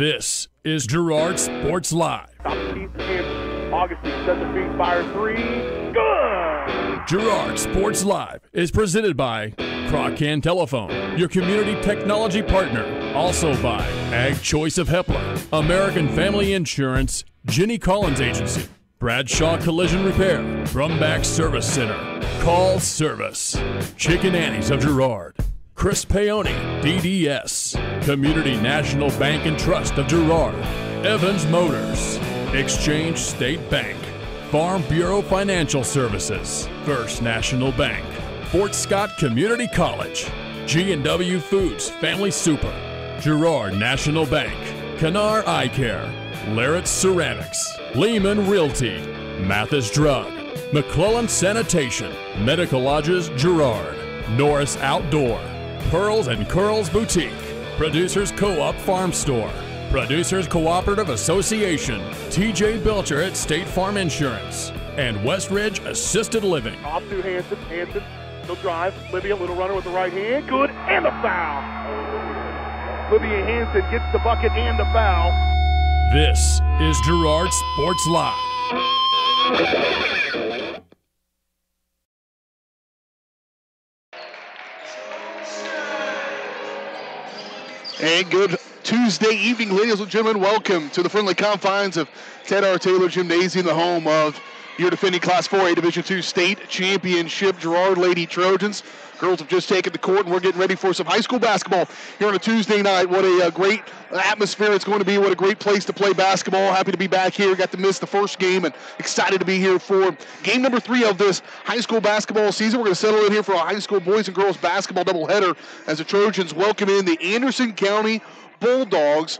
This is Girard Sports Live. Top of the East, Augustine sets the feet, fire three. Good! Girard Sports Live is presented by Crocan Telephone, your community technology partner. Also by Ag Choice of Hepler, American Family Insurance, Jenny Collins Agency, Bradshaw Collision Repair, Brumback Service Center, Call Service, Chicken Annie's of Girard, Chris Paoni, DDS, Community National Bank and Trust of Girard, Evans Motors, Exchange State Bank, Farm Bureau Financial Services, First National Bank, Fort Scott Community College, G&W Foods Family Super, Girard National Bank, Canar Eye Care, Larrett Ceramics, Lehman Realty, Mathis Drug, McClellan Sanitation, Medical Lodges Girard, Norris Outdoor, Pearls and Curls Boutique, Producers Co-op Farm Store, Producers Cooperative Association, TJ Belcher at State Farm Insurance, and Westridge Assisted Living. Off to Hanson. Hanson, he'll drive. Libya, little runner with the right hand. Good, and the foul. Libya Hanson gets the bucket and the foul. This is Girard Sports Live. And good Tuesday evening, ladies and gentlemen. Welcome to the friendly confines of Ted R. Taylor Gymnasium, the home of your defending Class 4A Division II state championship Girard Lady Trojans. Girls have just taken the court, and we're getting ready for some high school basketball here on a Tuesday night. What a great atmosphere it's going to be. What a great place to play basketball. Happy to be back here. Got to miss the first game, and excited to be here for game number 3 of this high school basketball season. We're going to settle in here for a high school boys and girls basketball doubleheader as the Trojans welcome in the Anderson County Bulldogs.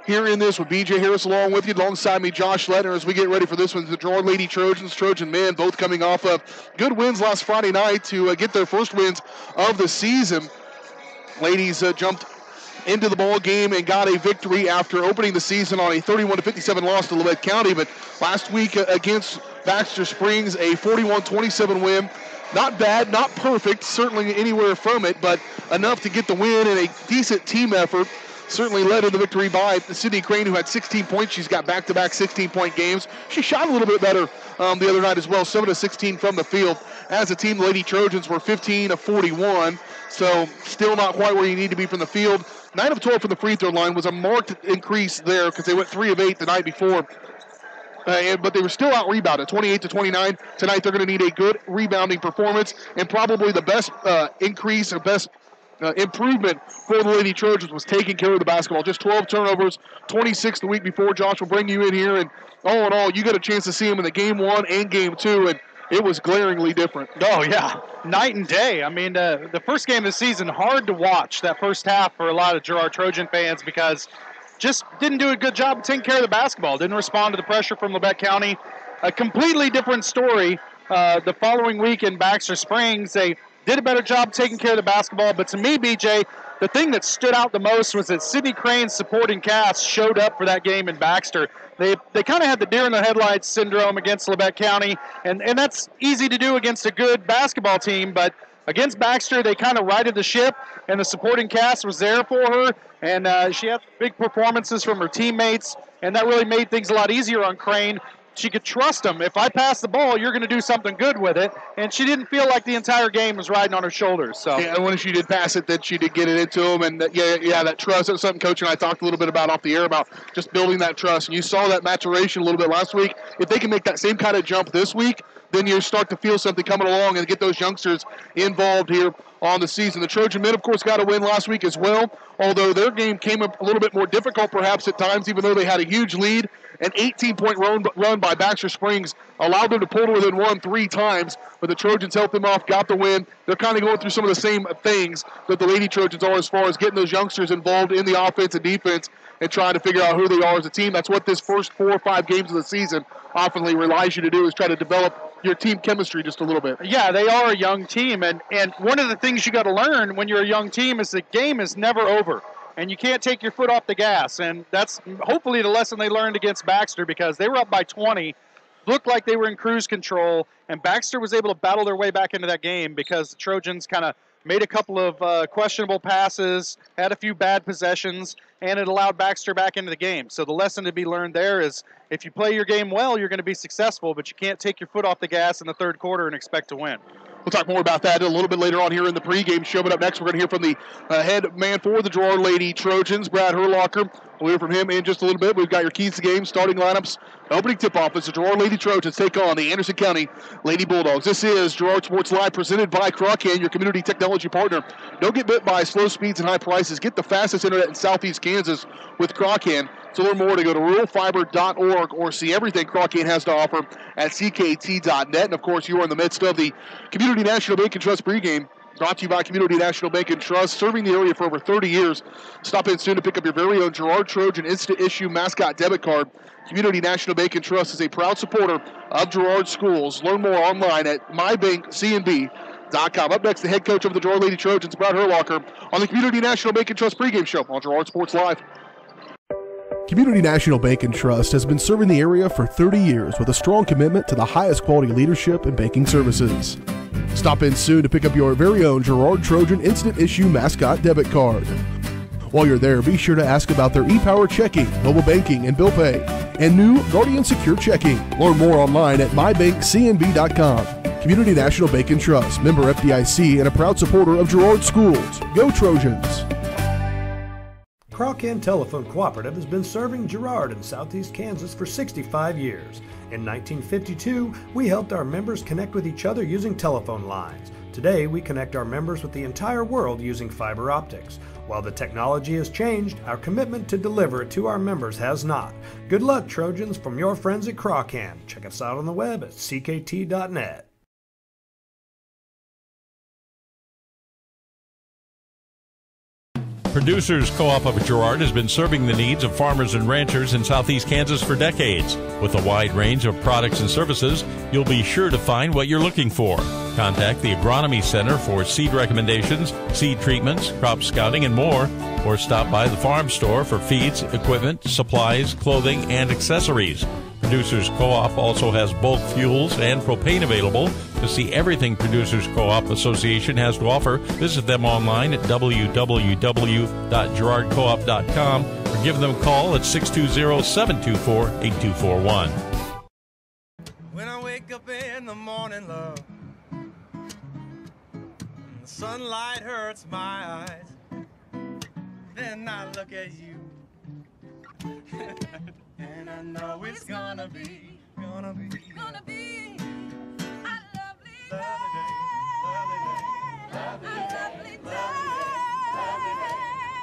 Here in this with B.J. Harris along with you, alongside me, Josh Lettner, as we get ready for this one. The Girard Lady Trojans, Trojan men, both coming off of good wins last Friday night to get their first wins of the season. Ladies jumped into the ball game and got a victory after opening the season on a 31-57 loss to Labette County. But last week against Baxter Springs, a 41-27 win. Not bad, not perfect, certainly anywhere from it, but enough to get the win and a decent team effort. Certainly led in the victory by Sydney Crane, who had 16 points. She's got back-to-back 16-point games. She shot a little bit better the other night as well, 7 of 16 from the field. As a team, the Lady Trojans were 15 of 41, so still not quite where you need to be from the field. 9 of 12 from the free throw line was a marked increase there because they went 3 of 8 the night before. But they were still out-rebounded, 28-29. Tonight they're going to need a good rebounding performance, and probably the best increase or best improvement for the Lady Trojans was taking care of the basketball. Just 12 turnovers, 26 the week before. Josh will bring you in here, and all in all, you got a chance to see them in the game 1 and game 2, and it was glaringly different. Oh, yeah, night and day. I mean, the first game of the season, hard to watch that first half for a lot of Girard Trojan fans because just didn't do a good job of taking care of the basketball. Didn't respond to the pressure from Labette County. A completely different story the following week in Baxter Springs. They did a better job taking care of the basketball, but to me, BJ, the thing that stood out the most was that Sydney Crane's supporting cast showed up for that game in Baxter. They kind of had the deer in the headlights syndrome against Labette County, and that's easy to do against a good basketball team, but against Baxter, they kind of righted the ship, and the supporting cast was there for her, and she had big performances from her teammates, and that really made things a lot easier on Crane. She could trust him. If I pass the ball, you're going to do something good with it. And she didn't feel like the entire game was riding on her shoulders. So yeah, and when she did pass it, then she did get it into him. And that trust. That's something Coach and I talked a little bit about off the air about just building that trust. And you saw that maturation a little bit last week. If they can make that same kind of jump this week, then you start to feel something coming along and get those youngsters involved here on the season. The Trojan men, of course, got a win last week as well, although their game came up a little bit more difficult perhaps at times, even though they had a huge lead. An 18-point run by Baxter Springs allowed them to pull to within 1 3 times, but the Trojans helped them off, got the win. They're kind of going through some of the same things that the Lady Trojans are as far as getting those youngsters involved in the offense and defense and trying to figure out who they are as a team. That's what this first 4 or 5 games of the season often relies you to do, is try to develop your team chemistry just a little bit. Yeah, they are a young team, and one of the things you got to learn when you're a young team is the game is never over. And you can't take your foot off the gas. And that's hopefully the lesson they learned against Baxter, because they were up by 20, looked like they were in cruise control, and Baxter was able to battle their way back into that game because the Trojans kind of made a couple of questionable passes, had a few bad possessions, and it allowed Baxter back into the game. So the lesson to be learned there is if you play your game well, you're going to be successful, but you can't take your foot off the gas in the third quarter and expect to win. We'll talk more about that a little bit later on here in the pregame show. But up next, we're going to hear from the head man for the Girard Lady Trojans, Brad Herlocker. We'll hear from him in just a little bit. We've got your keys to game, starting lineups, opening tip-off as the Girard Lady Trojans take on the Anderson County Lady Bulldogs. This is Girard Sports Live, presented by Crawcan, your community technology partner. Don't get bit by slow speeds and high prices. Get the fastest internet in Southeast Kansas with Crawcan. To learn more, to go to ruralfiber.org or see everything Crawcan has to offer at ckt.net. And, of course, you are in the midst of the Community National Bank and Trust pregame, brought to you by Community National Bank and Trust, serving the area for over 30 years. Stop in soon to pick up your very own Girard Trojan Instant Issue Mascot Debit Card. Community National Bank and Trust is a proud supporter of Girard schools. Learn more online at mybankcnb.com. Up next, the head coach of the Girard Lady Trojans, Brad Herlocker, on the Community National Bank and Trust pregame show on Girard Sports Live. Community National Bank and Trust has been serving the area for 30 years with a strong commitment to the highest quality leadership and banking services. Stop in soon to pick up your very own Girard Trojan Instant Issue Mascot Debit Card. While you're there, be sure to ask about their e-Power checking, mobile banking, and bill pay, and new Guardian Secure checking. Learn more online at mybankcnb.com. Community National Bank and Trust, member FDIC, and a proud supporter of Girard schools. Go Trojans! Crawcan Telephone Cooperative has been serving Girard in southeast Kansas for 65 years. In 1952, we helped our members connect with each other using telephone lines. Today, we connect our members with the entire world using fiber optics. While the technology has changed, our commitment to deliver it to our members has not. Good luck, Trojans, from your friends at Crawcan. Check us out on the web at ckt.net. Producers Co-op of Girard has been serving the needs of farmers and ranchers in southeast Kansas for decades. With a wide range of products and services, you'll be sure to find what you're looking for. Contact the Agronomy Center for seed recommendations, seed treatments, crop scouting, and more, or stop by the farm store for feeds, equipment, supplies, clothing, and accessories. Producers Co-op also has bulk fuels and propane available. To see everything Producers Co-op Association has to offer, visit them online at www.girardcoop.com or give them a call at 620-724-8241. When I wake up in the morning, love, and the sunlight hurts my eyes, then I look at you. And I know it's gonna be a lovely day,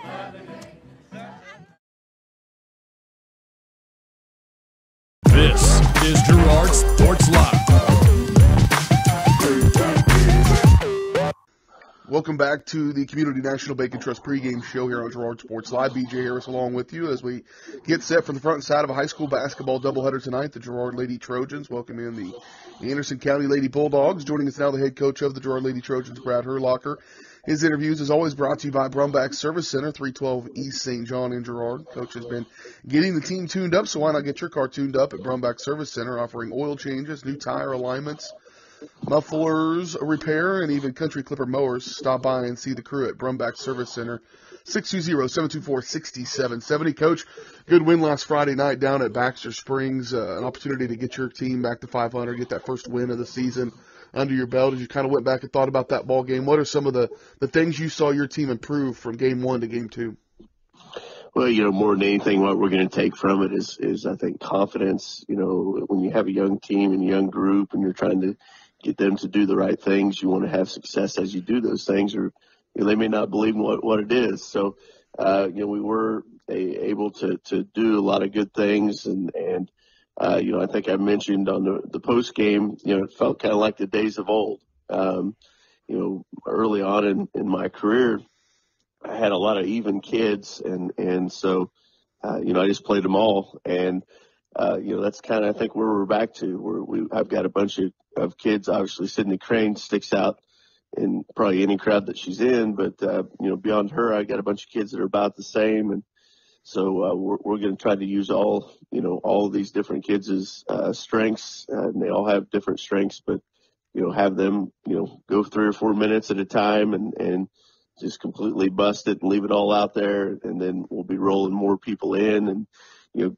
lovely day. This is Girard Sports Live. Welcome back to the Community National Bank and Trust pregame show here on Girard Sports Live. BJ Harris along with you as we get set for the front side of a high school basketball doubleheader tonight. The Girard Lady Trojans welcome in the Anderson County Lady Bulldogs. Joining us now, the head coach of the Girard Lady Trojans, Brad Herlocker. His interviews, as always, brought to you by Brumback Service Center, 312 East St. John in Girard. Coach has been getting the team tuned up, so why not get your car tuned up at Brumback Service Center, offering oil changes, new tire alignments, mufflers repair, and even country clipper mowers. Stop by and see the crew at Brumback Service Center, 620-724-6770. Coach, good win last Friday night down at Baxter Springs. An opportunity to get your team back to 500, get that first win of the season under your belt. As you kind of went back and thought about that ball game, what are some of the things you saw your team improve from game one to game two? Well, more than anything, what we're going to take from it is I think, confidence. When you have a young team and a young group and you're trying to get them to do the right things, you want to have success as you do those things, or they may not believe in what it is. So, we were able to do a lot of good things. And I think I mentioned on the post game, it felt kind of like the days of old. Early on in my career, I had a lot of even kids, and so, I just played them all. And, that's kind of, I think, where we're back to. I've got a bunch of kids. Obviously, Sydney Crane sticks out in probably any crowd that she's in, but, beyond her, I got a bunch of kids that are about the same. And so we're going to try to use all of these different kids' strengths, and they all have different strengths, but have them, go 3 or 4 minutes at a time and just completely bust it and leave it all out there. And then we'll be rolling more people in and,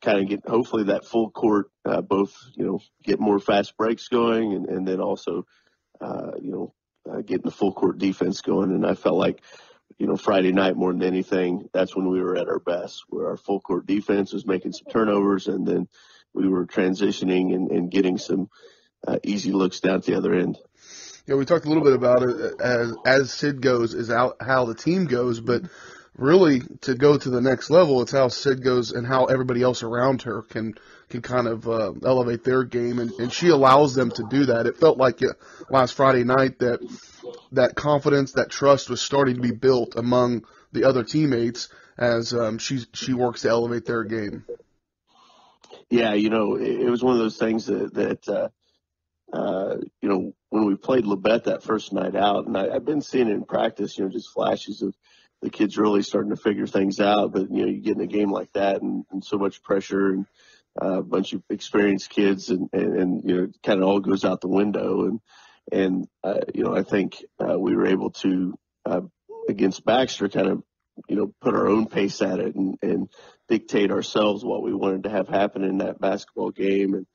kind of get hopefully that full court, both, get more fast breaks going and then also, getting the full court defense going. And I felt like, Friday night more than anything, that's when we were at our best, where our full court defense was making some turnovers and then we were transitioning and getting some easy looks down at the other end. Yeah, we talked a little bit about it as Sid goes is how the team goes, but really to go to the next level, it's how Sid goes and how everybody else around her can kind of elevate their game, and she allows them to do that. It felt like last Friday night that confidence, that trust was starting to be built among the other teammates as she works to elevate their game. Yeah, it was one of those things that when we played Labette that first night out, and I've been seeing it in practice, just flashes of the kids really starting to figure things out. But, you get in a game like that and so much pressure and a bunch of experienced kids and kind of all goes out the window. And I think we were able to, against Baxter, kind of, put our own pace at it and dictate ourselves what we wanted to have happen in that basketball game.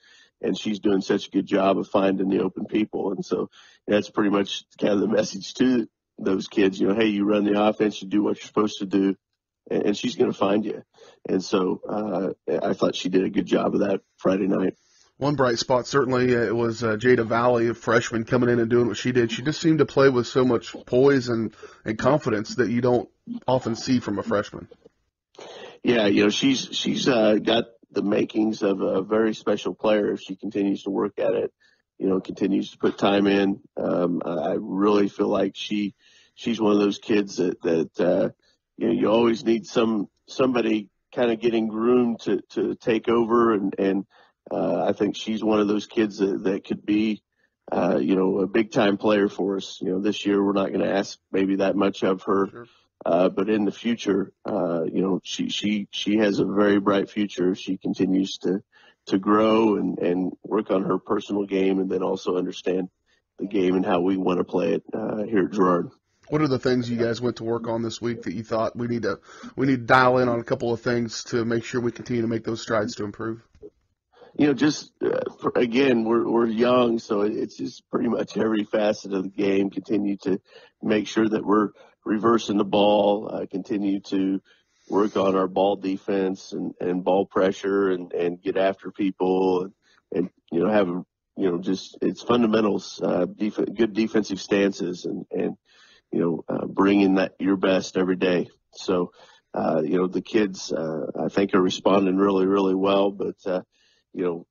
And she's doing such a good job of finding the open people. And so that's pretty much kind of the message to those kids, hey, you run the offense, you do what you're supposed to do, and she's going to find you. And so I thought she did a good job of that Friday night. One bright spot, certainly, it was Jada Valley, a freshman, coming in and doing what she did. She just seemed to play with so much poise and confidence that you don't often see from a freshman. Yeah, she's got the makings of a very special player if she continues to work at it, continues to put time in. I really feel like she's one of those kids that you always need somebody kind of getting groomed to take over. And I think she's one of those kids that could be, a big time player for us. This year we're not going to ask maybe that much of her. Sure. But in the future, she has a very bright future. She continues to grow and work on her personal game and then also understand the game and how we want to play it here at Girard. What are the things you guys went to work on this week that you thought we need to dial in on a couple of things to make sure we continue to make those strides to improve? Again, we're young, so it's just pretty much every facet of the game. Continue to make sure that we're reversing the ball, continue to work on our ball defense and ball pressure and get after people and have, it's fundamentals, good defensive stances and bringing that your best every day. So, the kids, I think are responding really, really well, but, you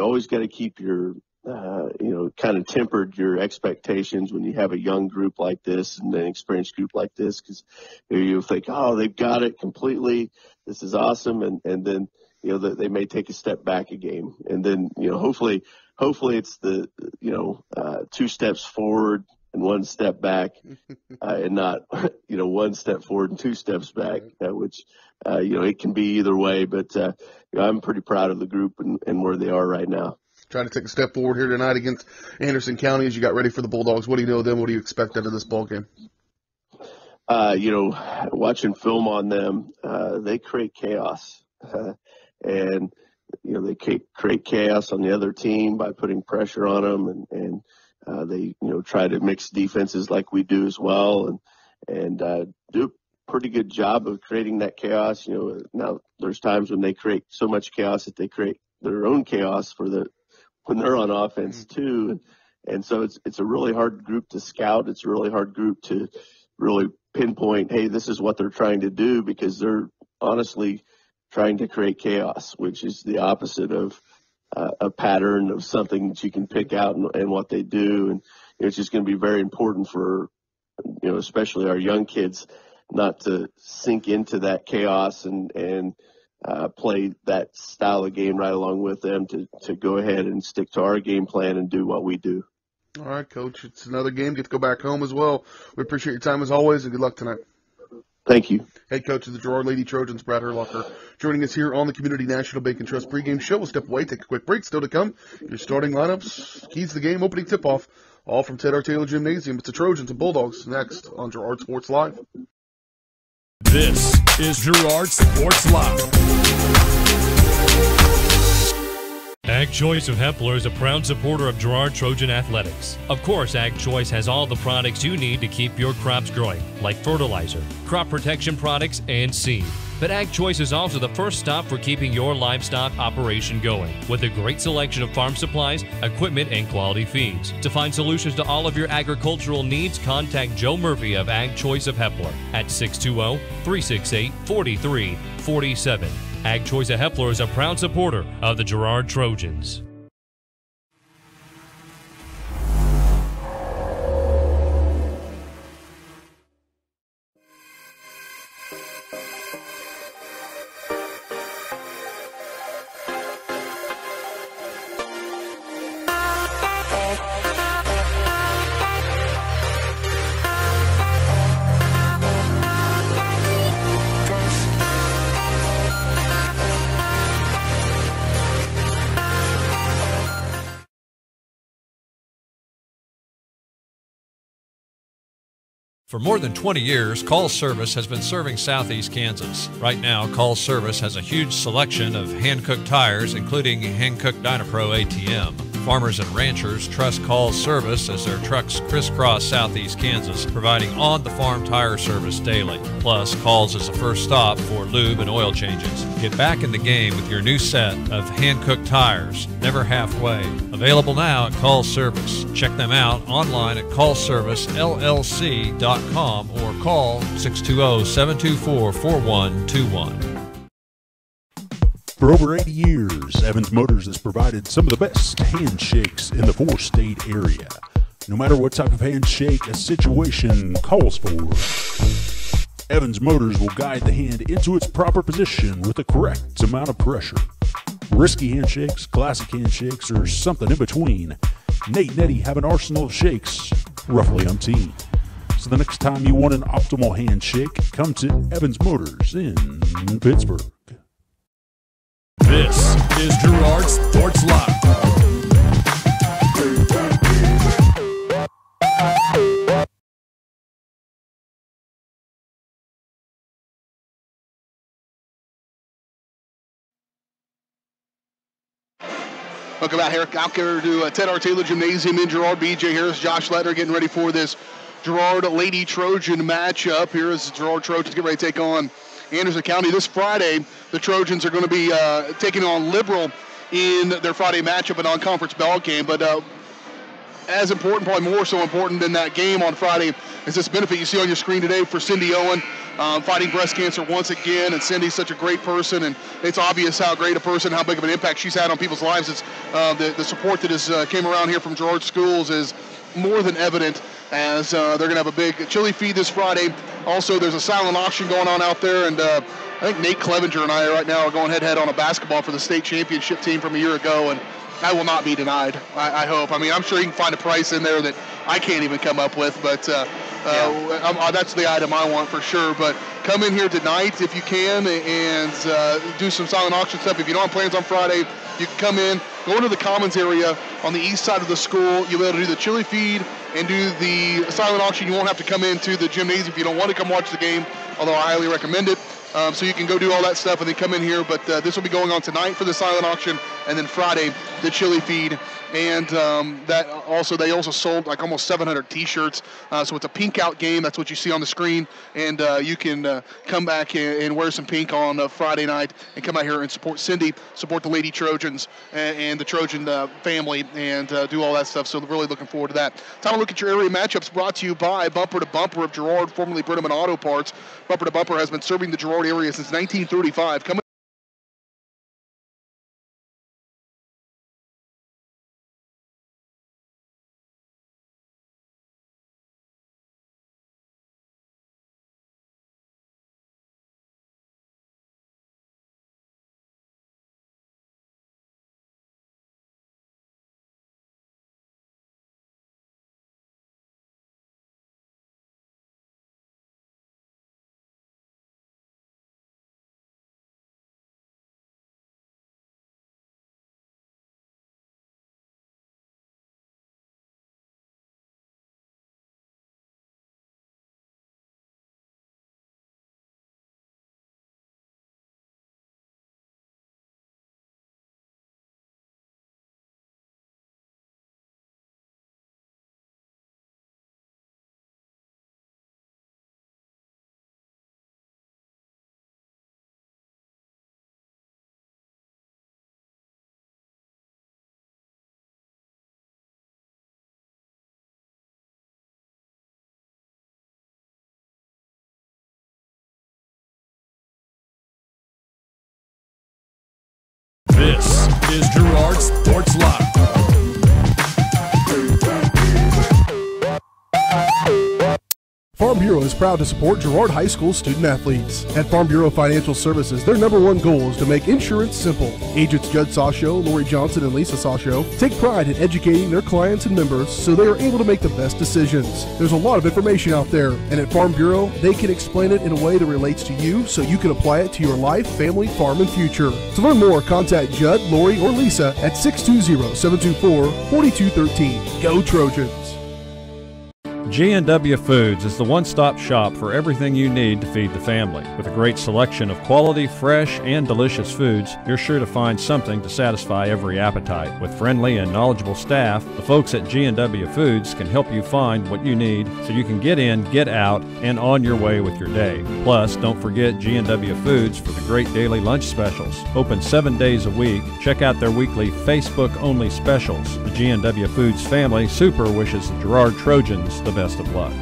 always got to keep your, kind of tempered your expectations when you have a young group like this and an experienced group like this, because you think, oh, they've got it completely. This is awesome. And then, they may take a step back a game. And then, hopefully it's the, 2 steps forward and 1 step back and not, 1 step forward and 2 steps back, which, it can be either way. But I'm pretty proud of the group and where they are right now. Trying to take a step forward here tonight against Anderson County as you got ready for the Bulldogs. What do you know of them? What do you expect out of this ball game? Watching film on them, they create chaos. And, they create chaos on the other team by putting pressure on them. And they, try to mix defenses like we do as well and do a pretty good job of creating that chaos. Now there's times when they create so much chaos that they create their own chaos when they're on offense too. And so it's a really hard group to scout. It's a really hard group to really pinpoint, hey, this is what they're trying to do, because they're honestly trying to create chaos, which is the opposite of a pattern of something that you can pick out and what they do. And it's just going to be very important for, especially our young kids, not to sink into that chaos and play that style of game right along with them, to go ahead and stick to our game plan and do what we do. All right, Coach. It's another game. Get to go back home as well. We appreciate your time as always, and good luck tonight. Thank you. Head coach of the Girard Lady Trojans, Brad Herlocker, joining us here on the Community National Bank and Trust pregame show. We'll step away, take a quick break. Still to come, your starting lineups, keys to the game, opening tip-off, all from Ted R. Taylor Gymnasium. It's the Trojans and Bulldogs next on Girard Sports Live. This is Girard Sports Live. Ag Choice of Hepler is a proud supporter of Girard Trojan Athletics. Of course, Ag Choice has all the products you need to keep your crops growing, like fertilizer, crop protection products, and seed. But Ag Choice is also the first stop for keeping your livestock operation going, with a great selection of farm supplies, equipment, and quality feeds. To find solutions to all of your agricultural needs, contact Joe Murphy of Ag Choice of Hepler at 620-368-4347. Ag Choice of Hepler is a proud supporter of the Girard Trojans. For more than 20 years, Call Service has been serving Southeast Kansas. Right now, Call Service has a huge selection of hand-cooked tires, including hand-cooked Dynapro ATM. Farmers and ranchers trust Call Service as their trucks crisscross Southeast Kansas, providing on-the-farm tire service daily. Plus, Call's is the first stop for lube and oil changes. Get back in the game with your new set of hand-cooked tires, never halfway. Available now at Call Service. Check them out online at callservicellc.com or call 620-724-4121. For over 80 years, Evans Motors has provided some of the best handshakes in the four-state area. No matter what type of handshake a situation calls for, Evans Motors will guide the hand into its proper position with the correct amount of pressure. Risky handshakes, classic handshakes, or something in between, Nate and Eddie have an arsenal of shakes, roughly umpteen. So the next time you want an optimal handshake, come to Evans Motors in Pittsburgh. This is Girard Sports Live. Welcome out here to Ted R. Taylor Gymnasium in Girard. BJ Harris, Josh Lettner getting ready for this Girard Lady Trojan matchup. Here is Girard Trojans getting ready to take on Anderson County. This Friday, the Trojans are going to be taking on Liberal in their Friday matchup, an on-conference ball game. But as important, probably more so important than that game on Friday, is this benefit you see on your screen today for Cindy Owen, fighting breast cancer once again. And Cindy's such a great person, and it's obvious how great a person, how big of an impact she's had on people's lives. It's the support that has came around here from Girard schools is more than evident, as they're going to have a big chili feed this Friday. Also, there's a silent auction going on out there, and I think Nate Clevenger and I right now are going head-to-head on a basketball for the state championship team from a year ago, and I will not be denied, I hope. I mean, I'm sure you can find a price in there that I can't even come up with, but that's the item I want for sure. But come in here tonight if you can and do some silent auction stuff. If you don't have plans on Friday, you can come in, go into the commons area on the east side of the school. You'll be able to do the chili feed and do the silent auction. You won't have to come into the gymnasium if you don't want to come watch the game, although I highly recommend it. So you can go do all that stuff and then come in here. But this will be going on tonight for the silent auction, and then Friday, the chili feed. And they also sold like almost 700 T-shirts. So it's a pink out game. That's what you see on the screen. And you can come back and wear some pink on Friday night and come out here and support Cindy, support the Lady Trojans and the Trojan family, and do all that stuff. So really looking forward to that. Time to look at your area matchups, brought to you by Bumper to Bumper of Girard, formerly Brenneman Auto Parts. Bumper to Bumper has been serving the Girard area since 1935. Coming This is Girard Sports Live. Farm Bureau is proud to support Girard High School student athletes. At Farm Bureau Financial Services, their #1 goal is to make insurance simple. Agents Judd Sasho, Lori Johnson, and Lisa Sasho take pride in educating their clients and members so they are able to make the best decisions. There's a lot of information out there, and at Farm Bureau, they can explain it in a way that relates to you so you can apply it to your life, family, farm, and future. To learn more, contact Judd, Lori, or Lisa at 620-724-4213. Go Trojans! G&W Foods is the one-stop shop for everything you need to feed the family. With a great selection of quality, fresh, and delicious foods, you're sure to find something to satisfy every appetite. With friendly and knowledgeable staff, the folks at G&W Foods can help you find what you need so you can get in, get out, and on your way with your day. Plus, don't forget G&W Foods for the great daily lunch specials. Open 7 days a week. Check out their weekly Facebook-only specials. The G&W Foods family super wishes the Girard Trojans the best of luck.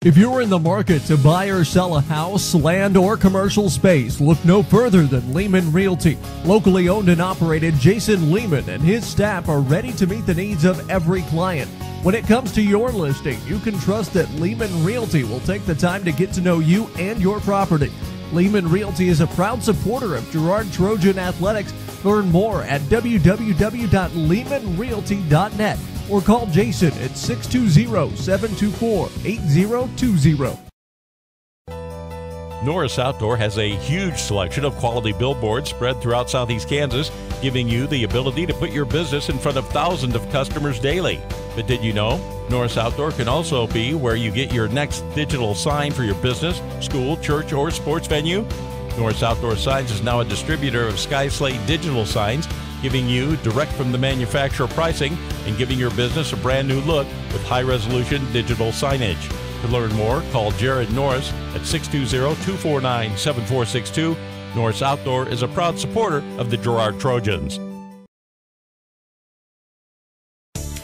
If you're in the market to buy or sell a house, land, or commercial space, look no further than Lehman Realty. Locally owned and operated, Jason Lehman and his staff are ready to meet the needs of every client. When it comes to your listing, you can trust that Lehman Realty will take the time to get to know you and your property. Lehman Realty is a proud supporter of Girard Trojan Athletics. Learn more at www.lehmanrealty.net or call Jason at 620-724-8020. Norris Outdoor has a huge selection of quality billboards spread throughout southeast Kansas, giving you the ability to put your business in front of thousands of customers daily. But did you know? Norris Outdoor can also be where you get your next digital sign for your business, school, church, or sports venue. Norris Outdoor Signs is now a distributor of Sky Slate digital signs, giving you direct from the manufacturer pricing and giving your business a brand new look with high-resolution digital signage. To learn more, call Jared Norris at 620-249-7462. Norris Outdoor is a proud supporter of the Girard Trojans.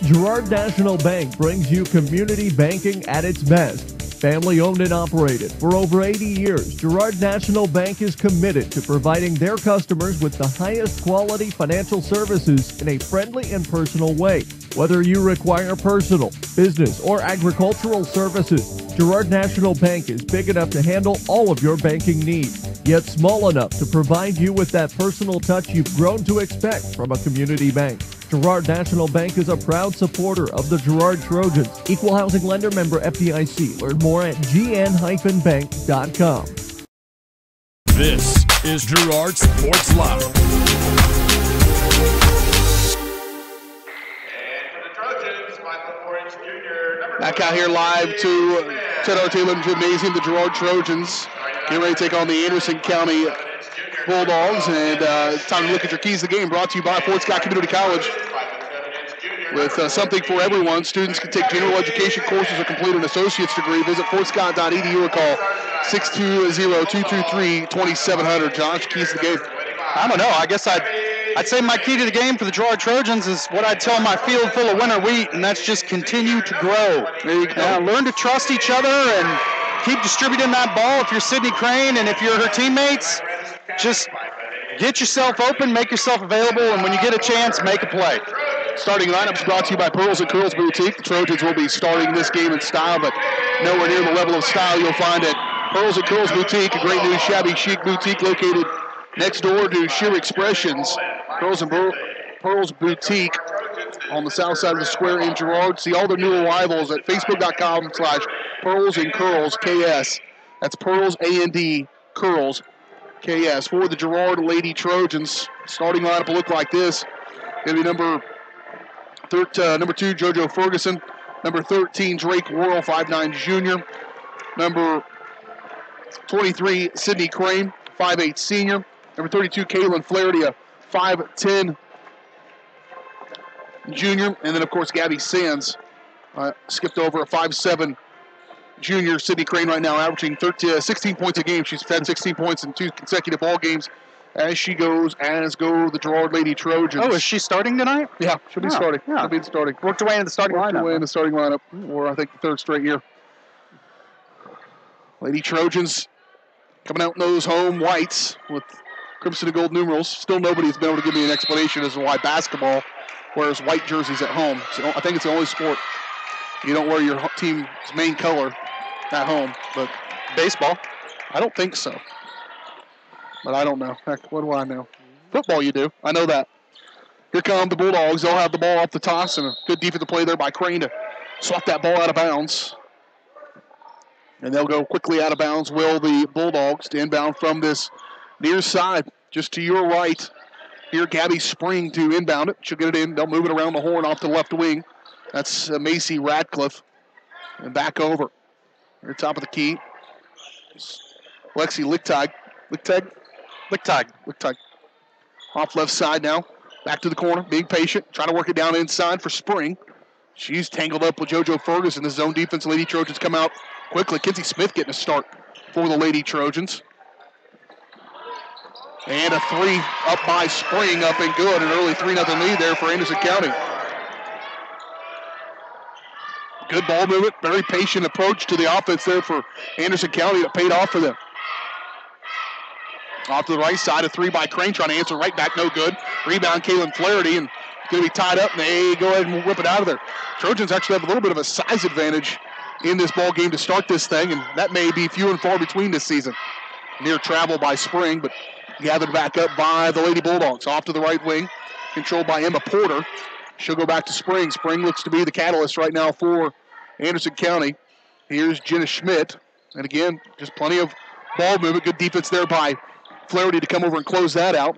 Girard National Bank brings you community banking at its best. Family owned and operated for over 80 years, Girard National Bank is committed to providing their customers with the highest quality financial services in a friendly and personal way. Whether you require personal, business, or agricultural services, Girard National Bank is big enough to handle all of your banking needs, yet small enough to provide you with that personal touch you've grown to expect from a community bank. Girard National Bank is a proud supporter of the Girard Trojans. Equal housing lender, member FDIC. Learn more at gn-bank.com. This is Girard Sports Live. Back out here live to Ted R. Taylor Gymnasium, the Girard Trojans getting ready to take on the Anderson County Bulldogs. And it's time to look at your keys to the game, brought to you by Fort Scott Community College. With something for everyone, students can take general education courses or complete an associate's degree. Visit fortscott.edu or call 620-223-2700. Josh, keys to the game. I don't know. I guess I'd say my key to the game for the Girard Trojans is what I'd tell my field full of winter wheat, and that's just continue to grow. There you go. Learn to trust each other and keep distributing that ball. If you're Sydney Crane and if you're her teammates, just get yourself open, make yourself available, and when you get a chance, make a play. Starting lineups brought to you by Pearls and Curls Boutique. The Trojans will be starting this game in style, but nowhere near the level of style you'll find at Pearls and Curls Boutique, a great new shabby chic boutique located next door to Sheer Expressions. Pearls and Pearls Boutique on the south side of the square in Girard. See all their new arrivals at facebook.com/Pearls and Curls KS. That's Pearls A&D Curls KS. For the Girard Lady Trojans, starting lineup will look like this. It'll be number 2, JoJo Ferguson. Number 13, Drake Worrell, 5'9" junior. Number 23, Sydney Crane, 5'8" senior. Number 32, Kaylin Flaherty, a 5'10" junior. And then, of course, Gabby Sands skipped over, a 5'7" junior. Sydney Crane right now averaging 16 points a game. She's had 16 points in 2 consecutive ball games. As go the Girard Lady Trojans. Oh, is she starting tonight? Yeah, she'll be starting. Yeah. She'll be starting. Worked her way into the starting lineup. Or I think the third straight year. Lady Trojans Coming out in those home whites with crimson and gold numerals. Still nobody's been able to give me an explanation as to why basketball wears white jerseys at home. So I think it's the only sport you don't wear your team's main color at home. But baseball, I don't think so. But I don't know. Heck, what do I know? Football you do. I know that. Here come the Bulldogs. They'll have the ball off the toss, and a good defensive play there by Crane to swat that ball out of bounds. And they'll go quickly out of bounds, will the Bulldogs, to inbound from this near side. Just to your right, here Gabby Spring to inbound it. She'll get it in. They'll move it around the horn off the left wing. That's Macy Radcliffe. And back over. Here at top of the key. Lexi Lichtag. Off left side now. Back to the corner. Being patient. Trying to work it down inside for Spring. She's tangled up with JoJo Ferguson. The zone defense. Lady Trojans come out quickly. Kinsey Smith getting a start for the Lady Trojans. And a three up by Spring, up and good. An early 3-0 lead there for Anderson County. Good ball movement. Very patient approach to the offense there for Anderson County. That paid off for them. Off to the right side, a three by Crane, trying to answer right back, no good. Rebound, Kaylin Flaherty, and going to be tied up, and they go ahead and whip it out of there. Trojans actually have a little bit of a size advantage in this ball game to start this thing, and that may be few and far between this season. Near travel by Spring, but gathered back up by the Lady Bulldogs. Off to the right wing, controlled by Emma Porter. She'll go back to Spring. Spring looks to be the catalyst right now for Anderson County. Here's Jenna Schmidt, and again, just plenty of ball movement. Good defense there by Flaherty to come over and close that out.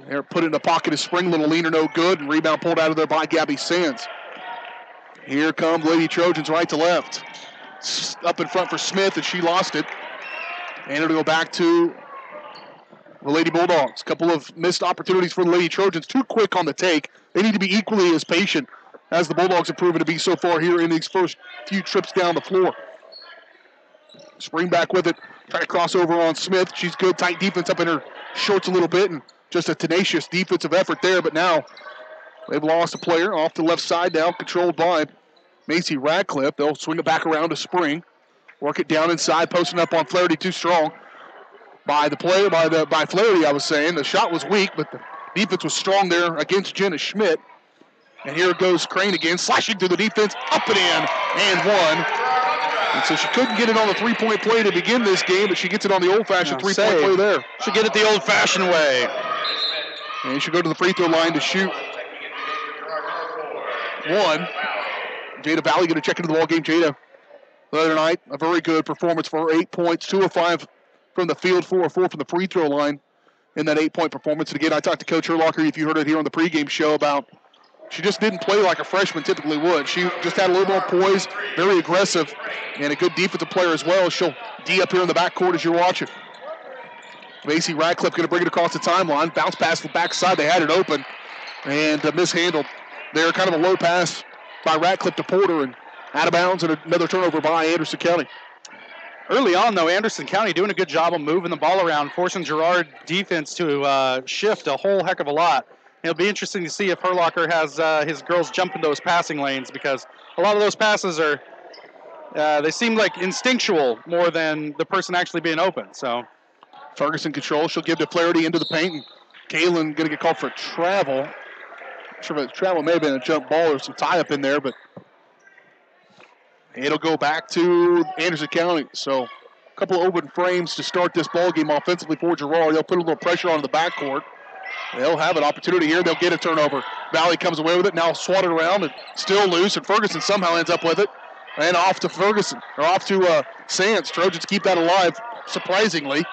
They're put it in the pocket of Spring, little leaner, no good, and rebound pulled out of there by Gabby Sands. Here come Lady Trojans right to left. Up in front for Smith, and she lost it. And it'll go back to the Lady Bulldogs. A couple of missed opportunities for the Lady Trojans. Too quick on the take. They need to be equally as patient as the Bulldogs have proven to be so far here in these first few trips down the floor. Spring back with it. Try to cross over on Smith. She's good. Tight defense up in her shorts a little bit, and just a tenacious defensive effort there. But now they've lost a player off the left side now, controlled by Macy Radcliffe. They'll swing it back around to Spring. Work it down inside, posting up on Flaherty, too strong. By Flaherty, I was saying. The shot was weak, but the defense was strong there against Jenna Schmidt. And here goes Crane again, slashing through the defense, up and in, and one. And so she couldn't get it on the three-point play to begin this game, but she gets it on the old-fashioned three-point play there. She'll get it the old-fashioned way. And she'll go to the free throw line to shoot one. Jada Valley going to check into the ball game. Jada, the other night, a very good performance for her. 8 points, 2 of 5 from the field, 4 of 4 from the free throw line in that 8-point performance. And again, I talked to Coach Herlocker, if you heard it here on the pregame show, about she just didn't play like a freshman typically would. She just had a little more poise, very aggressive, and a good defensive player as well. She'll D up here in the backcourt as you're watching. Macy Radcliffe going to bring it across the timeline. Bounce pass to the backside. They had it open and mishandled there. Kind of a low pass by Radcliffe to Porter, and out of bounds, and another turnover by Anderson County. Early on, though, Anderson County doing a good job of moving the ball around, forcing Girard defense to shift a whole heck of a lot. It'll be interesting to see if Herlocker has his girls jump in those passing lanes, because a lot of those passes are, they seem like instinctual more than the person actually being open. So Ferguson control. She'll give to Flaherty into the paint. And Kalen going to get called for travel. Not sure if travel may have been a jump ball or some tie-up in there, but it'll go back to Anderson County. So a couple of open frames to start this ball game offensively for Girard. They'll put a little pressure on the backcourt. They'll have an opportunity here. They'll get a turnover. Valley comes away with it. Now swatted around and still loose. And Ferguson somehow ends up with it. And off to Ferguson. Or off to Sands. Trojans keep that alive, surprisingly.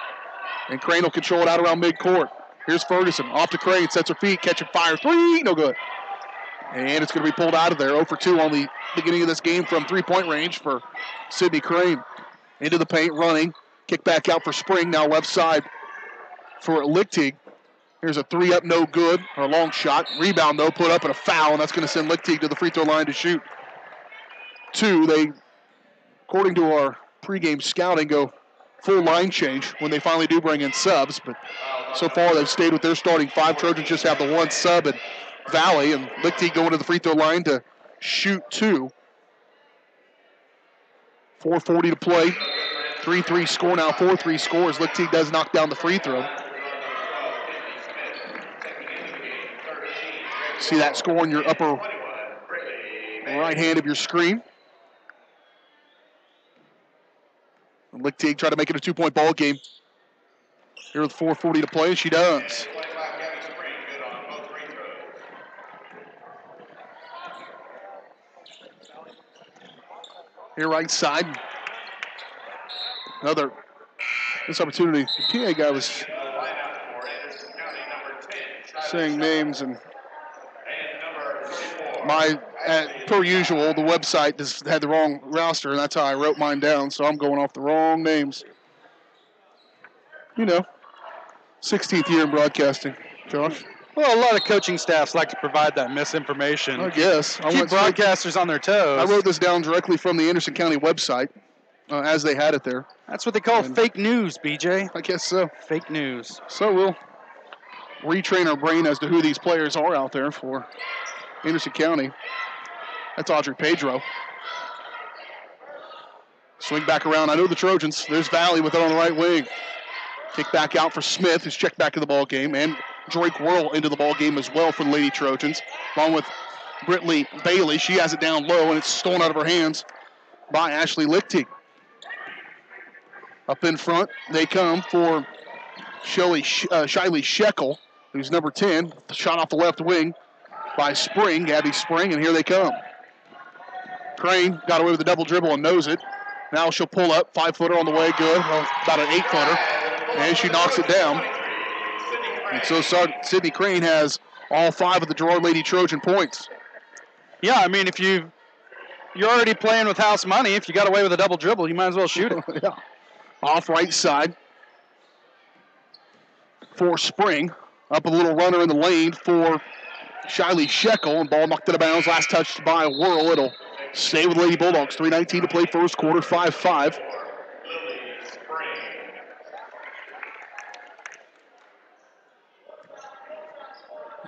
And Crane will control it out around midcourt. Here's Ferguson. Off to Crane. Sets her feet. Catching fire. Three. No good. And it's going to be pulled out of there. 0 for 2 on the beginning of this game from three-point range for Sydney Crane. Into the paint, running. Kick back out for Spring. Now left side for Lichtig. Here's a three up, no good, or a long shot. Rebound, though, put up and a foul, and that's going to send Lichtig to the free throw line to shoot 2. They, according to our pregame scouting, go full line change when they finally do bring in subs, but so far they've stayed with their starting 5. Trojans just have the 1 sub at Valley, and Lichtig going to the free throw line to shoot 2. 4:40 to play 3-3 score now, 4-3 score as Lichtig does knock down the free throw. See that score in your upper right hand of your screen. Lichtig try to make it a 2-point ball game. Here with 4:40 to play, and she does. Here right side. Another this opportunity. The PA guy was saying names, and per usual, the website just had the wrong roster, and that's how I wrote mine down, so I'm going off the wrong names. 16th year in broadcasting, Josh. Well, a lot of coaching staffs like to provide that misinformation. I guess. Keep broadcasters on their toes. I wrote this down directly from the Anderson County website as they had it there. That's what they call fake news, BJ. I guess so. Fake news. So we'll retrain our brain as to who these players are out there for Anderson County. That's Audrey Pedro. Swing back around. I know the Trojans. There's Valley with it on the right wing. Kick back out for Smith, who's checked back to the ball game, and Drake Whirl into the ball game as well for the Lady Trojans, along with Brittany Bailey. She has it down low, and it's stolen out of her hands by Ashley Lichtig. Up in front, they come for Shiley Shekel, who's number 10. Shot off the left wing by Spring, Gabby Spring, and here they come. Crane got away with the double dribble and knows it. Now she'll pull up, 5-footer on the way, good. Well, about an 8-footer, and she knocks it down. And so Sydney Crane has all 5 of the Girard Lady Trojan points. Yeah, I mean, if you're already playing with house money, if you got away with a double dribble, you might as well shoot it. Yeah. Off right side for Spring. Up a little runner in the lane for Shiley Shekel, and ball knocked out of bounds. Last touched by Whirl. It'll stay with Lady Bulldogs. 3:19 to play first quarter, 5-5.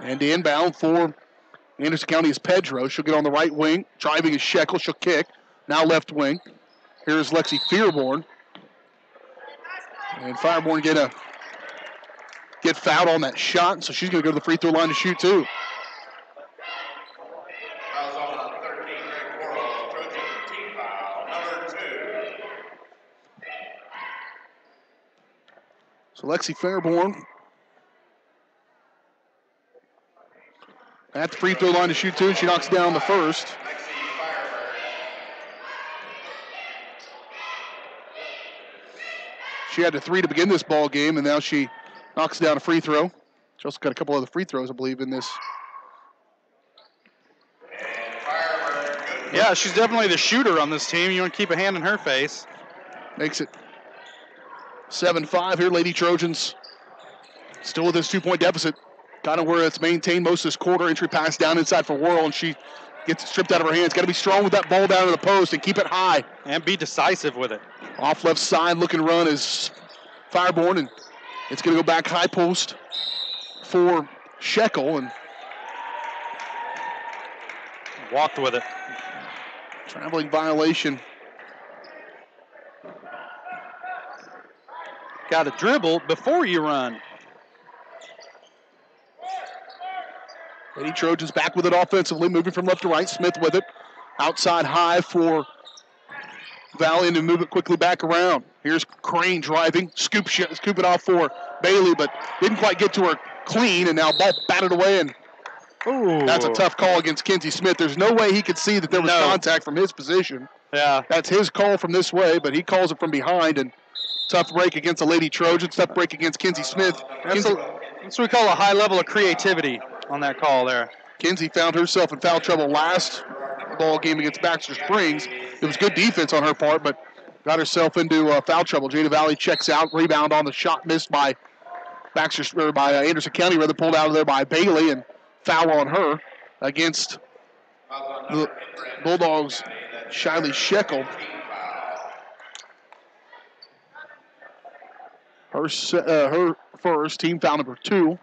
And the inbound for Anderson County is Pedro. She'll get on the right wing. Driving is Shekel. She'll kick. Now left wing. Here's Lexi Fearborn. And Fireborn get fouled on that shot, so she's going to go to the free throw line to shoot too. So Lexi Fairborn at the free throw line to shoot two, and she knocks down the first. She had a 3 to begin this ball game, and now she knocks down a free throw. She also got a couple other free throws, I believe, in this. Yeah, she's definitely the shooter on this team. You want to keep a hand in her face. Makes it 7-5 here. Lady Trojans still with this 2-point deficit. Kind of where it's maintained most of this quarter. Entry pass down inside for Whirl, and she gets it stripped out of her hands. Got to be strong with that ball down to the post and keep it high. And be decisive with it. Off left side, looking to run is Fireborn, and it's going to go back high post for Shekel, and walked with it. Traveling violation. Got to dribble before you run. Lady Trojans back with it offensively, moving from left to right. Smith with it. Outside high for Valley, and to move it quickly back around. Here's Crane driving. Scoop it off for Bailey, but didn't quite get to her clean, and now ball batted away, and that's a tough call against Kinsey Smith. There's no way he could see that there was contact from his position. Yeah. That's his call from this way, but he calls it from behind, and tough break against the Lady Trojans, tough break against Kinsey Smith. That's what we call a high level of creativity on that call there. Kinsey found herself in foul trouble last ball game against Baxter Springs. It was good defense on her part, but got herself into foul trouble. Jada Valley checks out, rebound on the shot missed by Anderson County, pulled out of there by Bailey, and foul on her against the Bulldogs, Shiley Shekel. Her first, team foul number 2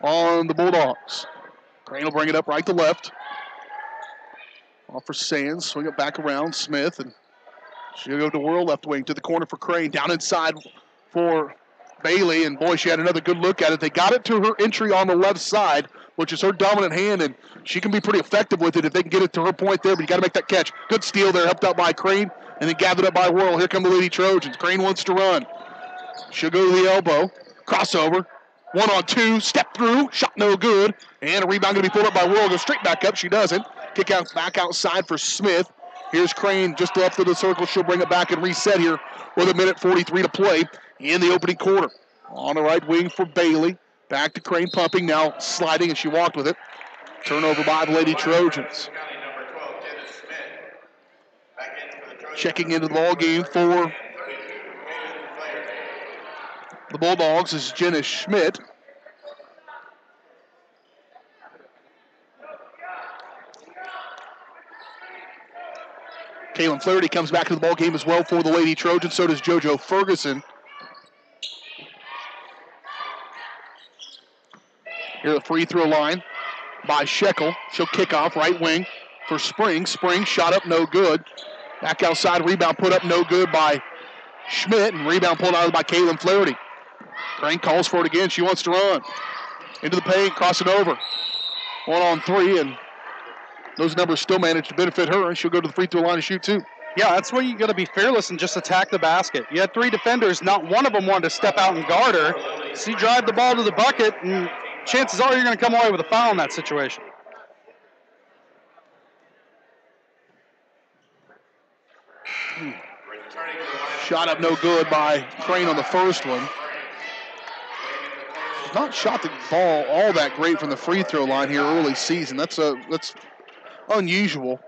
on the Bulldogs. Crane will bring it up right to left. Off for Sands, swing it back around. Smith, and She'll go to whirl left wing to the corner for Crane. Down inside for Bailey, and boy, she had another good look at it. They got it to her entry on the left side, which is her dominant hand, and she can be pretty effective with it if they can get it to her point there, but you got to make that catch. Good steal there, helped out by Crane, and then gathered up by Whirl. Here come the Lady Trojans. Crane wants to run. She'll go to the elbow. Crossover. 1-on-2. Step through. Shot no good. And a rebound going to be pulled up by Whirl. Goes straight back up. She doesn't. Kick out back outside for Smith. Here's Crane just left of the circle. She'll bring it back and reset here with 1:43 to play in the opening quarter. On the right wing for Bailey. Back to Crane pumping. Now sliding, and she walked with it. Turnover by the Lady Trojans. Checking into the ball game for the Bulldogs is Jenna Schmidt. Kaylin Flaherty comes back to the ball game as well for the Lady Trojans. So does JoJo Ferguson. Here the free throw line by Shekel. She'll kick off right wing for Spring. Spring shot up, no good. Back outside, rebound put up, no good by Schmidt, and rebound pulled out by Kaylin Flaherty. Crane calls for it again. She wants to run. Into the paint, crossing over. 1-on-3, and those numbers still manage to benefit her, and she'll go to the free throw line and shoot two. Yeah, that's where you got to be fearless and just attack the basket. You had three defenders, not one of them wanted to step out and guard her. So you drive the ball to the bucket, and chances are you're going to come away with a foul in that situation. Shot up no good by Crane on the first one. She's not shot the ball all that great from the free throw line here early season. That's unusual.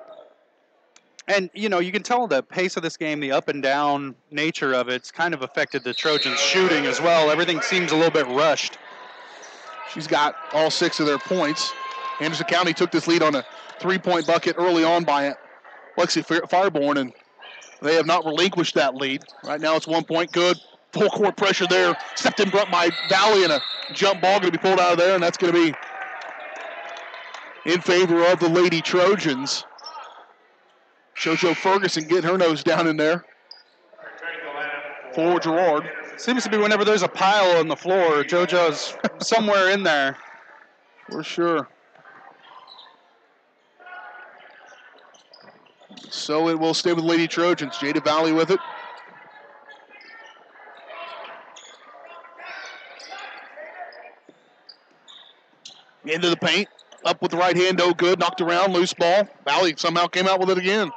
And, you know, you can tell the pace of this game, the up and down nature of it's kind of affected the Trojans' shooting as well. Everything seems a little bit rushed. She's got all 6 of their points. Anderson County took this lead on a 3-point bucket early on by Lexi Fireborn, and they have not relinquished that lead. Right now it's 1 point good. Full court pressure there. Stepped in front by Valley, and a jump ball going to be pulled out of there, and that's going to be in favor of the Lady Trojans. JoJo Ferguson getting her nose down in there for Girard. Seems to be whenever there's a pile on the floor, JoJo's somewhere in there. For sure. So it will stay with Lady Trojans. Jada Valley with it. Into the paint. Up with the right hand, no good. Knocked around, loose ball. Valley somehow came out with it again.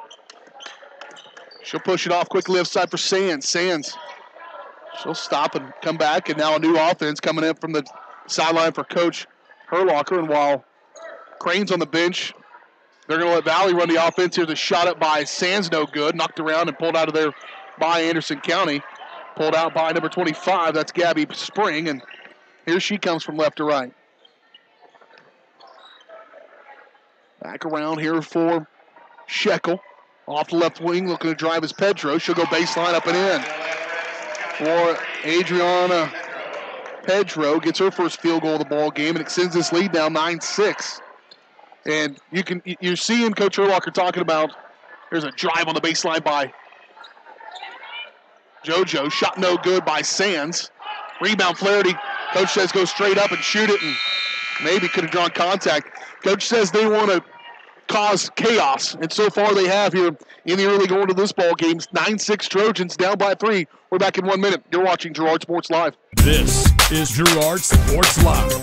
She'll push it off quickly left side for Sands. Sands. She'll stop and come back, and now a new offense coming in from the sideline for Coach Herlocker. And while Crane's on the bench, they're going to let Valley run the offense here. The shot up by Sands, no good. Knocked around and pulled out of there by Anderson County. Pulled out by number 25. That's Gabby Spring, and here she comes from left to right. Back around here for Shekel. Off the left wing, looking to drive is Pedro. She'll go baseline up and in. For Adriana Pedro, gets her first field goal of the ball game and extends this lead now 9-6. And you're seeing Coach Herlocker talking about there's a drive on the baseline by JoJo. Shot no good by Sands. Rebound Flaherty. Coach says go straight up and shoot it, and maybe could have drawn contact. Coach says they want to cause chaos, and so far they have here in the early going to this ball game. 9-6 Trojans down by 3. We're back in 1 minute. You're watching Girard Sports Live. This is Girard Sports Live.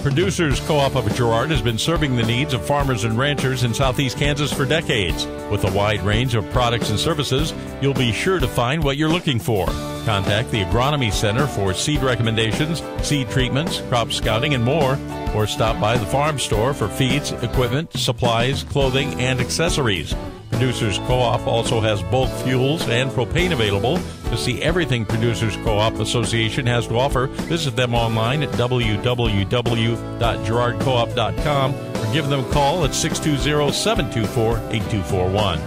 Producers Co-op of Girard has been serving the needs of farmers and ranchers in southeast Kansas for decades. With a wide range of products and services, you'll be sure to find what you're looking for. Contact the Agronomy Center for seed recommendations, seed treatments, crop scouting, and more, or stop by the farm store for feeds, equipment, supplies, clothing, and accessories. Producers Co-op also has bulk fuels and propane available. To see everything Producers Co-op Association has to offer, visit them online at www.girardcoop.com or give them a call at 620-724-8241.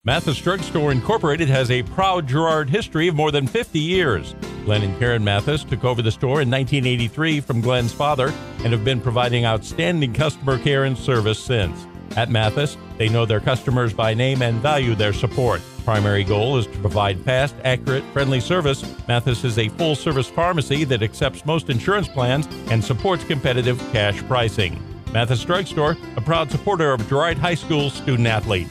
Mathis Drugstore Incorporated has a proud Girard history of more than 50 years. Glenn and Karen Mathis took over the store in 1983 from Glenn's father and have been providing outstanding customer care and service since. At Mathis, they know their customers by name and value their support. Primary goal is to provide fast, accurate, friendly service. Mathis is a full-service pharmacy that accepts most insurance plans and supports competitive cash pricing. Mathis Drugstore, a proud supporter of Girard High School student-athletes.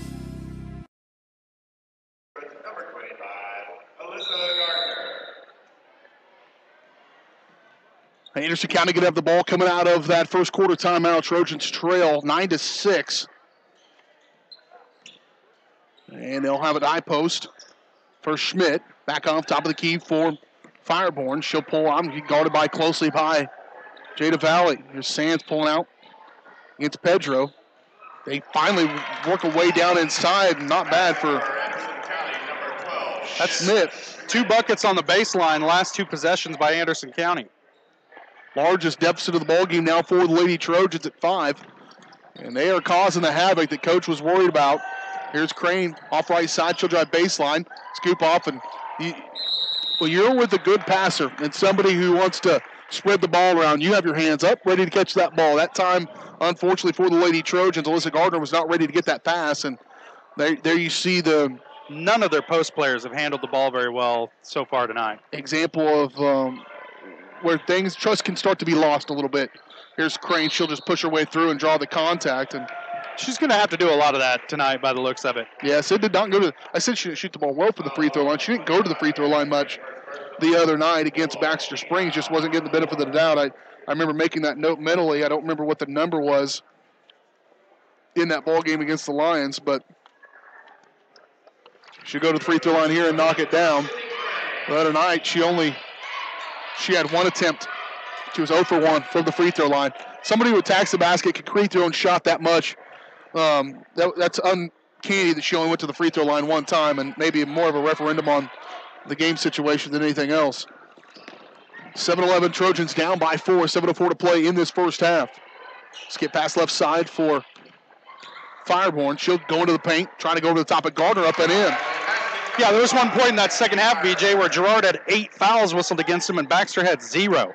Anderson County going to have the ball coming out of that first quarter timeout. Trojans trail 9-6. And they'll have an eye post for Schmidt. Back off top of the key for Fireborn. She'll pull on, guarded by closely by Jada Valley. Here's Sands pulling out against Pedro. They finally work a way down inside. Not bad for Smith. 2 buckets on the baseline, last 2 possessions by Anderson County. Largest deficit of the ball game now for the Lady Trojans at 5. And they are causing the havoc that coach was worried about. Here's Crane off right side. She'll drive baseline, scoop off, and you're with a good passer and somebody who wants to spread the ball around. You have your hands up, ready to catch that ball. That time, unfortunately for the Lady Trojans, Alyssa Gardner was not ready to get that pass, and there you see none of their post players have handled the ball very well so far tonight. Example of where trust can start to be lost a little bit. Here's Crane. She'll just push her way through and draw the contact, and she's going to have to do a lot of that tonight by the looks of it. Yes, it did not go to I said she didn't shoot the ball well for the free throw line. She didn't go to the free throw line much the other night against Baxter Springs. Just wasn't getting the benefit of the doubt. I remember making that note mentally. I don't remember what the number was in that ball game against the Lions, but she'll go to the free throw line here and knock it down. The other night, she had 1 attempt. She was 0 for 1 from the free throw line. Somebody who attacks the basket, could free throw and shot that much. That's uncanny that she only went to the free throw line 1 time, and maybe more of a referendum on the game situation than anything else. 7-11 Trojans down by 4, 7:04 to play in this first half. Skip pass left side for Fireborn. She'll go into the paint, trying to go over the top of Gardner, up and in. Yeah, there was one point in that second half, BJ, where Girard had 8 fouls whistled against him and Baxter had 0.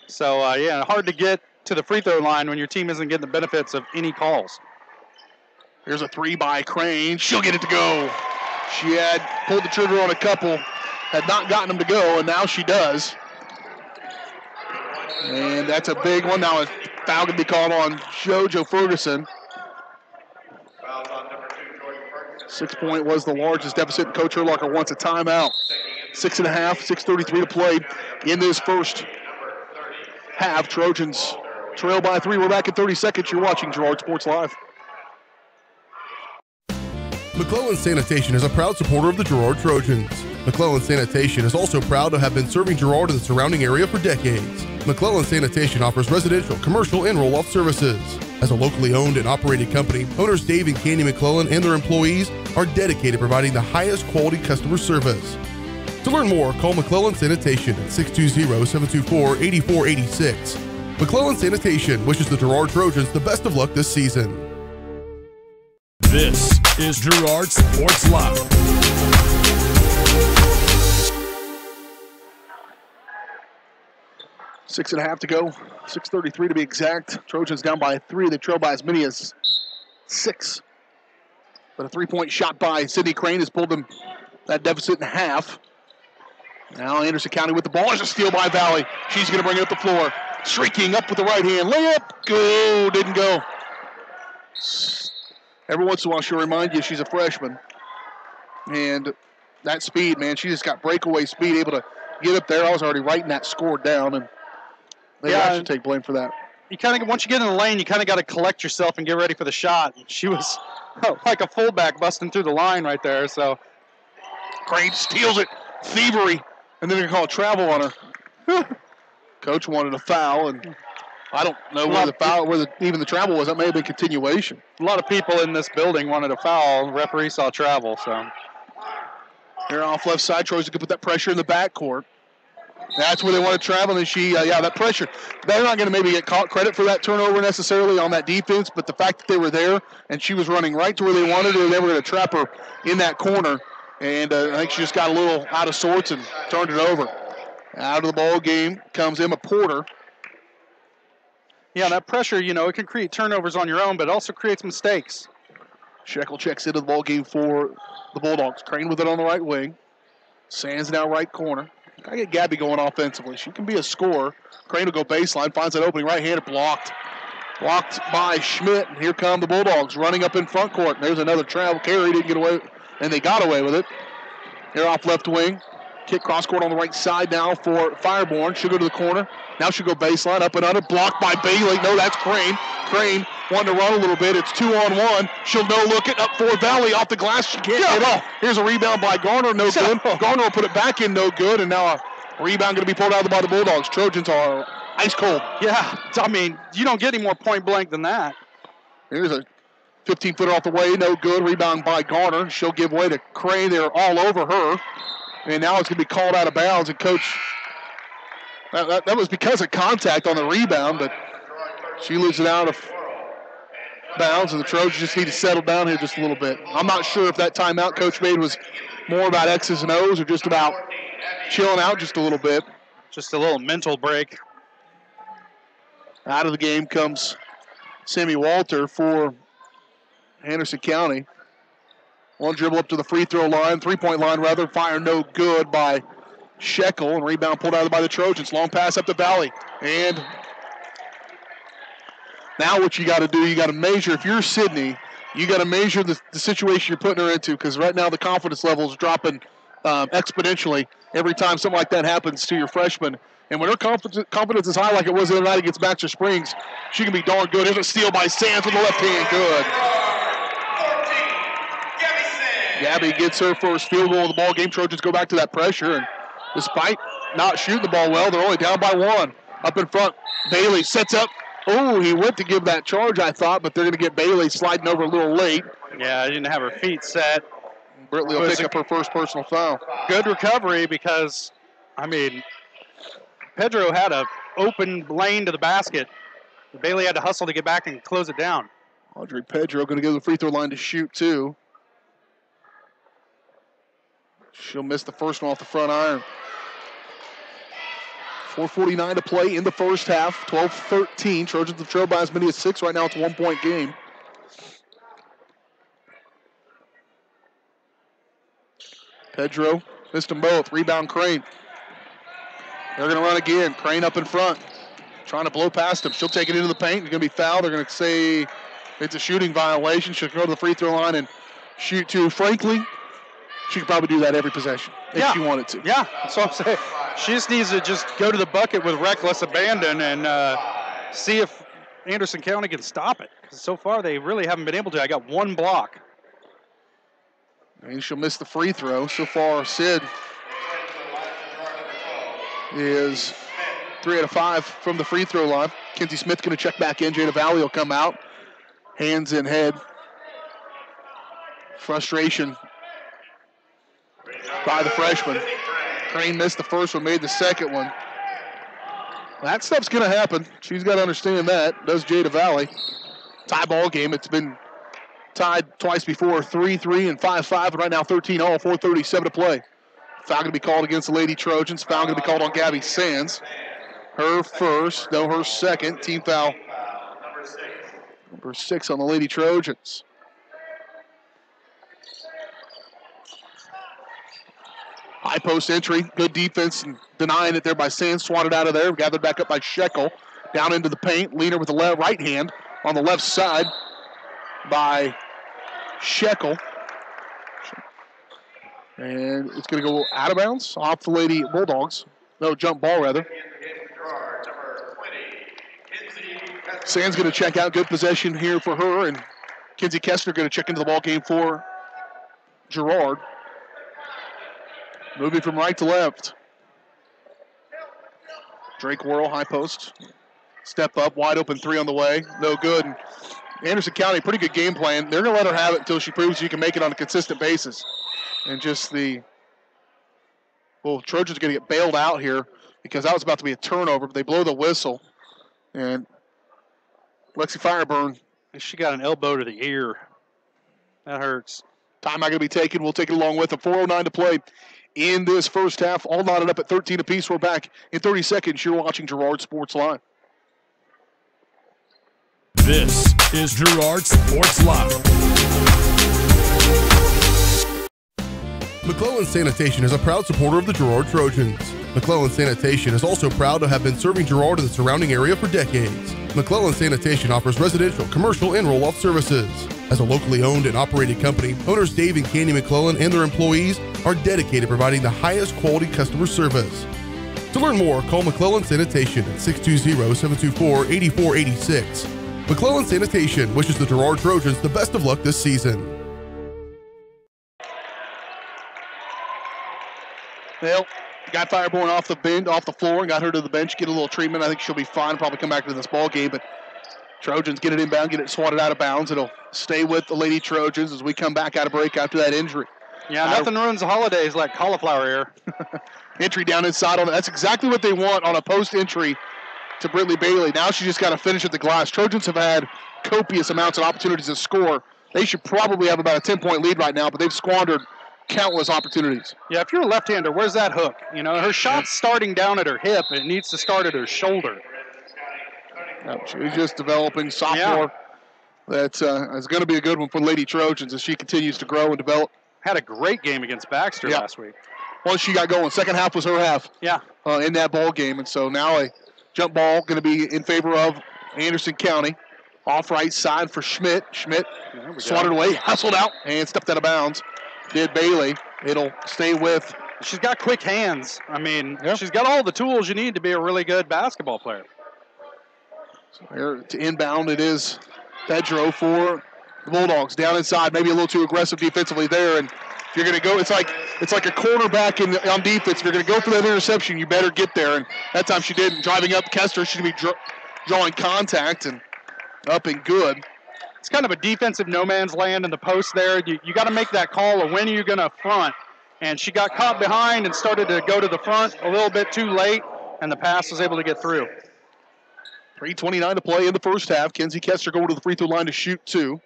So, hard to get to the free throw line when your team isn't getting the benefits of any calls. Here's a 3 by Crane. She'll get it to go. She had pulled the trigger on a couple, had not gotten them to go, and now she does. And that's a big one. Now a foul can be called on JoJo Ferguson. 6 point was the largest deficit, and Coach Herlocker wants a timeout. 6.5, 6:33 to play in this first half. Trojans trail by 3. We're back in 30 seconds. You're watching Girard Sports Live. McClellan Sanitation is a proud supporter of the Girard Trojans. McClellan Sanitation is also proud to have been serving Girard and the surrounding area for decades. McClellan Sanitation offers residential, commercial, and roll-off services. As a locally owned and operated company, owners Dave and Candy McClellan and their employees are dedicated to providing the highest quality customer service. To learn more, call McClellan Sanitation at 620-724-8486. McClellan Sanitation wishes the Girard Trojans the best of luck this season. This is Girard Sports Live. Six and a half to go. 6:33 to be exact. Trojans down by 3. They trail by as many as 6. But a 3-point shot by Sydney Crane has pulled them that deficit in half. Now Anderson County with the ball. There's a steal by Valley. She's going to bring it up the floor. Streaking up with the right hand. Layup. Go. Didn't go. Every once in a while she'll remind you she's a freshman. And that speed, man, she just got breakaway speed, able to get up there. I was already writing that score down, and maybe I should take blame for that. You kind of, once you get in the lane, you kind of got to collect yourself and get ready for the shot. She was like a fullback busting through the line right there. So Crane steals it, thievery, and then they're going to call a travel on her. Coach wanted a foul, and I don't know where the foul, even the travel was. That may have been continuation. A lot of people in this building wanted a foul. The referee saw travel, so. Here off left side, Troy's going to put that pressure in the backcourt. That's where they want to travel, and that pressure. They're not going to maybe get credit for that turnover necessarily on that defense, but the fact that they were there and she was running right to where they wanted her, they were going to trap her in that corner, and I think she just got a little out of sorts and turned it over. Out of the ball game comes Emma Porter. Yeah, that pressure, it can create turnovers on your own, but it also creates mistakes. Shekel checks into the ball game for the Bulldogs. Crane with it on the right wing. Sands now right corner. Gotta get Gabby going offensively. She can be a scorer. Crane will go baseline, finds that opening right-handed, blocked. Blocked by Schmidt, and here come the Bulldogs running up in front court. There's another travel carry, didn't get away, and they got away with it. Here off left wing. Kick cross court on the right side now for Fireborn. She'll go to the corner. Now she'll go baseline, up and under, blocked by Bailey. No, that's Crane. Crane wanted to run a little bit. It's 2-on-1. She'll no-look it up for Valley off the glass. She can't get off. Here's a rebound by Garner, no good. Garner will put it back in, no good, and now a rebound going to be pulled out by the Bulldogs. Trojans are ice cold. Yeah, I mean, you don't get any more point blank than that. Here's a 15-footer off the way, no good. Rebound by Garner. She'll give way to Crane. They're all over her. And now it's going to be called out of bounds. And Coach, that was because of contact on the rebound, but she loses it out of bounds, and the Trojans just need to settle down here just a little bit. I'm not sure if that timeout Coach made was more about X's and O's or just about chilling out just a little bit. Just a little mental break. Out of the game comes Sammy Walter for Henderson County. One dribble up to the free throw line, 3-point line rather. Fire no good by Shekel, and rebound pulled out by the Trojans. Long pass up to Valley. And now what you got to do, you got to measure. If you're Sydney, you got to measure the situation you're putting her into, because right now the confidence level is dropping exponentially every time something like that happens to your freshman. And when her confidence is high like it was the other night against Baxter Springs, she can be darn good. Here's a steal by Sands with the left hand. Good. Gabby gets her first field goal of the ball game. Trojans go back to that pressure, and despite not shooting the ball well, they're only down by one. Up in front, Bailey sets up. Oh, he went to give that charge, I thought, but they're going to get Bailey sliding over a little late. Yeah, I didn't have her feet set. Britley will pick up her first personal foul. Good recovery because, I mean, Pedro had an open lane to the basket. Bailey had to hustle to get back and close it down. Audrey Pedro going to go to the free throw line to shoot, too. She'll miss the first one off the front iron. 4:49 to play in the first half. 12-13. Trojans have trailed by as many as 6. Right now it's a 1-point game. Pedro missed them both. Rebound Crane. They're going to run again. Crane up in front. Trying to blow past him. She'll take it into the paint. It's going to be fouled. They're going to say it's a shooting violation. She'll go to the free throw line and shoot two. Frankly, she could probably do that every possession if she wanted to. Yeah, that's what I'm saying. She just needs to just go to the bucket with reckless abandon and see if Anderson County can stop it. Because so far they really haven't been able to. I got one block. And she'll miss the free throw. So far, Sid is 3 out of 5 from the free throw line. Kenzie Smith's going to check back in. Jada Valley will come out. Hands in head. Frustration by the freshman. Crane missed the first one, made the second one. That stuff's going to happen. She's got to understand that. Does Jada Valley. Tie ball game. It's been tied twice before, 3-3 and 5-5, and right now 13-all, 4:37 to play. Foul going to be called against the Lady Trojans. Foul going to be called on Gabby Sands. Her first, no, her second. Team foul number 6 on the Lady Trojans. High post entry, good defense, and denying it there by Sands. Swatted out of there, gathered back up by Shekel. Down into the paint, Leaner with the right hand on the left side by Shekel. And it's going to go out of bounds off the Lady Bulldogs. No, jump ball rather. Sands going to check out. Good possession here for her, and Kinsey Kessler going to check into the ball game for Girard. Moving from right to left. Drake Whirl, high post. Step up, wide open three on the way. No good. And Anderson County, pretty good game plan. They're going to let her have it until she proves she can make it on a consistent basis. And just Trojans going to get bailed out here because that was about to be a turnover, but they blow the whistle. And Lexi Fireburn. She got an elbow to the ear. That hurts. Timeout going to be taken. We'll take it along with them. 4:09 to play in this first half. All knotted up at 13 apiece. We're back in 30 seconds. You're watching Girard Sports Live. This is Girard Sports Live. McClellan Sanitation is a proud supporter of the Girard Trojans. McClellan Sanitation is also proud to have been serving Girard and the surrounding area for decades. McClellan Sanitation offers residential, commercial, and roll-off services. As a locally owned and operated company, owners Dave and Candy McClellan and their employees are dedicated to providing the highest quality customer service. To learn more, call McClellan Sanitation at 620-724-8486. McClellan Sanitation wishes the Girard Trojans the best of luck this season. Well, got Fireborn off the floor and got her to the bench, get a little treatment. I think she'll be fine, probably come back to this ball game, but Trojans get it inbound, get it swatted out of bounds. It'll stay with the Lady Trojans as we come back out of break after that injury. Yeah, nothing ruins the holidays like cauliflower ear. Entry down inside on it. That's exactly what they want on a post entry to Brittany Bailey. Now she's just got to finish at the glass. Trojans have had copious amounts of opportunities to score. They should probably have about a 10-point lead right now, but they've squandered countless opportunities. Yeah, if you're a left-hander, where's that hook? You know, her shot's starting down at her hip, and it needs to start at her shoulder. She's just developing sophomore. Yeah. That is going to be a good one for Lady Trojans as she continues to grow and develop. Had a great game against Baxter last week. Once she got going, second half was her half. Yeah. In that ball game, and so now a jump ball going to be in favor of Anderson County. Off right side for Schmidt. Schmidt swatted away, hustled out, and stepped out of bounds. Did Bailey. It'll stay with. She's got quick hands. I mean, she's got all the tools you need to be a really good basketball player. So here to inbound, it is Pedro for the Bulldogs. Down inside, maybe a little too aggressive defensively there. And if you're going to go, it's like a cornerback on defense. If you're going to go for that interception, you better get there. And that time she didn't. Driving up Kester, she should be drawing contact and up and good. It's kind of a defensive no man's land in the post there. You got to make that call of when are you going to front. And she got caught behind and started to go to the front a little bit too late, and the pass was able to get through. 3:29 to play in the first half. Kenzie Kester going to the free throw line to shoot two.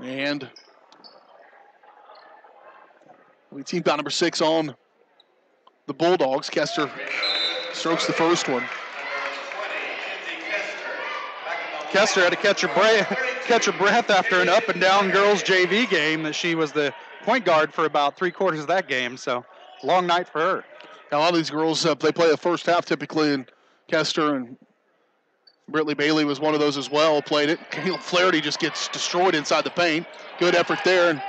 And we team foul number 6 on the Bulldogs. Kester strokes the first one. Kester had to catch her breath after an up-and-down girls JV game that she was the point guard for about 3/4 of that game, so long night for her. Now, a lot of these girls, they play the first half typically, and Kester and Brittany Bailey was one of those as well, played it. Kayla Flaherty just gets destroyed inside the paint. Good effort there, and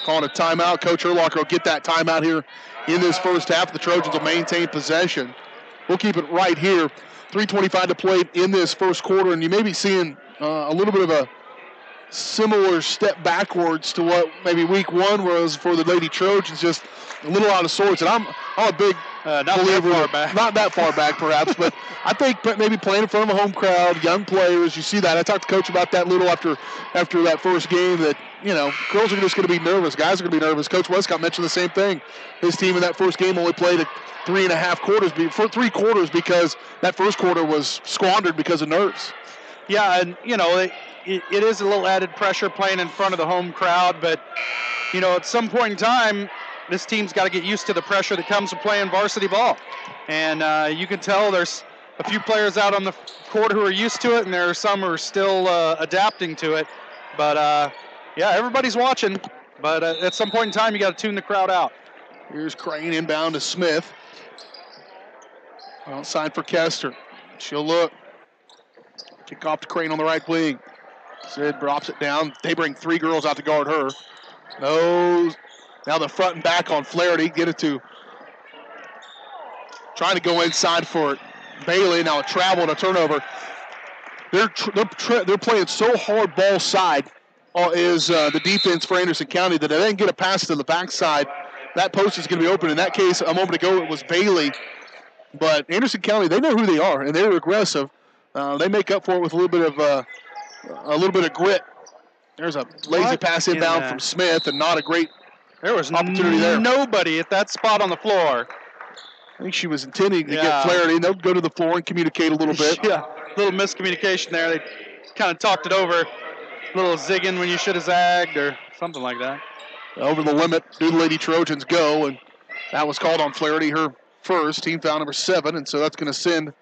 calling a timeout. Coach Urlacher will get that timeout here in this first half. The Trojans will maintain possession. We'll keep it right here. 3:25 to play in this first quarter, and you may be seeing a little bit of a similar step backwards to what maybe week one was for the Lady Trojans, just a little out of sorts. And I'm a big believer, not that far back perhaps, but I think maybe playing in front of a home crowd, young players, you see that. I talked to Coach about that a little after that first game, that, you know, girls are just going to be nervous. Guys are going to be nervous. Coach Westcott mentioned the same thing. His team in that first game only played 3.5 quarters, for 3 quarters, because that first quarter was squandered because of nerves. Yeah, and, you know, it is a little added pressure playing in front of the home crowd, but, you know, at some point in time, this team's got to get used to the pressure that comes with playing varsity ball. And you can tell there's a few players out on the court who are used to it, and there are some who are still adapting to it. But, yeah, everybody's watching. But at some point in time, you got to tune the crowd out. Here's Crane inbound to Smith. Outside for Kester. She'll look. Kick off to Crane on the right wing. Sid drops it down. They bring 3 girls out to guard her. No. Now the front and back on Flaherty. Get it to. Trying to go inside for Bailey. Now a travel and a turnover. They're playing so hard ball side is the defense for Anderson County that they didn't get a pass to the backside. That post is going to be open. In that case, a moment ago, it was Bailey. But Anderson County, they know who they are, and they're aggressive. They make up for it with a little bit of grit. There's a lazy pass inbound from Smith, and not a great there was opportunity there. Nobody at that spot on the floor. I think she was intending to get Flaherty. They'll go to the floor and communicate a little bit. Yeah, a little miscommunication there. They kind of talked it over. A little zigging when you should have zagged or something like that. Over the limit, do the Lady Trojans go, and that was called on Flaherty, her first, team foul number 7, and so that's going to send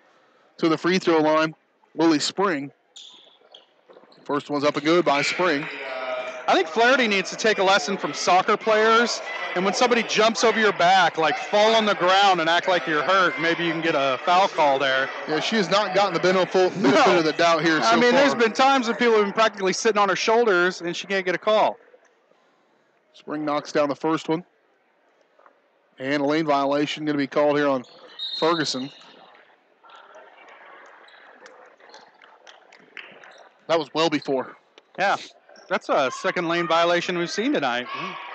to the free throw line Lily Spring. First one's up and good by Spring. I think Flaherty needs to take a lesson from soccer players, and when somebody jumps over your back, like fall on the ground and act like you're hurt, maybe you can get a foul call there. Yeah, she has not gotten the benefit of the doubt here so far. There's been times when people have been practically sitting on her shoulders, and she can't get a call. Spring knocks down the first one. And a lane violation going to be called here on Ferguson. That was well before. Yeah, that's a second lane violation we've seen tonight.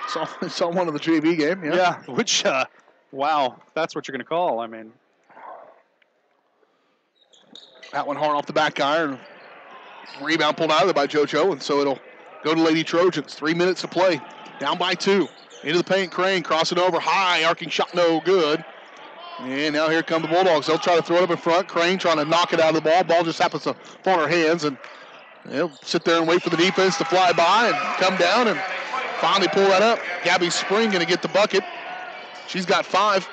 Saw one of the JV game, yeah. Yeah, which, wow, that's what you're going to call. I mean, that one hard off the back iron. Rebound pulled out of there by JoJo, and so it'll go to Lady Trojans. 3 minutes to play. Down by 2. Into the paint, Crane crossing over high, arcing shot no good. And now here come the Bulldogs. They'll try to throw it up in front. Crane trying to knock it out of the ball. Ball just happens to fall in her hands, and they'll sit there and wait for the defense to fly by and come down and finally pull that up. Gabby Spring going to get the bucket. She's got 5.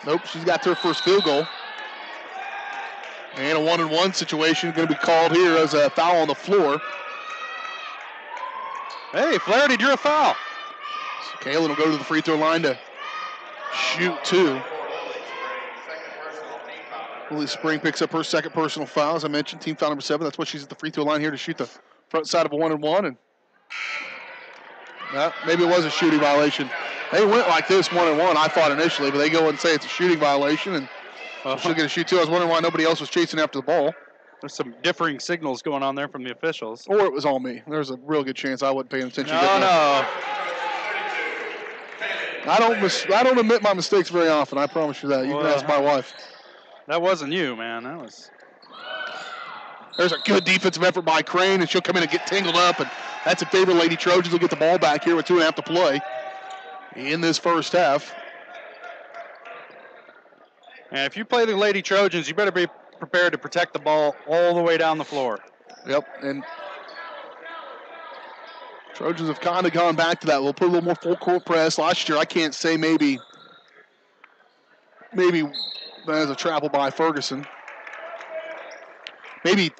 Nope, she's got her first field goal. And a 1-and-1 situation going to be called here as a foul on the floor. Hey, Flaherty drew a foul. So Kalen will go to the free throw line to shoot 2. Lily Spring picks up her second personal foul. As I mentioned, team foul number 7. That's why she's at the free throw line here to shoot the front side of a 1-and-1. And maybe it was a shooting violation. They went like this 1-and-1, I thought initially, but they go and say it's a shooting violation, and she'll get a shoot 2. I was wondering why nobody else was chasing after the ball. There's some differing signals going on there from the officials. Or it was all me. There's a real good chance I wasn't paying attention. No. I don't admit my mistakes very often. I promise you that. You can ask my wife. That wasn't you, man. That was. There's a good defensive effort by Crane, and she'll come in and get tangled up, and that's in favor of Lady Trojans. Will get the ball back here with 2.5 to play in this first half. And if you play the Lady Trojans, you better be prepared to protect the ball all the way down the floor. Yep, and Trojans have kind of gone back to that. We'll put a little more full court press. Last year, I can't say maybe that was a travel by Ferguson. Maybe,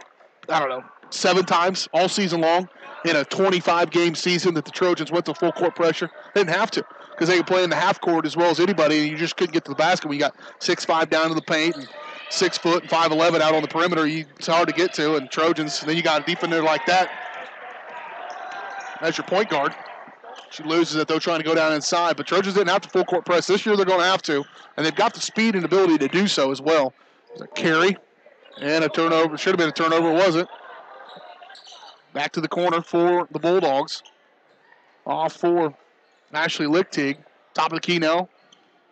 I don't know, 7 times all season long in a 25-game season that the Trojans went to full court pressure. They didn't have to because they could play in the half court as well as anybody, and you just couldn't get to the basket when you got 6'5" down to the paint and 6 foot and 5'11" out on the perimeter. It's hard to get to, and Trojans, and then you got a defender like that. That's your point guard. She loses it, though, trying to go down inside. But Trojans didn't have to full court press. This year they're going to have to, and they've got the speed and ability to do so as well. There's a carry and a turnover. Should have been a turnover, wasn't. Back to the corner for the Bulldogs. Off for Ashley Lichtig. Top of the key now.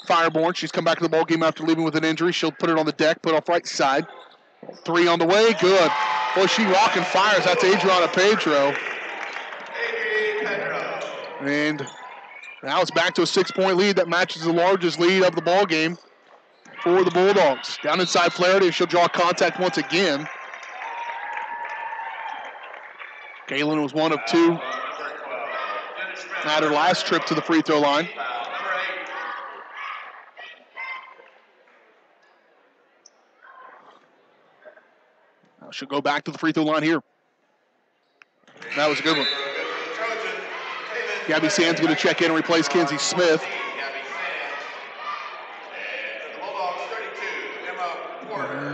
Fireborn. She's come back to the ball game after leaving with an injury. She'll put it on the deck, put it off right side. 3 on the way. Good. Boy, she rocking fires. That's Adriana Pedro. And now it's back to a 6-point lead that matches the largest lead of the ball game for the Bulldogs. Down inside Flaherty, she'll draw contact once again. Galen was 1 of 2 at her last trip to the free throw line. Now she'll go back to the free throw line here. That was a good one. Gabby Sands going to check in and replace Kenzie Smith.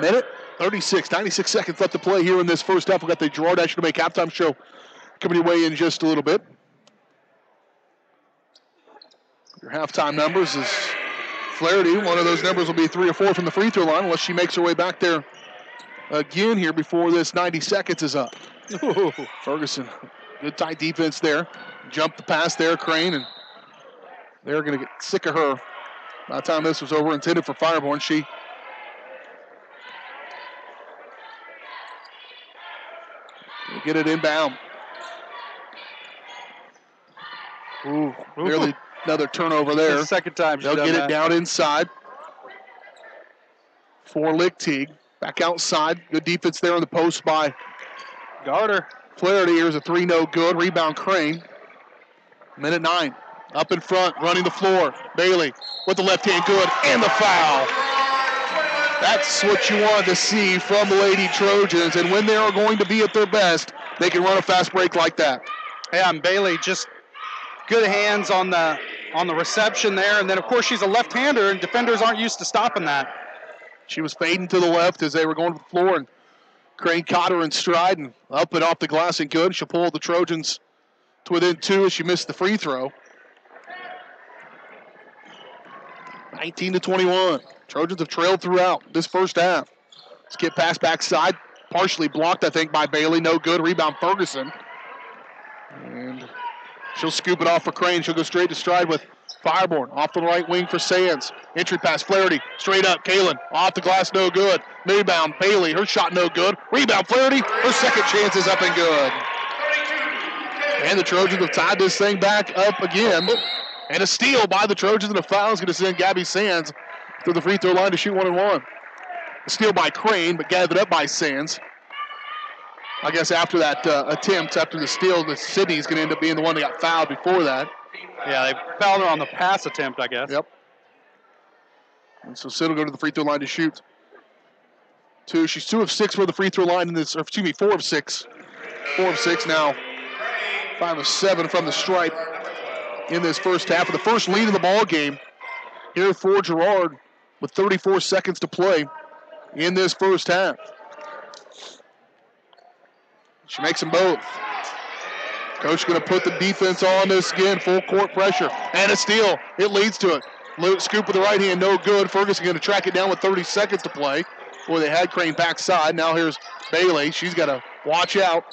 Minute 36, 96 seconds left to play here in this first half. We've got the Girard National Bank halftime show coming your way in just a little bit. Your halftime numbers is Flaherty. One of those numbers will be 3 or 4 from the free throw line unless she makes her way back there again here before this 90 seconds is up. Ooh, Ferguson, good tight defense there. Jump the pass there, Crane, and they're going to get sick of her. By the time this was over, intended for Fireborn, she will get it inbound. Ooh, nearly another turnover there. The second time they'll get it down inside. for Lichtig. Back outside. Good defense there on the post by Garter. Flaherty. Here's a three, no good. Rebound Crane. Minute 9. Up in front, running the floor. Bailey with the left hand, good, and the foul. That's what you want to see from the Lady Trojans, and when they are going to be at their best, they can run a fast break like that. Yeah, and Bailey just good hands on the reception there, and then of course she's a left-hander, and defenders aren't used to stopping that. She was fading to the left as they were going to the floor, and Crane caught her in stride and up and off the glass and good. She'll pull the Trojans to within 2 as she missed the free throw. 19-21. Trojans have trailed throughout this first half. Skip pass backside, partially blocked, I think, by Bailey. No good. Rebound Ferguson. And she'll scoop it off for Crane. She'll go straight to stride with Fireborn. Off the right wing for Sands. Entry pass, Flaherty. Straight up, Kalen. Off the glass, no good. Rebound, Bailey. Her shot, no good. Rebound, Flaherty. Her second chance is up and good. And the Trojans have tied this thing back up again. And a steal by the Trojans, and a foul is going to send Gabby Sands to the free throw line to shoot 1-and-1. A steal by Crane, but gathered up by Sands. I guess after that attempt, after the steal, Sydney's going to end up being the one that got fouled before that. Yeah, they fouled her on the pass attempt, I guess. Yep. And so Sid will go to the free throw line to shoot. She's 2 of 6 for the free throw line in this, or excuse me, 4 of 6. 4 of 6 now. 5 of 7 from the stripe in this first half. The first lead of the ball game here for Girard with 34 seconds to play in this first half. She makes them both. Coach going to put the defense on this again, full court pressure, and a steal. It leads to it. Scoop with the right hand, no good. Ferguson going to track it down with 30 seconds to play. Boy, they had Crane backside. Now here's Bailey. She's got to watch out.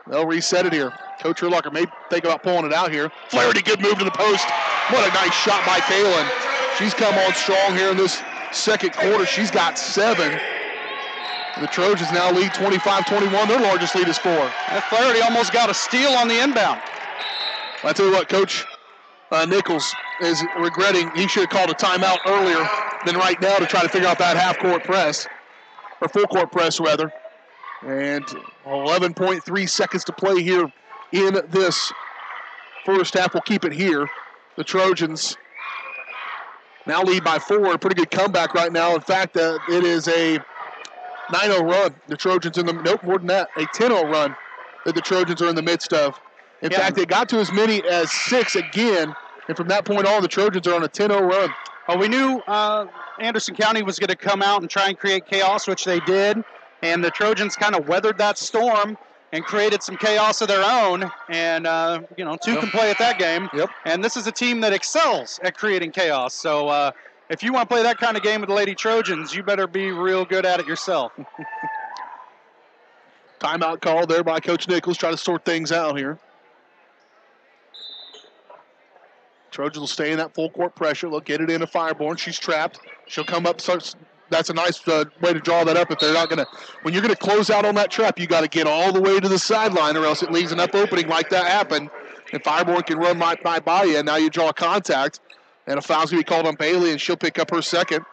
They'll reset it here. Coach Herlocker may think about pulling it out here. Flaherty, good move to the post. What a nice shot by Kalen. She's come on strong here in this second quarter. She's got 7. The Trojans now lead 25-21. Their largest lead is 4. And Flaherty almost got a steal on the inbound. I tell you what, Coach Nichols is regretting he should have called a timeout earlier than right now to try to figure out that half-court press, or full-court press, rather. And 11.3 seconds to play here in this first half. We'll keep it here. The Trojans now lead by 4. A pretty good comeback right now. In fact, it is a 9-0 run. The Trojans more than that, a 10-0 run that the Trojans are in the midst of. In fact, they got to as many as 6 again, and from that point on, the Trojans are on a 10-0 run. Well, we knew Anderson County was going to come out and try and create chaos, which they did, and the Trojans kind of weathered that storm and created some chaos of their own, and, 2 can play at that game. Yep. And this is a team that excels at creating chaos, so if you want to play that kind of game with the Lady Trojans, you better be real good at it yourself. Timeout call there by Coach Nichols, trying to sort things out here. Trojans will stay in that full court pressure. They'll get it into Fireborn. She's trapped. She'll come up. That's a nice way to draw that up. If they're not going to, when you're going to close out on that trap, you got to get all the way to the sideline, or else it leaves an up opening like that happen. And Fireborn can run right by you, and now you draw contact. And a foul's going to be called on Bailey, and she'll pick up her second.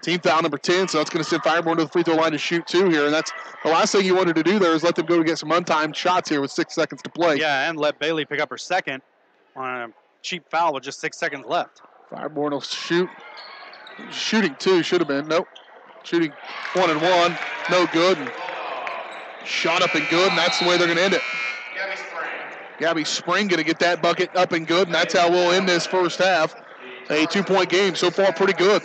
Team foul number 10, so that's going to send Fireborn to the free throw line to shoot 2 here. And that's the last thing you wanted to do there is let them go get some untimed shots here with 6 seconds to play. Yeah, and let Bailey pick up her second on a cheap foul with just 6 seconds left. Fireborn will shoot. Shooting 2 should have been. Nope. Shooting 1-and-1. No good. And shot up and good, and that's the way they're going to end it. Gabby Spring going to get that bucket up and good, and that's how we'll end this first half. A 2-point game. So far, pretty good.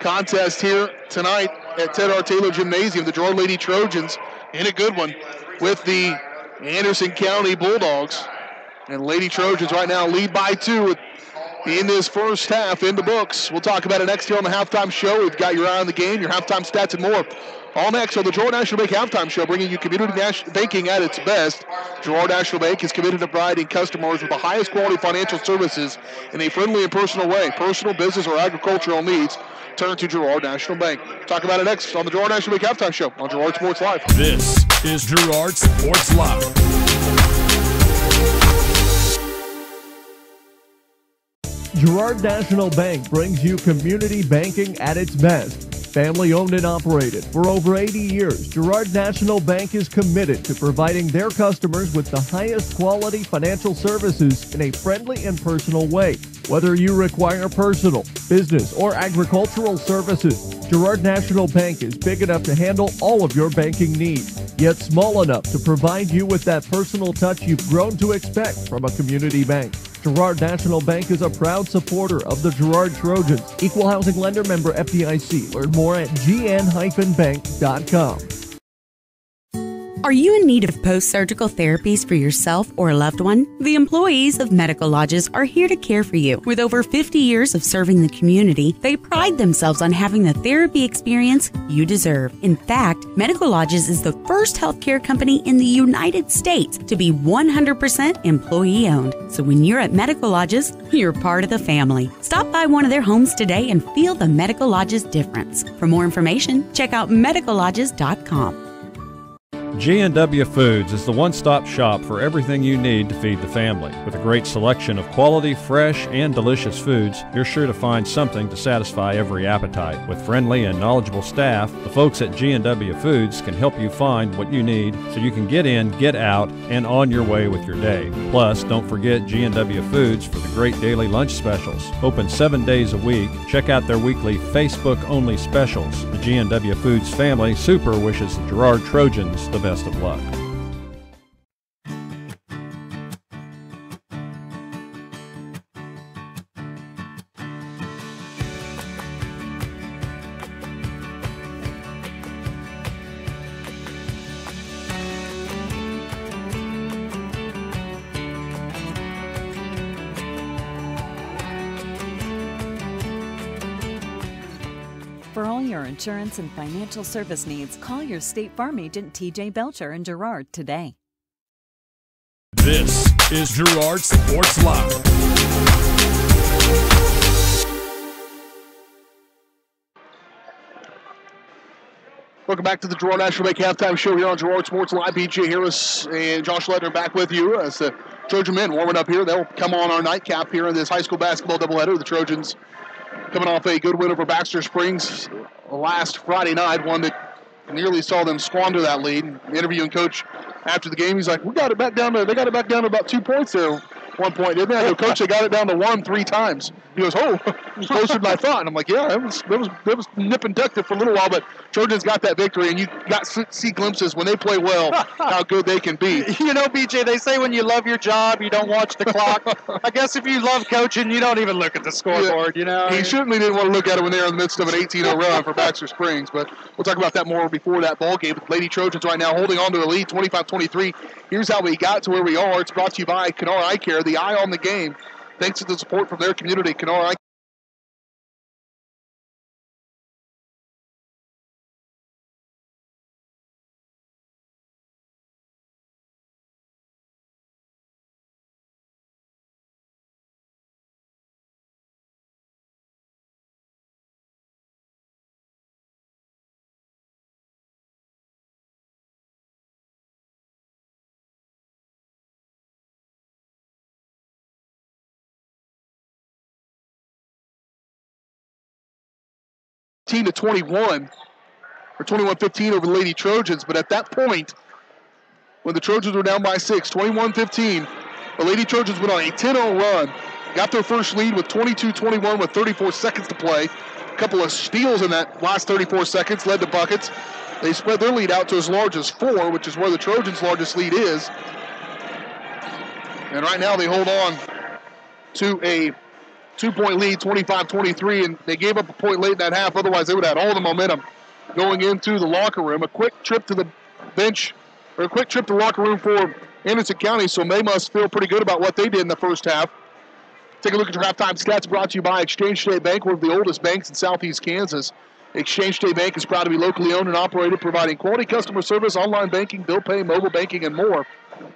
Contest here tonight at Ted R. Taylor Gymnasium. The Girard Lady Trojans in a good one with the Anderson County Bulldogs. And Lady Trojans right now lead by 2 in this first half in the books. We'll talk about it next here on the Halftime Show. We've got your eye on the game, your halftime stats, and more. All next on the Girard National Bank Halftime Show, bringing you community banking at its best. Girard National Bank is committed to providing customers with the highest quality financial services in a friendly and personal way. Personal, business, or agricultural needs, turn to Girard National Bank. Talk about it next on the Girard National Bank Halftime Show on Girard Sports Live. This is Girard Sports Live. Girard National Bank brings you community banking at its best. Family owned and operated for over 80 years, Girard National Bank is committed to providing their customers with the highest quality financial services in a friendly and personal way. Whether you require personal, business, or agricultural services, Girard National Bank is big enough to handle all of your banking needs, yet small enough to provide you with that personal touch you've grown to expect from a community bank. Girard National Bank is a proud supporter of the Girard Trojans. Equal housing lender, member FDIC. Learn more at gn-bank.com. Are you in need of post-surgical therapies for yourself or a loved one? The employees of Medical Lodges are here to care for you. With over 50 years of serving the community, they pride themselves on having the therapy experience you deserve. In fact, Medical Lodges is the first healthcare company in the United States to be 100% employee-owned. So when you're at Medical Lodges, you're part of the family. Stop by one of their homes today and feel the Medical Lodges difference. For more information, check out medicallodges.com. G&W Foods is the one-stop shop for everything you need to feed the family. With a great selection of quality, fresh, and delicious foods, you're sure to find something to satisfy every appetite. With friendly and knowledgeable staff, the folks at G&W Foods can help you find what you need so you can get in, get out, and on your way with your day. Plus, don't forget G&W Foods for the great daily lunch specials. Open 7 days a week. Check out their weekly Facebook-only specials. The G&W Foods family super wishes the Girard Trojans the best of luck. For all your insurance and financial service needs, call your State Farm agent TJ Belcher in Girard today. This is Girard Sports Live. Welcome back to the Girard National Bank Halftime Show here on Girard Sports Live. BJ Harris and Josh Ledner back with you as the Trojan men warming up here. They'll come on our nightcap here in this high school basketball doubleheader. The Trojans coming off a good win over Baxter Springs last Friday night, one that nearly saw them squander that lead. Interviewing coach after the game, he's like, they got it back down to about 2 points there at one point, didn't they? I go, Coach, they got it down to 1 3 times. He goes, oh, it was closer than I thought. And I'm like, yeah, it was nip and tuck there for a little while, but Trojans got that victory, and you got to see glimpses when they play well how good they can be. You know, BJ, they say when you love your job, you don't watch the clock. I guess if you love coaching, you don't even look at the scoreboard, you know? He certainly didn't want to look at it when they were in the midst of an 18-0 run for Baxter Springs, but we'll talk about that more before that ball game. Lady Trojans right now holding on to a lead, 25-23. Here's how we got to where we are. It's brought to you by Kenara Eye Care, the eye on the game. Thanks to the support from their community, Kenara Eye Care. To 21, or 21-15 over the Lady Trojans, but at that point, when the Trojans were down by 6, 21-15, the Lady Trojans went on a 10-0 run, got their first lead with 22-21 with 34 seconds to play. A couple of steals in that last 34 seconds led to buckets. They spread their lead out to as large as 4, which is where the Trojans' largest lead is. And right now they hold on to a 2-point lead, 25-23, and they gave up a point late in that half. Otherwise, they would have had all the momentum going into the locker room. A quick trip to the bench, or a quick trip to the locker room for Anderson County, so they must feel pretty good about what they did in the first half. Take a look at your halftime stats brought to you by Exchange State Bank, one of the oldest banks in southeast Kansas. Exchange State Bank is proud to be locally owned and operated, providing quality customer service, online banking, bill pay, mobile banking, and more.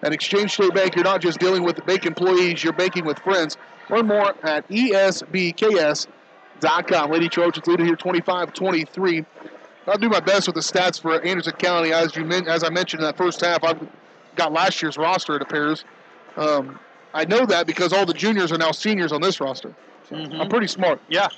At Exchange State Bank, you're not just dealing with bank employees, you're banking with friends. Learn more at esbks.com. Lady Trojans leading here 25-23. I'll do my best with the stats for Anderson County. As I mentioned in that first half, I've got last year's roster, it appears. I know that because all the juniors are now seniors on this roster. I'm pretty smart. Yeah.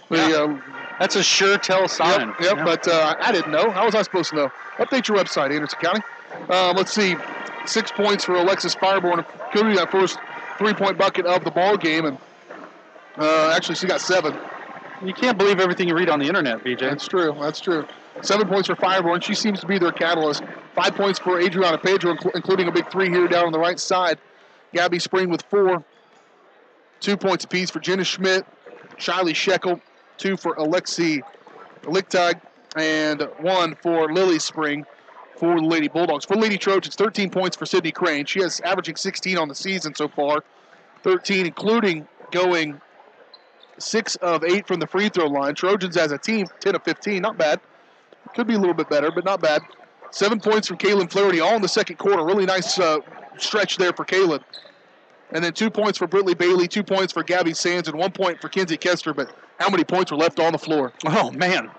That's a sure tell sign. Yep. But I didn't know. How was I supposed to know? Update your website, Anderson County. Let's see. 6 points for Alexis Fireborn, including that first 3-point bucket of the ball game. And actually, she got 7. You can't believe everything you read on the internet, BJ. That's true. 7 points for Fireborn. She seems to be their catalyst. 5 points for Adriana Pedro, including a big 3 here down on the right side. Gabby Spring with 4. 2 points apiece for Jenna Schmidt, Shiley Shekel, 2 for Alexi Lichtag, and 1 for Lily Spring for the Lady Bulldogs. For Lady Trojans, 13 points for Sydney Crane. She has averaging 16 on the season so far. 13, including going 6 of 8 from the free throw line. Trojans as a team, 10 of 15, not bad. Could be a little bit better, but not bad. 7 points from Kaylin Flaherty, all in the second quarter. Really nice stretch there for Kaylin. And then 2 points for Brittany Bailey, 2 points for Gabby Sands, and 1 point for Kinsey Kester. But how many points were left on the floor? Oh, man,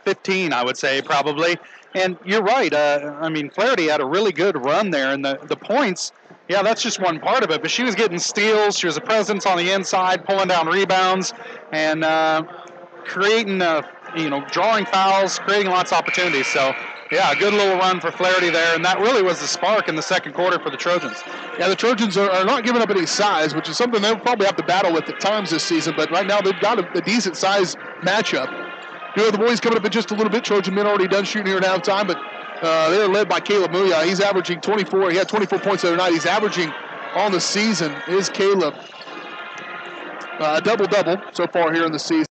15, I would say, probably. And you're right. Flaherty had a really good run there. And the points, yeah, that's just one part of it. But she was getting steals. She was a presence on the inside, pulling down rebounds, and creating, drawing fouls, creating lots of opportunities. So, yeah, a good little run for Flaherty there, and that really was the spark in the second quarter for the Trojans. Yeah, the Trojans are not giving up any size, which is something they'll probably have to battle with at times this season, but right now they've got a decent size matchup. The boys coming up in just a little bit. Trojan men already done shooting here at halftime, but they're led by Caleb Muya. He's averaging 24. He had 24 points the other night. He's averaging on the season is Caleb a double-double so far here in the season.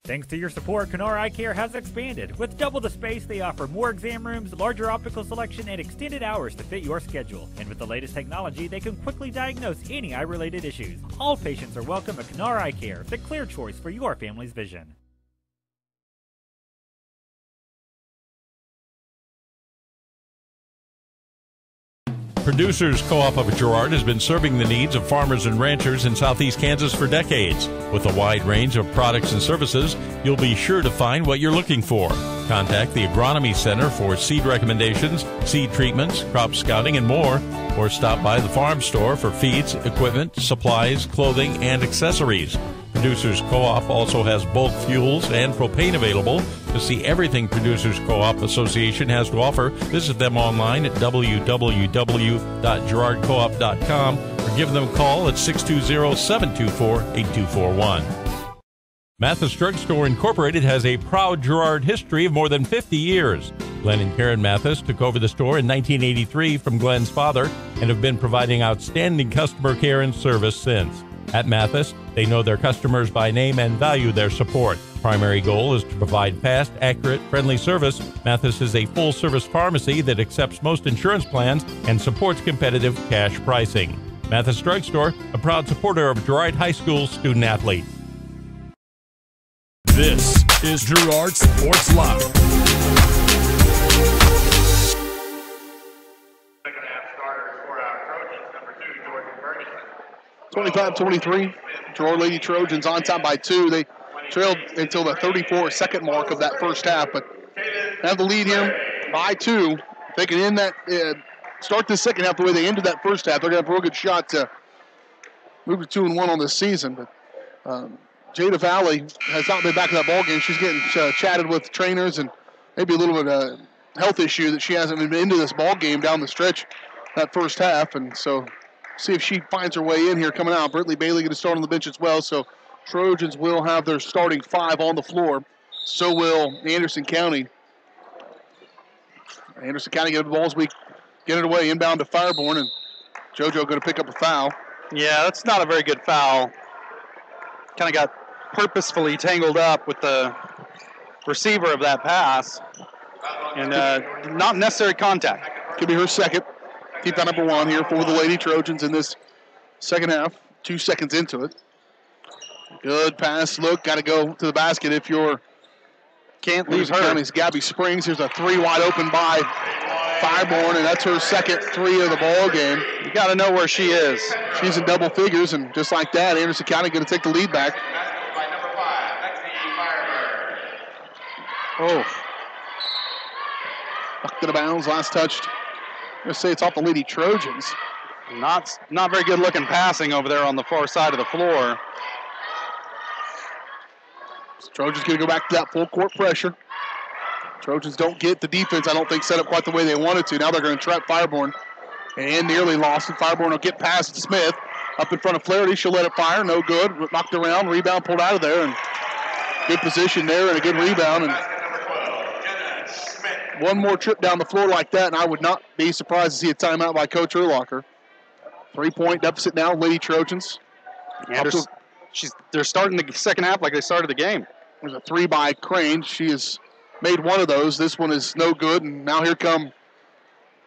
Thanks to your support, Kenora Eye Care has expanded. With double the space, they offer more exam rooms, larger optical selection, and extended hours to fit your schedule. And with the latest technology, they can quickly diagnose any eye-related issues. All patients are welcome at Kenora Eye Care, the clear choice for your family's vision. Producers Co-op of Girard has been serving the needs of farmers and ranchers in southeast Kansas for decades. With a wide range of products and services, you'll be sure to find what you're looking for. Contact the Agronomy Center for seed recommendations, seed treatments, crop scouting, and more, or stop by the farm store for feeds, equipment, supplies, clothing, and accessories. Producers Co-op also has bulk fuels and propane available. To see everything Producers Co-op Association has to offer, visit them online at www.girardcoop.com or give them a call at 620-724-8241. Mathis Drug Store Incorporated has a proud Girard history of more than 50 years. Glenn and Karen Mathis took over the store in 1983 from Glenn's father and have been providing outstanding customer care and service since. At Mathis, they know their customers by name and value their support. Primary goal is to provide fast, accurate, friendly service. Mathis is a full-service pharmacy that accepts most insurance plans and supports competitive cash pricing. Mathis Drug Store, a proud supporter of Girard High School student-athletes. This is Girard Sports Live. 25-23, Girard Lady Trojans on top by 2. They trailed until the 34-second mark of that first half, but have the lead here by 2. They can end that, start the second half the way they ended that first half. They're going to have a real good shot to move to 2-1 on this season. But Jada Valley has not been back in that ball game. She's getting chatted with trainers and maybe a little bit of health issue that she hasn't been into this ball game down the stretch that first half, and so see if she finds her way in here coming out. Brittany Bailey going to start on the bench as well, so Trojans will have their starting 5 on the floor. So will Anderson County. Anderson County get the ball as we get it away, inbound to Fireborn, and JoJo going to pick up a foul. Yeah, that's not a very good foul. Kind of got purposefully tangled up with the receiver of that pass, and not necessary contact. Could be her second. Keep that number 1 here for the Lady Trojans in this Second half, 2 seconds into it. Good pass, look, got to go to the basket if you're can't leave her. County's Gabby Springs. Here's a three wide open by Fireborn, and that's her second three of the ball game. You got to know where she is. She's in double figures, and just like that, Anderson County going to take the lead back. Oh. Knocked out of bounds, last touched. I'm going to say it's off the Lady Trojans. Not very good looking passing over there on the far side of the floor. Trojans going to go back to that full court pressure. Trojans don't get the defense, I don't think, set up quite the way they wanted to. Now they're going to trap Fireborn. And nearly lost it. Fireborn will get past Smith. Up in front of Flaherty. She'll let it fire. No good. Knocked around. Rebound pulled out of there. And good position there and a good rebound. And one more trip down the floor like that, and I would not be surprised to see a timeout by Coach Urlacher. 3-point deficit now, Lady Trojans. They're starting the second half like they started the game. There's a three by Crane. She has made one of those. This one is no good, and now here come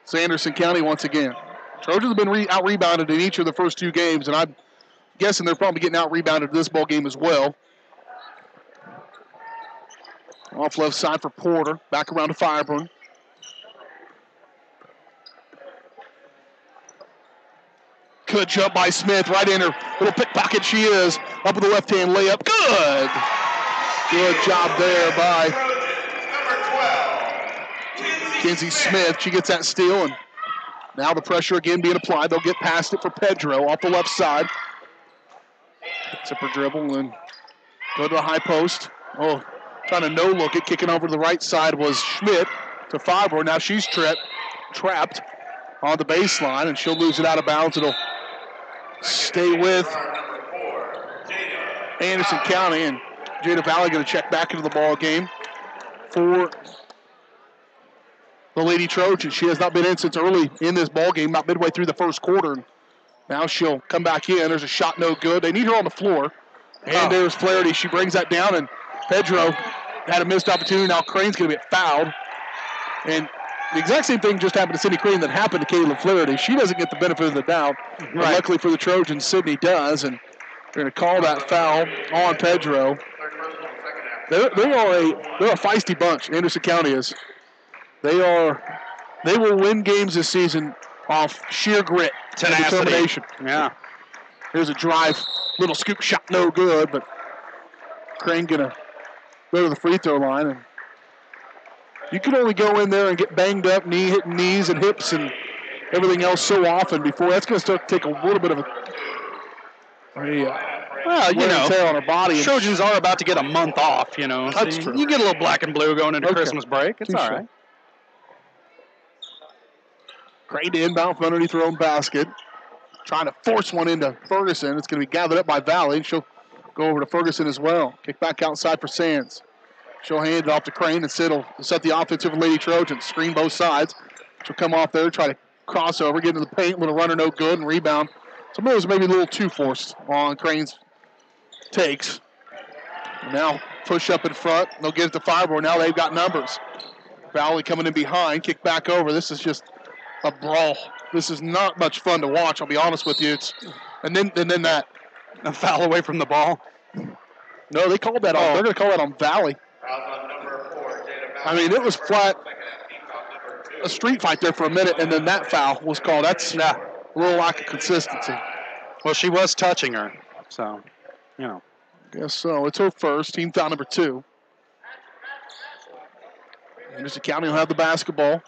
Sanderson County once again. Trojans have been out-rebounded in each of the first two games, and I'm guessing they're probably getting out-rebounded this ball game as well. Off left side for Porter. Back around to Fireburn. Good jump by Smith. Right in her little pickpocket she is. Up with the left-hand layup. Good. Good job there by Kinsey Smith. She gets that steal, and now the pressure again being applied. They'll get past it for Pedro off the left side. Zip her dribble and go to the high post. Oh, trying to no-look it. Kicking over to the right side was Schmidt to Fireborn. Now she's trapped on the baseline, and she'll lose it out of bounds. It'll stay with Anderson County, and Jada Valley going to check back into the ball game for the Lady Trojans. She has not been in since early in this ball game, about midway through the first quarter. Now she'll come back in. There's a shot, no good. They need her on the floor. And there's Flaherty. She brings that down, and Pedro had a missed opportunity. Now Crane's going to get fouled. And the exact same thing just happened to Sydney Crane that happened to Caleb Flaherty. She doesn't get the benefit of the doubt. Right. But luckily for the Trojans, Sydney does. And they're going to call that foul on Pedro. They're a feisty bunch, Anderson County is. They will win games this season off sheer grit and determination. Yeah. Here's a drive, little scoop shot, no good, but Crane gonna go to the free throw line, and you can only go in there and get banged up, hitting knees and hips and everything else so often before that's gonna start to take a little bit of tear on her body. Trojans are about to get a month off, you know. That's true. You get a little black and blue going into Christmas break. It's all right. Crane to inbound from underneath her own basket. Trying to force one into Ferguson. It's going to be gathered up by Valley. She'll go over to Ferguson as well. Kick back outside for Sands. She'll hand it off to Crane and set the offensive Lady Trojans. Screen both sides. She'll come off there, try to cross over, get into the paint. Little runner, no good, and rebound. Some of those maybe a little too forced on Crane's takes. And now push up in front. They'll get it to Fireborn. Now they've got numbers. Valley coming in behind. Kick back over. This is just a brawl. This is not much fun to watch, I'll be honest with you. And then that. A foul away from the ball. No, they called that on. They're going to call that on Valley. I mean, it was flat. A street fight there for a minute, and then that foul was called. That's a little lack of consistency. Well, she was touching her, so, you know. Guess so. It's her first. Team foul number 2. Anderson County will have the basketball.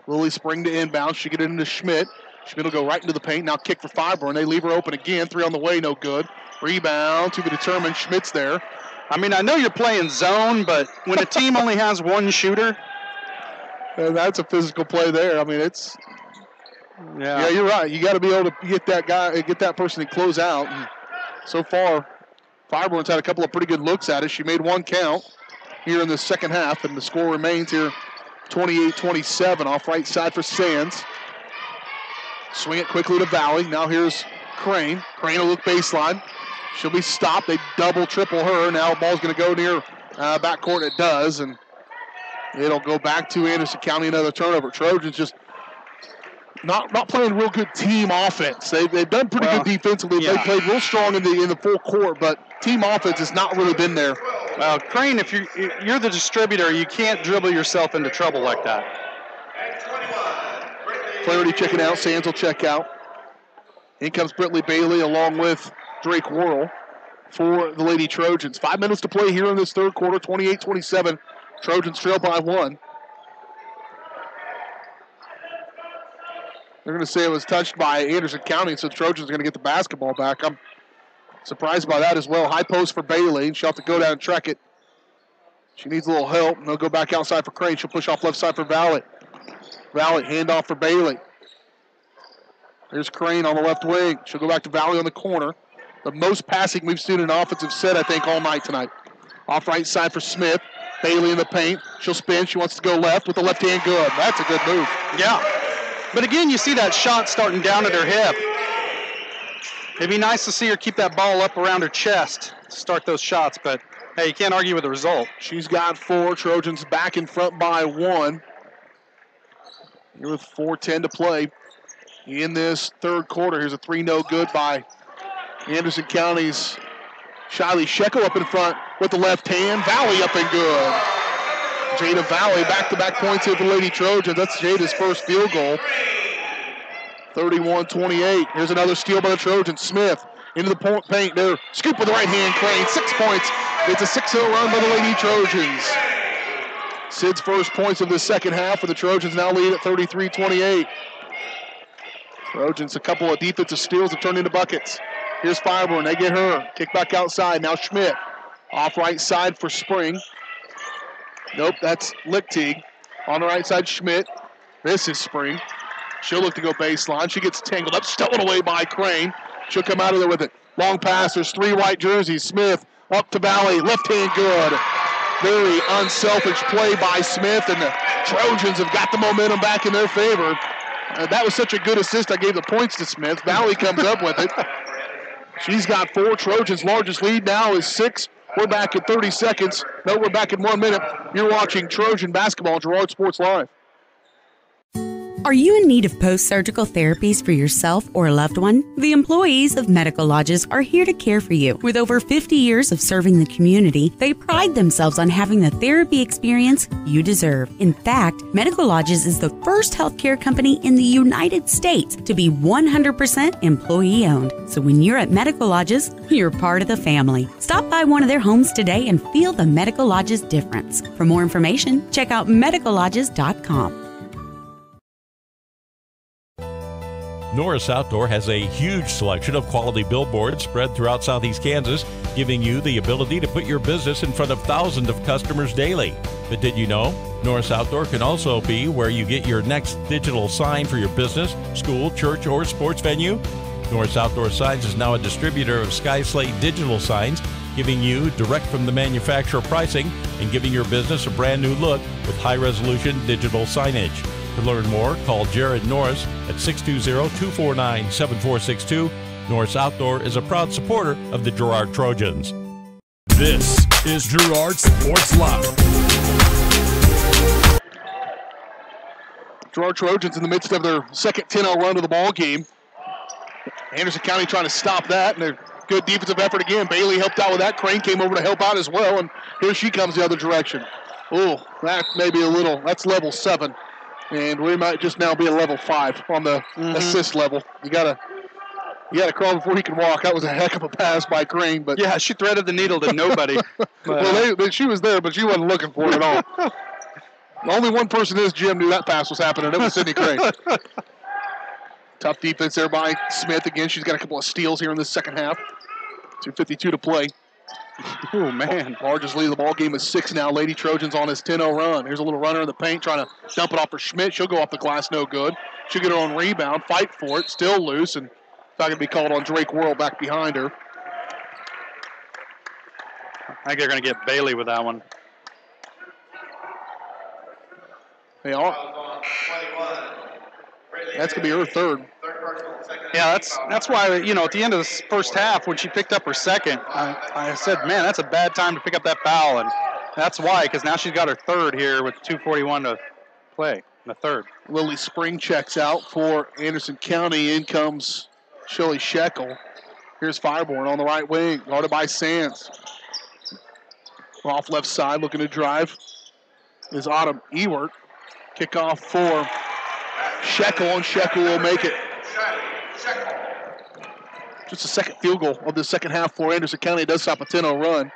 Lily Spring to inbound. She get it into Schmidt. Schmidt will go right into the paint. Now kick for Fireborn. They leave her open again. 3 on the way, no good. Rebound to be determined. Schmidt's there. I mean, I know you're playing zone, but when a team only has one shooter. That's a physical play there. I mean, it's. Yeah, you're right. You got to be able to get that person to close out. And so far, Fireborn's had a couple of pretty good looks at it. She made one count here in the second half, and the score remains here 28-27 off right side for Sands. Swing it quickly to Valley. Now here's Crane. Crane will look baseline. She'll be stopped. They double, triple her. Now the ball's going to go near backcourt. It does, and it'll go back to Anderson County. Another turnover. Trojans just not playing real good team offense. They've done pretty good defensively. Yeah. They played real strong in the full court, but team offense has not really been there. Well, Crane, if you're the distributor, you can't dribble yourself into trouble like that. Flaherty checking out. Sands will check out. In comes Brentley Bailey along with Drake Worrell for the Lady Trojans. 5 minutes to play here in this third quarter, 28-27. Trojans trail by 1. They're going to say it was touched by Anderson County, so the Trojans are going to get the basketball back. I'm surprised by that as well. High post for Bailey. She'll have to go down and track it. She needs a little help, and they'll go back outside for Crane. She'll push off left side for Valley. Valley, handoff for Bailey. There's Crane on the left wing. She'll go back to Valley on the corner. The most passing we've seen in an offensive set, I think, all night tonight. Off right side for Smith. Bailey in the paint. She'll spin. She wants to go left with the left hand good. That's a good move. Yeah. But again, you see that shot starting down at her hip. It'd be nice to see her keep that ball up around her chest to start those shots, but hey, you can't argue with the result. She's got 4. Trojans back in front by 1. Here with 4:10 to play in this third quarter. Here's a 3 no good by Anderson County's Shiley Sheckel up in front with the left hand. Valley up and good. Jada Valley, back-to-back points here for the Lady Trojans. That's Jada's first field goal. 31-28. Here's another steal by the Trojans. Smith into the paint there. Scoop with the right hand. Crane, 6 points. It's a 6-0 run by the Lady Trojans. Sid's first points of the second half for the Trojans now lead at 33-28. Trojans, a couple of defensive steals have turned into buckets. Here's Fireburn. They get her. Kick back outside. Now Schmidt. Off right side for Spring. Nope, that's Lichtig. On the right side, Schmidt. This is Spring. She'll look to go baseline. She gets tangled up, stolen away by Crane. She'll come out of there with it. Long pass. There's 3 white jerseys. Smith up to Valley. Left hand good. Very unselfish play by Smith, and the Trojans have got the momentum back in their favor. That was such a good assist. I gave the points to Smith. Valley comes up with it. She's got 4. Trojans' largest lead now is 6. We're back in 30 seconds. No, we're back in 1 minute. You're watching Trojan Basketball on Girard Sports Live. Are you in need of post-surgical therapies for yourself or a loved one? The employees of Medical Lodges are here to care for you. With over 50 years of serving the community, they pride themselves on having the therapy experience you deserve. In fact, Medical Lodges is the first healthcare company in the United States to be 100% employee-owned. So when you're at Medical Lodges, you're part of the family. Stop by one of their homes today and feel the Medical Lodges difference. For more information, check out medicallodges.com. Norris Outdoor has a huge selection of quality billboards spread throughout southeast Kansas, giving you the ability to put your business in front of thousands of customers daily. But did you know? Norris Outdoor can also be where you get your next digital sign for your business, school, church, or sports venue. Norris Outdoor Signs is now a distributor of Sky Slate digital signs, giving you direct from the manufacturer pricing and giving your business a brand new look with high-resolution digital signage. To learn more, call Jared Norris at 620-249-7462. Norris Outdoor is a proud supporter of the Girard Trojans. This is Girard Sports Live. Girard Trojans in the midst of their second 10-0 run to the ball game. Anderson County trying to stop that, and a good defensive effort again. Bailey helped out with that. Crane came over to help out as well, and here she comes the other direction. Oh, that may be a little, that's level 7. And we might just now be at level 5 on the assist level. You gotta crawl before you can walk. That was a heck of a pass by Crane, but yeah, she threaded the needle to nobody. Well, she was there, but she wasn't looking for it at all. Only one person in this gym knew that pass was happening. It was Sydney Crane. Tough defense there by Smith again. She's got a couple of steals here in the second half. 2:52 to play. Oh, man. Largest lead of the ball game is 6 now. Lady Trojans on his 10-0 run. Here's a little runner in the paint trying to dump it off for Schmidt. She'll go off the glass, no good. She'll get her own rebound, fight for it, still loose, and it's not going to be called on Drake Worrell back behind her. I think they're going to get Bailey with that one. They are. That's going to be her third. Yeah, that's why, you know, at the end of the first half, when she picked up her second, I said, man, that's a bad time to pick up that foul. And that's why, because now she's got her third here with 2:41 to play. The third. Lily Spring checks out for Anderson County. In comes Shelly Shekel. Here's Fireborn on the right wing, guarded by Sands. Off left side, looking to drive is Autumn Ewert. Kickoff for Shekel, and Shekel will make it. Just a second field goal of the second half for Anderson County. It does stop a 10-0 run.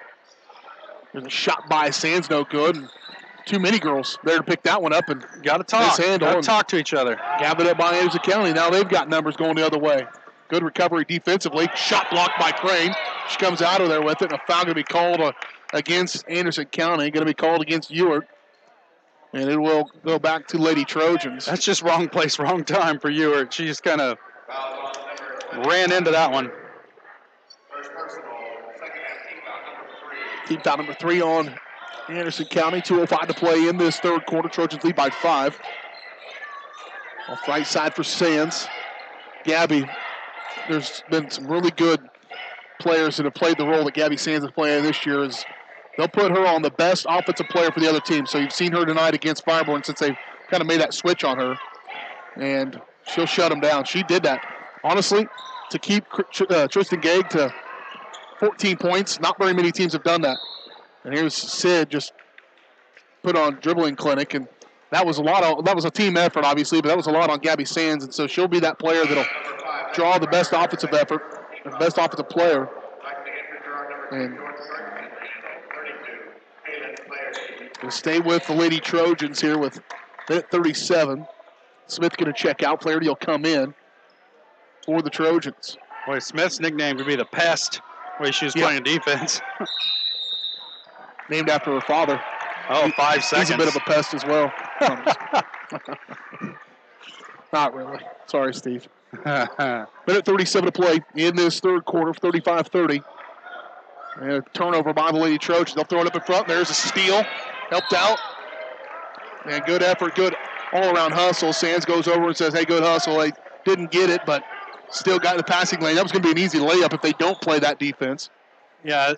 There's a shot by Sands, no good. And too many girls there to pick that one up, and got to talk. Got to talk to each other. Gathered up by Anderson County. Now they've got numbers going the other way. Good recovery defensively. Shot blocked by Crane. She comes out of there with it, and a foul going to be called against Anderson County. Going to be called against Ewert. And it will go back to Lady Trojans. That's just wrong place, wrong time for Ewert. She just kind of ran into that one. Team foul number 3 on Anderson County. 2:05 to play in this third quarter. Trojans lead by 5. Off right side for Sands. Gabby. There's been some really good players that have played the role that Gabby Sands is playing this year. They'll put her on the best offensive player for the other team. So you've seen her tonight against Fireborn since they've kind of made that switch on her. And she'll shut them down. She did that. Honestly, to keep Tristan Gagg to 14 points, not very many teams have done that. And here's Sid just put on dribbling clinic. And that was a team effort, obviously, but that was a lot on Gabby Sands. And so she'll be that player that'll draw the best offensive effort, the best offensive player. And we'll stay with the Lady Trojans here with minute 37. Smith going to check out. Flaherty will come in for the Trojans. Boy, Smith's nickname would be the Pest, the way she was playing defense. Named after her father. Oh, 5 seconds. He's a bit of a pest as well. Not really. Sorry, Steve. Minute 37 to play in this third quarter, 35-30. And a turnover by the Lady Trojans. They'll throw it up in front. There's a steal. Helped out. And good effort, good all-around hustle. Sands goes over and says, hey, good hustle. They didn't get it, but still got in the passing lane. That was going to be an easy layup if they don't play that defense. Yeah,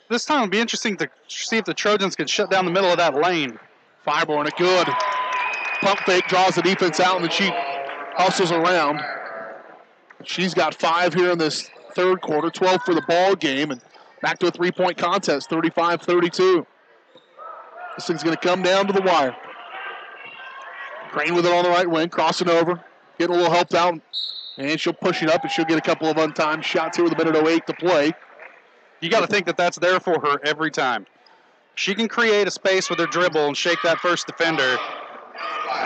this time it'll be interesting to see if the Trojans can shut down the middle of that lane. Fireborn, a good pump fake, draws the defense out, and then she hustles around. She's got 5 here in this third quarter, 12 for the ball game, and back to a 3-point contest, 35-32. This thing's going to come down to the wire. Crane with it on the right wing, crossing over, getting a little helped out, and she'll push it up, and she'll get a couple of untimed shots here with a minute 08 to play. You got to think that that's there for her every time. She can create a space with her dribble and shake that first defender.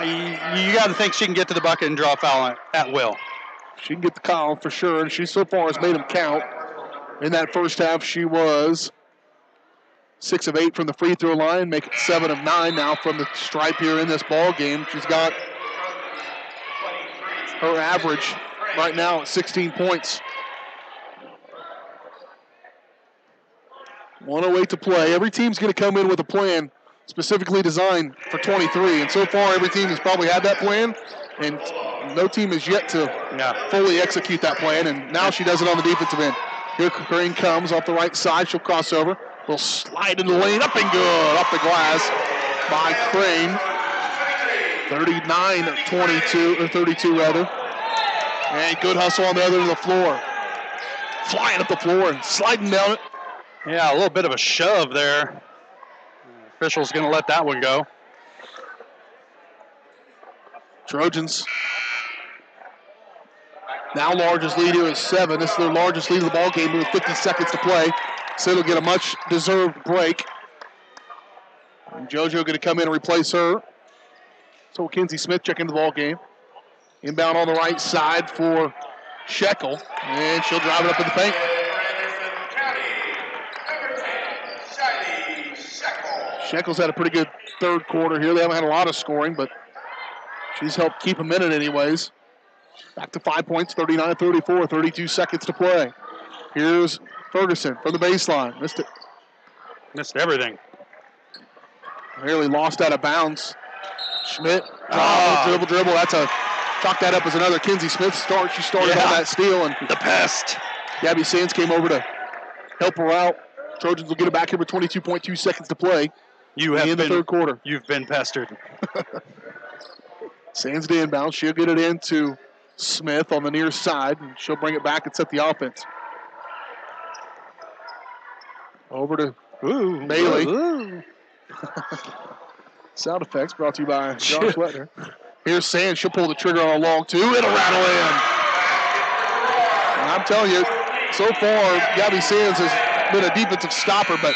You got to think she can get to the bucket and draw a foul at will. She can get the call for sure, and she so far has made them count. In that first half, she was 6 of 8 from the free throw line, making 7 of 9 now from the stripe here in this ball game. She's got her average right now at 16 points. 1:08 to play. Every team's going to come in with a plan specifically designed for 23, and so far every team has probably had that plan, and no team has yet to fully execute that plan, and now she does it on the defensive end. Here Crane comes off the right side. She'll cross over. Will slide into the lane. Up and good. Off the glass by Crane. 39-22, or 32 rather. And good hustle on the other end of the floor. Flying up the floor and sliding down it. Yeah, a little bit of a shove there. Official's going to let that one go. Trojans. Now largest lead here is 7. This is their largest lead of the ball game with 50 seconds to play. So it'll get a much-deserved break. And JoJo going to come in and replace her. So Kinsey Smith check into the ball game. Inbound on the right side for Shekel. And she'll drive it up in the paint. Shekel's had a pretty good third quarter here. They haven't had a lot of scoring, but she's helped keep them in it anyways. Back to 5 points, 39-34, 32 seconds to play. Here's Ferguson from the baseline. Missed it. Missed everything. Nearly lost out of bounds. Schmidt, dribble. That's a, chalk that up as another Kinsey Smith start. She started on that steal. And the best. Gabby Sands came over to help her out. Trojans will get it back here with 22.2 seconds to play. You have in the third quarter. You've been pestered. Sands to inbound. She'll get it into Smith on the near side, and she'll bring it back and set the offense. Over to Bailey. Sound effects brought to you by Josh Lettner. Here's Sands. She'll pull the trigger on a long two. It'll rattle in. And I'm telling you, so far, Gabby Sands has been a defensive stopper, but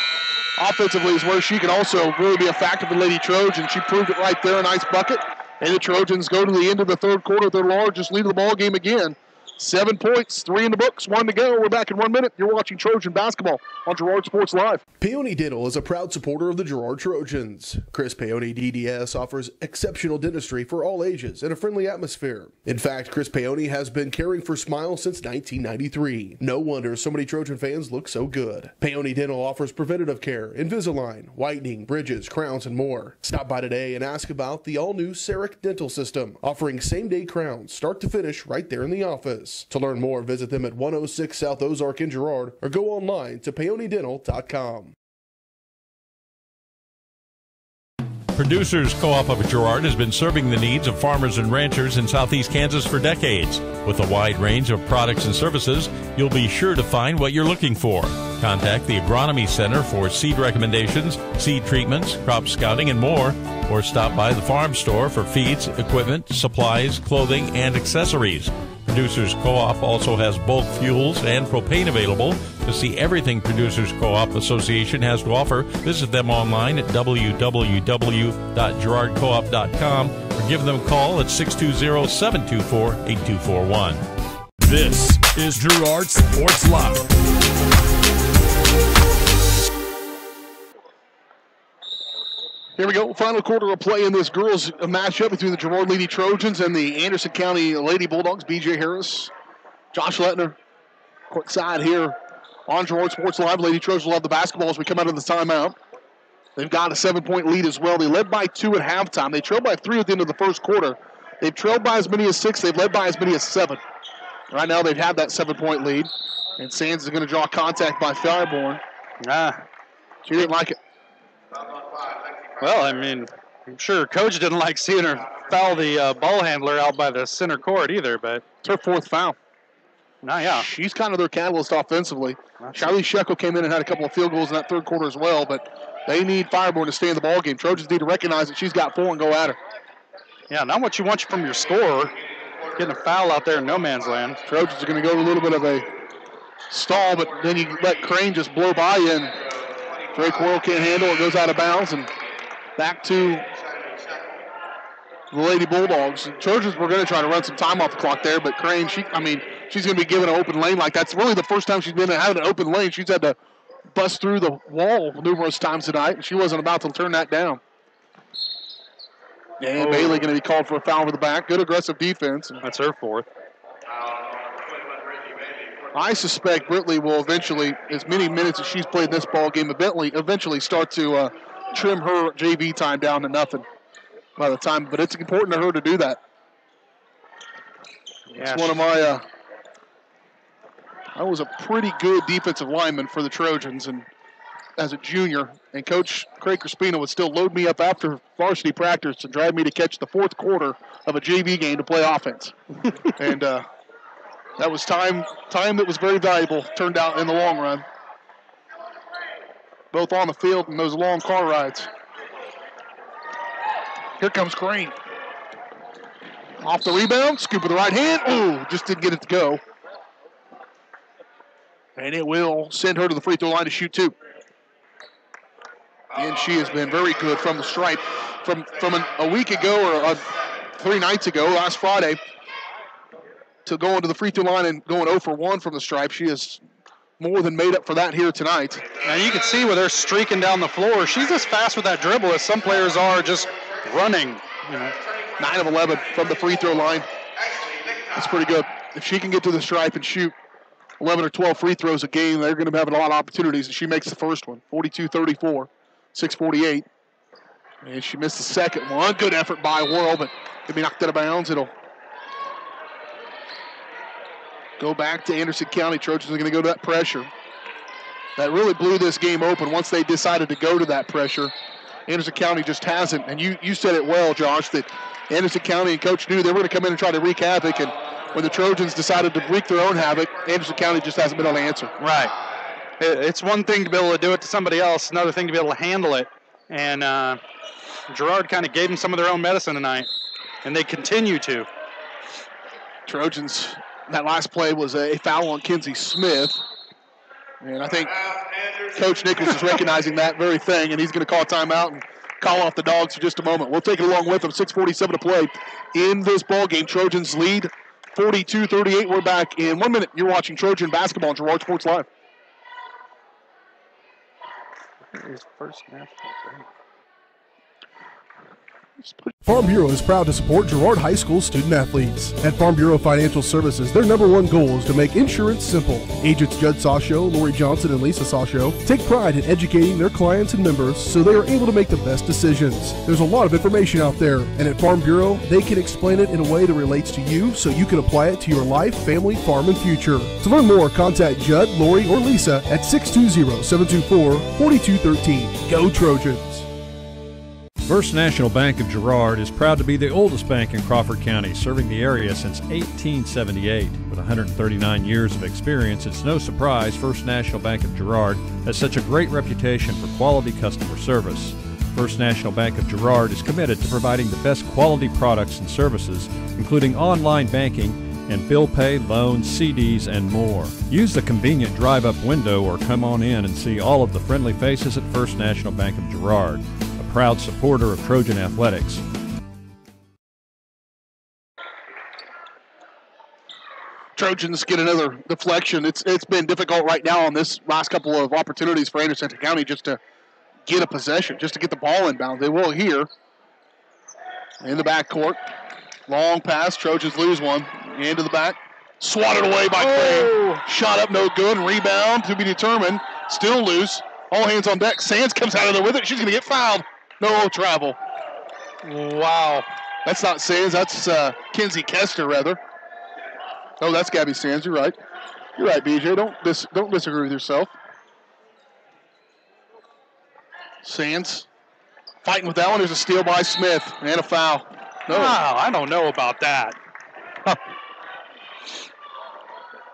offensively is where she can also really be a factor for Lady Trojans. She proved it right there. A nice bucket. And the Trojans go to the end of the third quarter. Their largest lead of the ball game again. 7 points, 3 in the books, 1 to go. We're back in 1 minute. You're watching Trojan basketball on Girard Sports Live. Peony Dental is a proud supporter of the Girard Trojans. Chris Peony DDS offers exceptional dentistry for all ages in a friendly atmosphere. In fact, Chris Peony has been caring for smiles since 1993. No wonder so many Trojan fans look so good. Peony Dental offers preventative care, Invisalign, whitening, bridges, crowns, and more. Stop by today and ask about the all-new CEREC dental system, offering same-day crowns, start to finish, right there in the office. To learn more, visit them at 106 South Ozark in Girard or go online to peonydental.com. Producers Co-op of Girard has been serving the needs of farmers and ranchers in southeast Kansas for decades. With a wide range of products and services, you'll be sure to find what you're looking for. Contact the Agronomy Center for seed recommendations, seed treatments, crop scouting, and more, or stop by the farm store for feeds, equipment, supplies, clothing, and accessories. Producers Co-op also has bulk fuels and propane available. To see everything Producers Co-op Association has to offer, visit them online at www.girardcoop.com or give them a call at 620-724-8241. This is Girard Sports Live. Here we go. Final quarter of play in this girls matchup between the Girard Lady Trojans and the Anderson County Lady Bulldogs. BJ Harris, Josh Lettner, court side here on Girard Sports Live. Lady Trojans will have the basketball as we come out of the timeout. They've got a 7-point lead as well. They led by 2 at halftime. They trailed by 3 at the end of the first quarter. They've trailed by as many as 6. They've led by as many as 7. Right now they've had that 7-point lead. And Sands is going to draw contact by Fireborn. She didn't like it. Well, I mean, I'm sure Coach didn't like seeing her foul the ball handler out by the center court either, but it's her 4th foul. Yeah. She's kind of their catalyst offensively. Charlie Shekel came in and had a couple of field goals in that third quarter as well, but they need Fireborn to stay in the ball game. Trojans need to recognize that she's got 4 and go at her. Yeah, not what you want from your scorer. Getting a foul out there in no man's land. Trojans are going to go to a little bit of a stall, but then you let Crane just blow by you, and Drake Worrell can't handle it, goes out of bounds, and back to the Lady Bulldogs. Trojans were going to try to run some time off the clock there, but Crane, she's going to be given an open lane like that's really the first time she's been having an open lane. She's had to bust through the wall numerous times tonight, and she wasn't about to turn that down. And Bailey going to be called for a foul over the back. Good aggressive defense. That's her 4th. I suspect Britley will eventually, as many minutes as she's played in this ball game, eventually start to trim her JV time down to nothing by the time. But it's important to her to do that. Yeah, it's one of my. I was a pretty good defensive lineman for the Trojans, and as a junior, and Coach Craig Crispino would still load me up after varsity practice to drive me to catch the 4th quarter of a JV game to play offense. And that was time that was very valuable, turned out in the long run. Both on the field and those long car rides. Here comes Crane. Off the rebound, scoop with the right hand. Ooh, just didn't get it to go. And it will send her to the free throw line to shoot 2. And she has been very good from the stripe. From a week ago or 3 nights ago, last Friday, to going to the free throw line and going 0 for 1 from the stripe, she has more than made up for that here tonight. And you can see with her streaking down the floor, she's as fast with that dribble as some players are just running. 9 of 11 from the free throw line. That's pretty good. If she can get to the stripe and shoot 11 or 12 free throws a game, they're going to be having a lot of opportunities, and she makes the first one, 42-34, 6:48. And she missed the second one. Good effort by Worrell, but it'll be knocked out of bounds. It'll go back to Anderson County. Trojans are going to go to that pressure. That really blew this game open once they decided to go to that pressure. Anderson County just hasn't. And you said it well, Josh, that Anderson County and Coach knew they were going to come in and try to wreak havoc. And when the Trojans decided to wreak their own havoc, Anderson County just hasn't been able to answer. Right. It's one thing to be able to do it to somebody else, another thing to be able to handle it. And Girard kind of gave them some of their own medicine tonight, and they continue to. Trojans, that last play was a foul on Kinsey Smith. And I think Coach Nichols is recognizing that very thing, and he's going to call a timeout and call off the Dogs for just a moment. We'll take it along with them. 6:47 to play in this ball game. Trojans lead 42-38. We're back in 1 minute. You're watching Trojan basketball on Girard Sports Live. His first national game. Farm Bureau is proud to support Girard High School student athletes. At Farm Bureau Financial Services, their #1 goal is to make insurance simple. Agents Judd Sasho, Lori Johnson, and Lisa Sasho take pride in educating their clients and members so they are able to make the best decisions. There's a lot of information out there, and at Farm Bureau, they can explain it in a way that relates to you so you can apply it to your life, family, farm, and future. To learn more, contact Judd, Lori, or Lisa at 620-724-4213. Go Trojans! First National Bank of Girard is proud to be the oldest bank in Crawford County, serving the area since 1878. With 139 years of experience, it's no surprise First National Bank of Girard has such a great reputation for quality customer service. First National Bank of Girard is committed to providing the best quality products and services, including online banking and bill pay, loans, CDs, and more. Use the convenient drive-up window or come on in and see all of the friendly faces at First National Bank of Girard, proud supporter of Trojan athletics. Trojans get another deflection. It's been difficult right now on this last couple of opportunities for Anderson County just to get a possession, just to get the ball inbound. They will here in the backcourt. Long pass. Trojans lose one. Into the back. Swatted away by Crane. Shot up, no good. Rebound to be determined. Still loose. All hands on deck. Sands comes out of there with it. She's going to get fouled. No travel. Wow. That's not Sands. That's Kinsey Kester, rather. Oh, that's Gabby Sands. You're right. You're right, BJ. Don't disagree with yourself. Sands fighting with that one. There's a steal by Smith and a foul. No. Wow, I don't know about that. I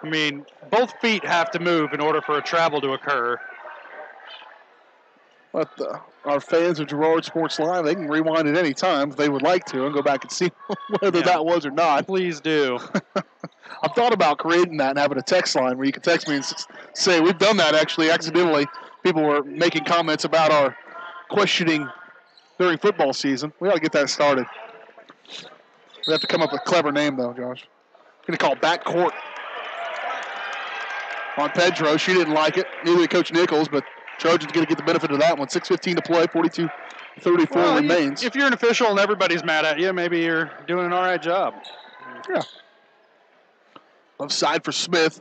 mean, both feet have to move in order for a travel to occur. But our fans of Girard Sports Live, they can rewind at any time if they would like to and go back and see whether that was or not. Please do. I've thought about creating that and having a text line where you can text me and say, we've done that actually accidentally. People were making comments about our questioning during football season. We ought to get that started. We have to come up with a clever name, though, Josh. Going to call backcourt on Pedro. She didn't like it. Neither did Coach Nichols, but Trojans going to get the benefit of that one. 6:15 to play, 42-34 remains. If you're an official and everybody's mad at you, maybe you're doing an all right job. Yeah. Left side for Smith.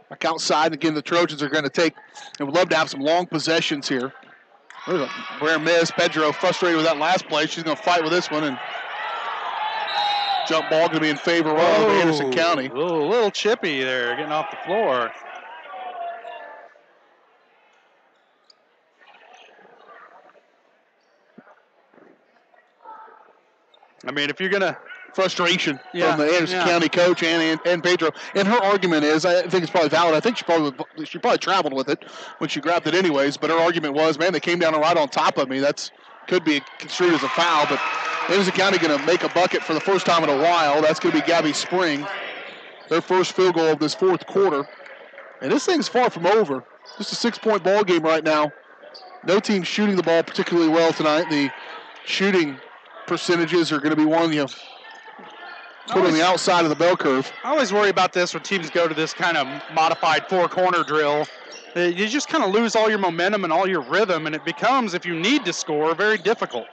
Back outside. Again, the Trojans are going to take, and would love to have some long possessions here. There's a rare miss. Pedro frustrated with that last play. She's going to fight with this one, and jump ball going to be in favor of Anderson County. A little chippy there, getting off the floor. I mean, if you're going to... Frustration from the Anderson County coach and Pedro. And her argument is, I think it's probably valid, I think she probably traveled with it when she grabbed it anyways, but her argument was, man, they came down right on top of me. That's could be construed as a foul, but Anderson County going to make a bucket for the first time in a while. That's going to be Gabby Spring. Their first field goal of this fourth quarter. And this thing's far from over. Just a 6-point ball game right now. No team shooting the ball particularly well tonight. The shooting percentages are going to be one you put on the outside of the bell curve. I always worry about this when teams go to this kind of modified four-corner drill. You just kind of lose all your momentum and all your rhythm, and it becomes, if you need to score, very difficult.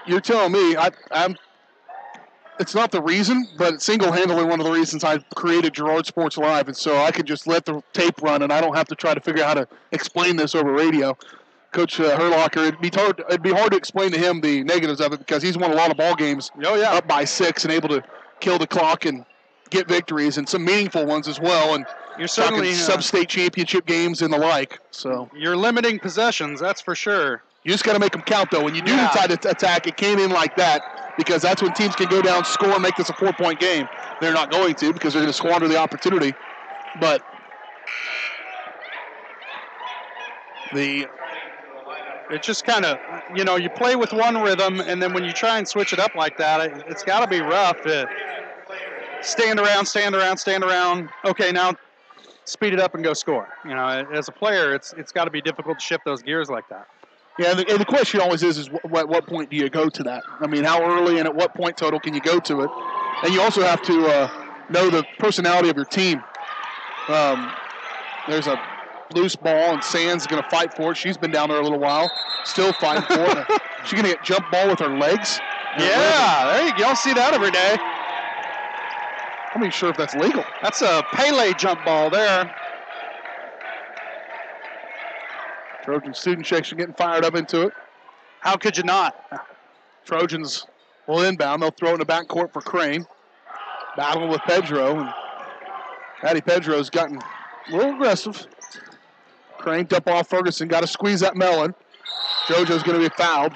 You're telling me it's not the reason, but it's single-handedly one of the reasons I created Girard Sports Live, and so I could just let the tape run, and I don't have to try to figure out how to explain this over radio. Coach Herlocker, it'd be hard to explain to him the negatives of it because he's won a lot of ball games up by 6 and able to kill the clock and get victories and some meaningful ones as well. And You're certainly sub-state championship games and the like. So you're limiting possessions, that's for sure. You just got to make them count, though. When you do decide to attack, it came in like that because that's when teams can go down, score, and make this a 4-point game. They're not going to because they're going to squander the opportunity. But it just kind of, you play with one rhythm, and then when you try and switch it up like that, it's got to be rough to stand around. Okay, now speed it up and go score. As a player, it's got to be difficult to shift those gears like that. Yeah, and the question always is at what point do you go to that? I mean, how early and at what point total can you go to it? And you also have to know the personality of your team. There's a loose ball, and Sands is going to fight for it. She's been down there a little while, still fighting for it. She's going to get jump ball with her legs. Yeah, there you go. See that every day. I'm not even sure if that's legal. That's a Pele jump ball there. Trojan student section getting fired up into it. How could you not? Trojans will inbound. They'll throw it in the backcourt for Crane. Battling with Pedro. And Patty Pedro's gotten a little aggressive. Crane up off Ferguson. Got to squeeze that melon. JoJo's going to be fouled.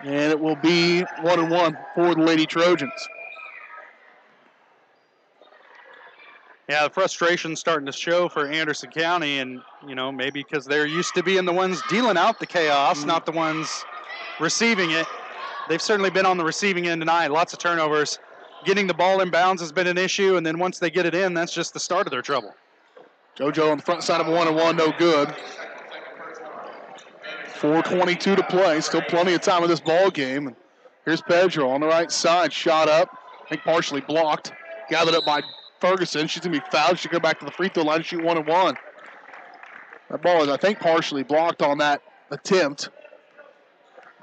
And it will be 1-1 for the Lady Trojans. Yeah, the frustration's starting to show for Anderson County, and, maybe because they're used to being the ones dealing out the chaos, not the ones receiving it. They've certainly been on the receiving end tonight. Lots of turnovers. Getting the ball in bounds has been an issue, and then once they get it in, that's just the start of their trouble. JoJo on the front side of a 1-1, no good. 4:22 to play, still plenty of time in this ball game. And here's Pedro on the right side, shot up, I think partially blocked, gathered up by Ferguson. She's going to be fouled. She'll go back to the free throw line and shoot 1-1. That ball is, I think, partially blocked on that attempt.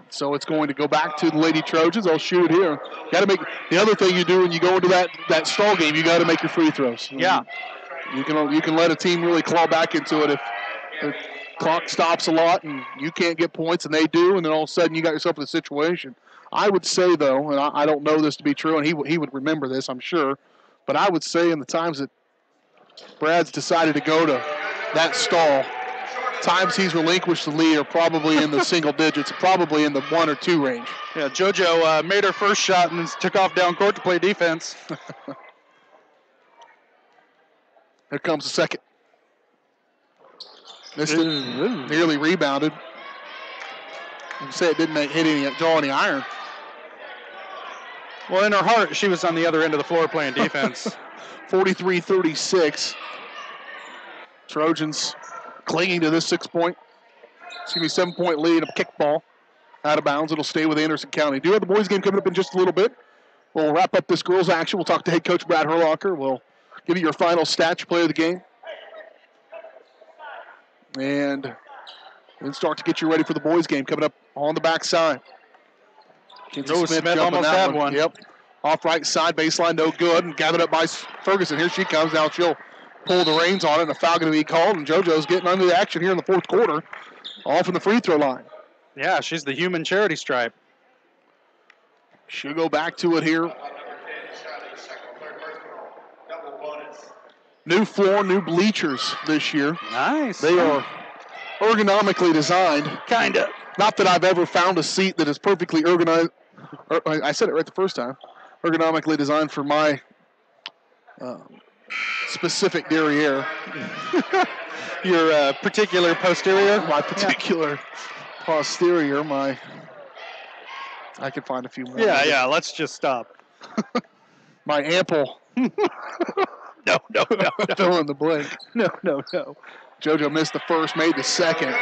So it's going to go back to the Lady Trojans. They'll shoot it here. Got to make the other thing you do when you go into that stall game. You got to make your free throws. Yeah, you can let a team really claw back into it if the clock stops a lot and you can't get points and they do, and then all of a sudden you got yourself in a situation. I would say though, and I don't know this to be true, and he would remember this, I'm sure. But I would say in the times that Brad's decided to go to that stall, times he's relinquished the lead are probably in the single digits, probably in the 1 or 2 range. Yeah, JoJo made her first shot and took off down court to play defense. Here comes the second. This nearly rebounded. You say it didn't draw any iron. Well, in her heart, she was on the other end of the floor playing defense. 43-36. Trojans clinging to this 7-point lead. A kickball out of bounds. It'll stay with Anderson County. Do have the boys game coming up in just a little bit. We'll wrap up this girls action. We'll talk to head coach Brad Herlocker. We'll give you your final stats, your player of the game. And then start to get you ready for the boys game coming up on the backside. Smith almost had one. Yep. Off right side, baseline, no good. And gathered up by Ferguson. Here she comes. Now she'll pull the reins on it, and a foul going to be called. And JoJo's getting under the action here in the fourth quarter. Off from the free throw line. Yeah, she's the human charity stripe. She'll go back to it here. New floor, new bleachers this year. Nice. They are ergonomically designed. Kind of. Not that I've ever found a seat that is perfectly ergonomized. I said it right the first time. Ergonomically designed for my specific derriere. Your particular posterior? My particular posterior. I could find a few more. Yeah, let's just stop. My ample. No. Fill in the blank. No. JoJo missed the first, made the second.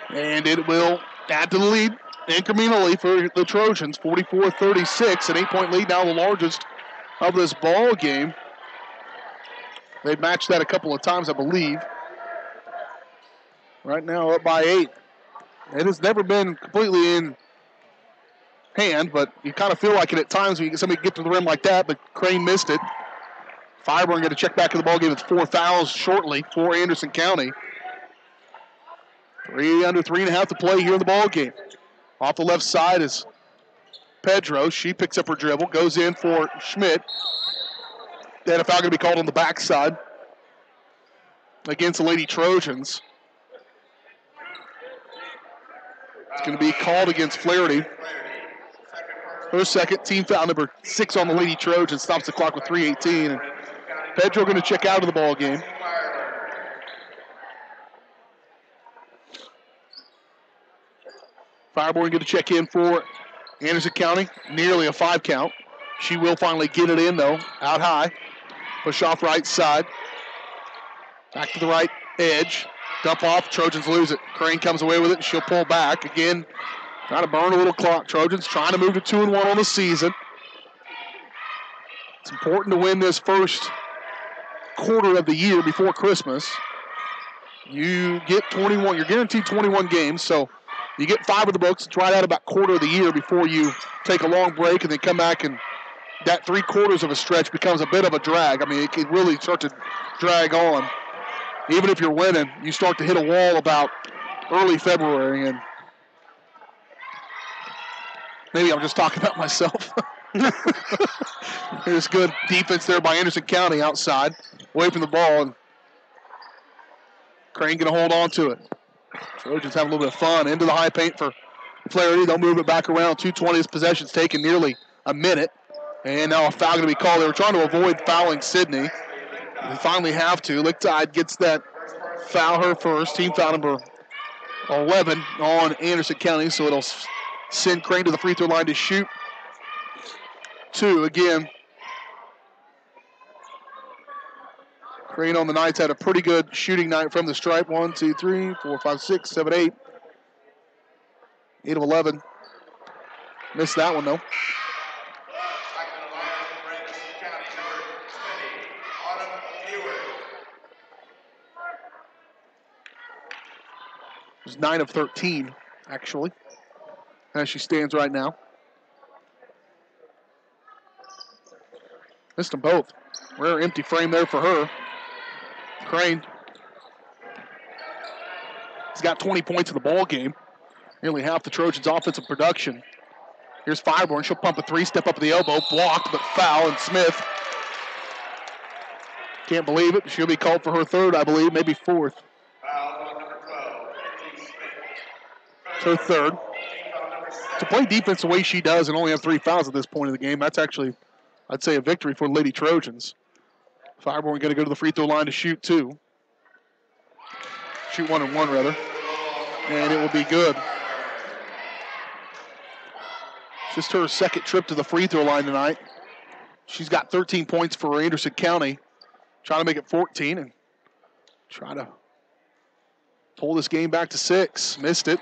And it will add to the lead incrementally for the Trojans. 44-36, an 8-point lead, now the largest of this ball game. They've matched that a couple of times, I believe. Right now up by 8. It has never been completely in hand, but you kind of feel like it at times when somebody get to the rim like that, but Crane missed it. Fireburn going to check back in the ballgame. It's 4 fouls shortly for Anderson County. 3.5 to play here in the ballgame. Off the left side is Pedro. She picks up her dribble, goes in for Schmidt. Then a foul going to be called on the backside against the Lady Trojans. It's going to be called against Flaherty. Her second, team foul number 6 on the Lady Trojans, stops the clock with 3:18. And Pedro going to check out of the ball game. Fireborn going to check in for Anderson County, nearly a 5 count. She will finally get it in, though, out high. Push off right side. Back to the right edge. Dump off. Trojans lose it. Crane comes away with it, and she'll pull back. Again, trying to burn a little clock. Trojans trying to move to 2-1 on the season. It's important to win this first quarter of the year before Christmas. You get 21. You're guaranteed 21 games, so you get 5 of the books. It's right out about quarter of the year before you take a long break and then come back, and that 3/4 of a stretch becomes a bit of a drag. I mean, it can really start to drag on. Even if you're winning, you start to hit a wall about early February, and maybe I'm just talking about myself. There's good defense there by Anderson County outside, away from the ball, and Crane going to hold on to it. Trojans have a little bit of fun. Into the high paint for Flaherty. They'll move it back around. 2:20. This possession's taken nearly a minute. And now a foul going to be called. They were trying to avoid fouling Sydney. They finally have to. Lichtide gets that foul, her first. Team foul number 11 on Anderson County. So it'll send Crane to the free throw line to shoot 2 again. Crane on the night's had a pretty good shooting night from the stripe. 1, 2, 3, 4, 5, 6, 7, 8. 8 of 11. Missed that one, though. It was 9 of 13, actually, as she stands right now. Missed them both. Rare empty frame there for her. Crane. He's got 20 points in the ball game. Nearly half the Trojans' offensive production. Here's Fireborn. She'll pump a 3, step up to the elbow. Blocked, but foul, and Smith. Can't believe it. She'll be called for her 3rd, I believe, maybe 4th. It's her 3rd. To play defense the way she does and only have 3 fouls at this point of the game, that's actually, I'd say, a victory for the Lady Trojans. Fireborn going to go to the free throw line to shoot 2. Shoot 1 and 1, rather. And it will be good. Just her 2nd trip to the free throw line tonight. She's got 13 points for Anderson County. Trying to make it 14 and try to pull this game back to 6. Missed it.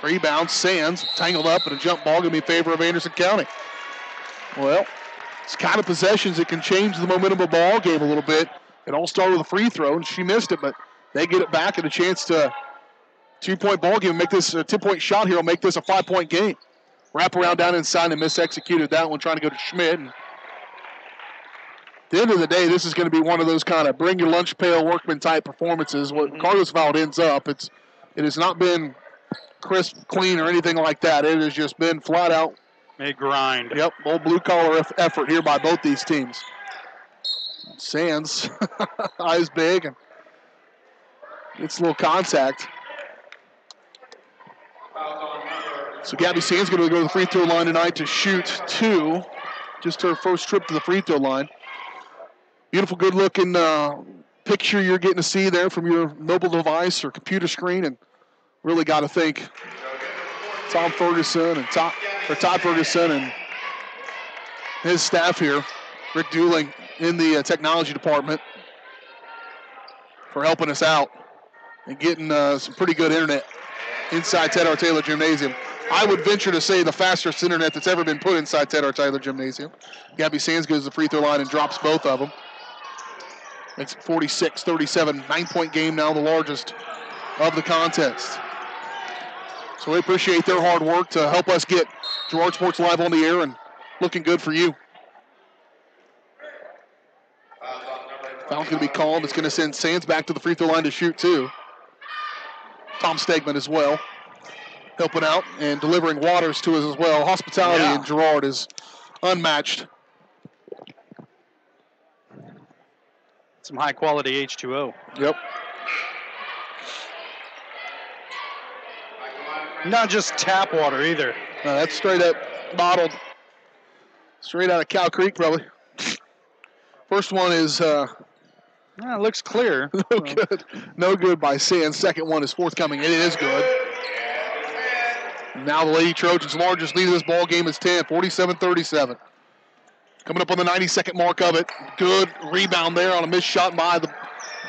Rebound, Sands, tangled up, and a jump ball going to be in favor of Anderson County. Well, it's kind of possessions that can change the momentum of the ball game a little bit. It all started with a free throw, and she missed it, but they get it back and a chance to 2-point ball game, make this a 2-point shot here will make this a 5-point game. Wrap around down inside and misexecuted that one, trying to go to Schmidt. And at the end of the day, this is going to be one of those kind of bring your lunch pail workman type performances. What Cartersville ends up, it has not been crisp, clean, or anything like that. It has just been flat out a grind. Yep, old blue-collar effort here by both these teams. Sands, eyes big, and gets a little contact. So Gabby Sands going to go to the free throw line tonight to shoot 2. Just her first trip to the free throw line. Beautiful, good-looking picture you're getting to see there from your mobile device or computer screen, and really got to thank Todd Ferguson and his staff here, Rick Dooling in the technology department, for helping us out and getting some pretty good internet inside Ted R. Taylor Gymnasium. I would venture to say the fastest internet that's ever been put inside Ted R. Taylor Gymnasium. Gabby Sands goes to the free throw line and drops both of them. Makes it 46-37, 9-point game now, the largest of the contest. So we appreciate their hard work to help us get Girard Sports Live on the air and looking good for you. Foul's going to be called. It's going to send Sands back to the free throw line to shoot 2. Tom Stegman as well, helping out and delivering waters to us as well. Hospitality in Girard is unmatched. Some high-quality H2O. Yep. Not just tap water either. No, that's straight up bottled. Straight out of Cow Creek, probably. First one is it looks clear. No good. No good by Sands. Second one is forthcoming. It is good. Now the Lady Trojans' largest lead of this ball game is 10, 47-37. Coming up on the 92nd mark of it. Good rebound there on a missed shot by the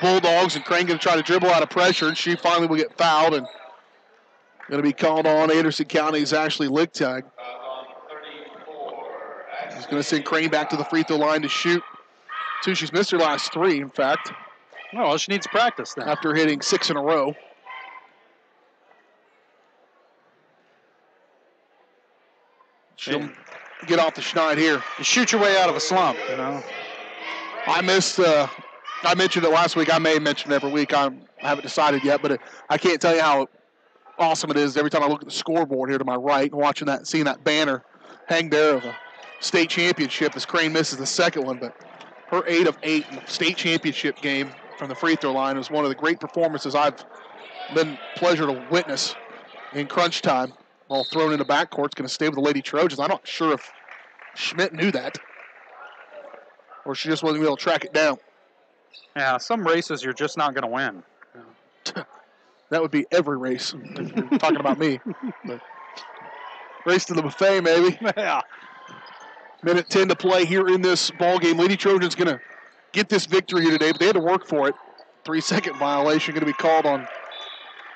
Bulldogs, and Crane going to try to dribble out of pressure, and she finally will get fouled and going to be called on Anderson County's Ashley Lichtag. He's going to send Crane back to the free throw line to shoot 2. She's missed her last 3, in fact. Oh, well, she needs practice then. After hitting 6 in a row. She'll get off the schneid here. You shoot your way out of a slump, you know. I mentioned it last week. I may mention it every week. I haven't decided yet, but I can't tell you how awesome it is every time I look at the scoreboard here to my right and watching that, seeing that banner hang there of a state championship as Crane misses the second one. But her 8 of 8 in the state championship game from the free throw line was one of the great performances I've been pleasure to witness in crunch time. Ball thrown in the backcourt. It's going to stay with the Lady Trojans. I'm not sure if Schmidt knew that or she just wasn't able to track it down. Yeah, some races you're just not going to win. That would be every race. Talking about me. But race to the buffet, maybe. Yeah. Minute 10 to play here in this ball game. Lady Trojans going to get this victory here today, but they had to work for it. 3-second violation going to be called on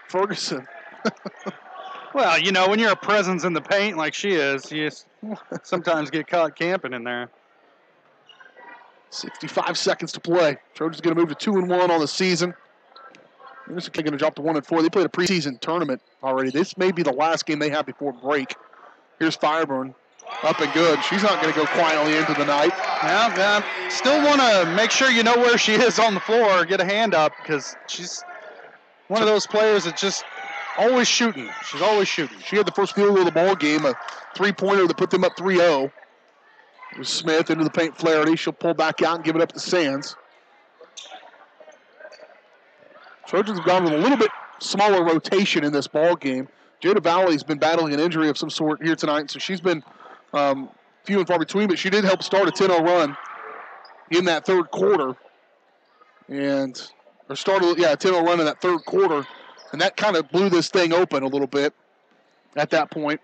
Ferguson. Well, you know, when you're a presence in the paint like she is, you sometimes get caught camping in there. 65 seconds to play. Trojans going to move to 2-1 on the season. This is going to drop to 1-4. They played a preseason tournament already. This may be the last game they have before break. Here's Fireburn. Up and good. She's not going to go quietly into the night. Yeah, still want to make sure you know where she is on the floor. Get a hand up because she's one of those players that just always shooting. She's always shooting. She had the first field goal of the ball game, a three-pointer that put them up 3-0. It was Smith into the paint. Flaherty. She'll pull back out and give it up to Sands. Trojans have gone with a little bit smaller rotation in this ball game. Jada Valley's been battling an injury of some sort here tonight, so she's been few and far between, but she did help start a 10-0 run in that third quarter. A 10-0 run in that third quarter, and that kind of blew this thing open a little bit at that point.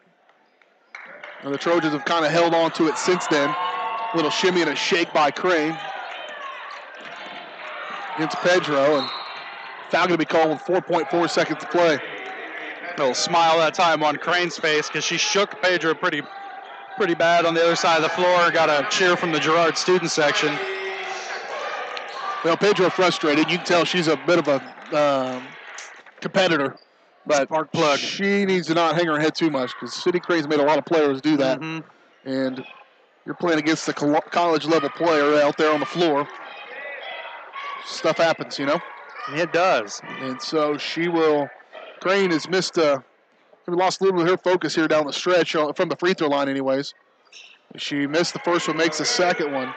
And the Trojans have kind of held on to it since then. A little shimmy and a shake by Crane against Pedro, and foul going to be called with 4.4 seconds to play. A little smile that time on Crane's face because she shook Pedro pretty bad on the other side of the floor. Got a cheer from the Girard student section. Well, Pedro frustrated. You can tell she's a bit of a competitor. But spark plug. She needs to not hang her head too much because City Crane's made a lot of players do that. Mm-hmm. And you're playing against the college-level player out there on the floor. Stuff happens, you know? It does. And so Crane has missed lost a little bit of her focus here down the stretch from the free throw line anyways. She missed the first one, makes the second one.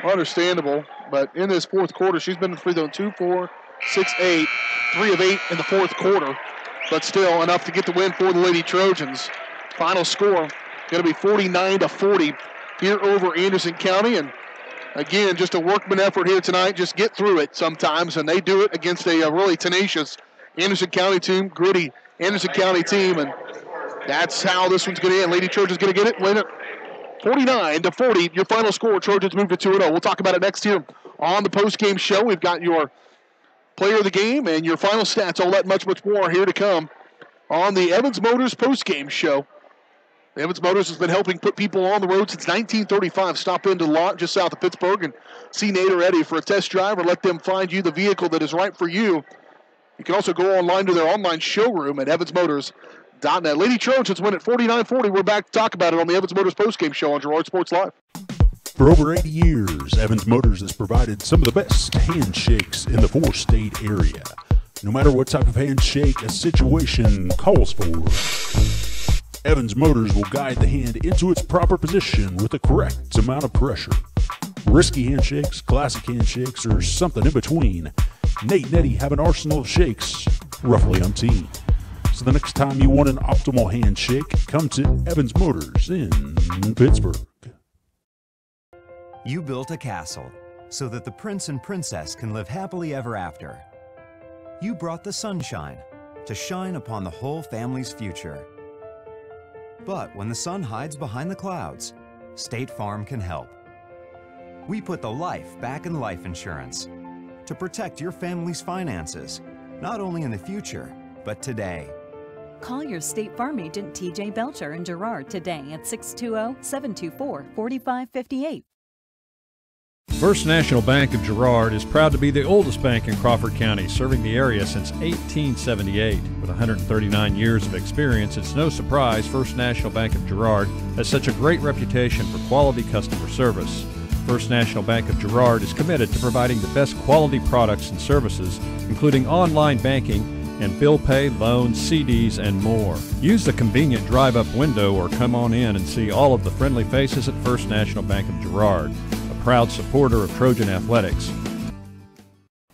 Understandable, but in this fourth quarter, she's been in the free throw 2, 4, 6, 8, 3 of 8 in the fourth quarter, but still enough to get the win for the Lady Trojans. Final score going to be 49-40 here over Anderson County, and again, just a workman effort here tonight. Just get through it sometimes, and they do it against a really tenacious Anderson County team, gritty Anderson County team, and that's how this one's going to end. Lady Trojans going to get it, win it 49-40. Your final score, Trojans move to 2-0. We'll talk about it next here on the post-game show. We've got your player of the game and your final stats, all that much more here to come on the Evans Motors post-game show. Evans Motors has been helping put people on the road since 1935. Stop into the lot just south of Pittsburgh and see Nate or Eddie for a test drive or let them find you the vehicle that is right for you. You can also go online to their online showroom at evansmotors.net. Lady Trojans win at 49-40. We're back to talk about it on the Evans Motors postgame show on Girard Sports Live. For over 80 years, Evans Motors has provided some of the best handshakes in the four-state area. No matter what type of handshake a situation calls for, Evans Motors will guide the hand into its proper position with the correct amount of pressure. Risky handshakes, classic handshakes, or something in between, Nate and Eddie have an arsenal of shakes, roughly umpteen. So the next time you want an optimal handshake, come to Evans Motors in Pittsburgh. You built a castle so that the prince and princess can live happily ever after. You brought the sunshine to shine upon the whole family's future. But when the sun hides behind the clouds, State Farm can help. We put the life back in life insurance to protect your family's finances, not only in the future, but today. Call your State Farm agent TJ Belcher in Girard today at 620-724-4558. First National Bank of Girard is proud to be the oldest bank in Crawford County, serving the area since 1878. With 139 years of experience, it's no surprise First National Bank of Girard has such a great reputation for quality customer service. First National Bank of Girard is committed to providing the best quality products and services, including online banking and bill pay, loans, CDs, and more. Use the convenient drive-up window or come on in and see all of the friendly faces at First National Bank of Girard, a proud supporter of Trojan athletics.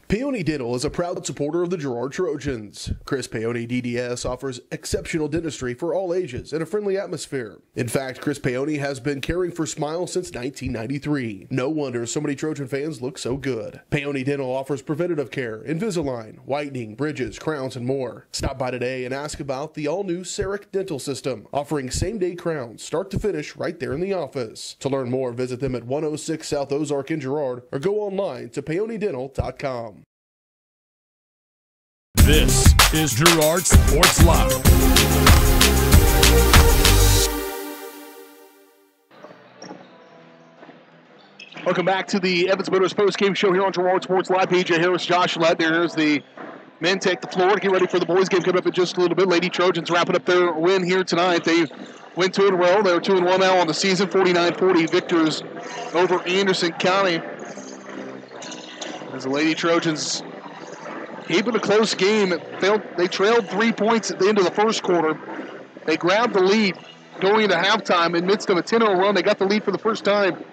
Paoni Dental is a proud supporter of the Girard Trojans. Chris Paoni DDS offers exceptional dentistry for all ages in a friendly atmosphere. In fact, Chris Paoni has been caring for smiles since 1993. No wonder so many Trojan fans look so good. Paoni Dental offers preventative care, Invisalign, whitening, bridges, crowns, and more. Stop by today and ask about the all-new CEREC dental system, offering same-day crowns, start to finish, right there in the office. To learn more, visit them at 106 South Ozark in Girard or go online to paonidental.com. This is Girard Sports Live. Welcome back to the Evans Motors post-game show here on Girard Sports Live. PJ Harris, Josh Lett. Here's the men take the floor to get ready for the boys game coming up in just a little bit. Lady Trojans wrapping up their win here tonight. They win 2 in a row. They're 2-1 now on the season. 49-40 victors over Anderson County. As the Lady Trojans keep it a close game. They trailed 3 points at the end of the first quarter. They grabbed the lead going into halftime in midst of a 10-0 run. They got the lead for the first time.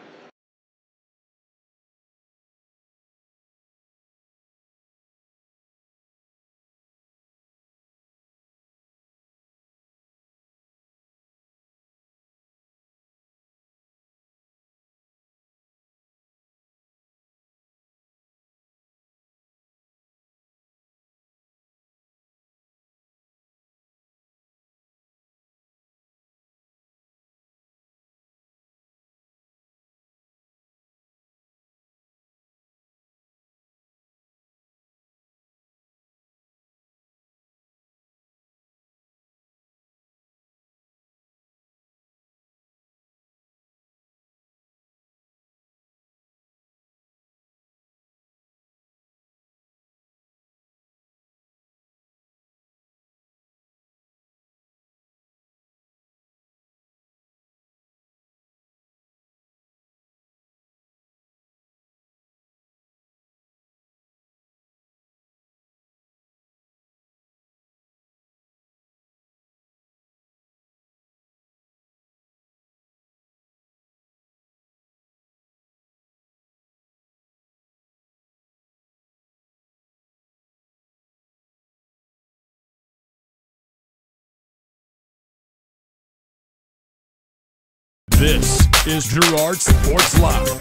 This is Girard Sports Live.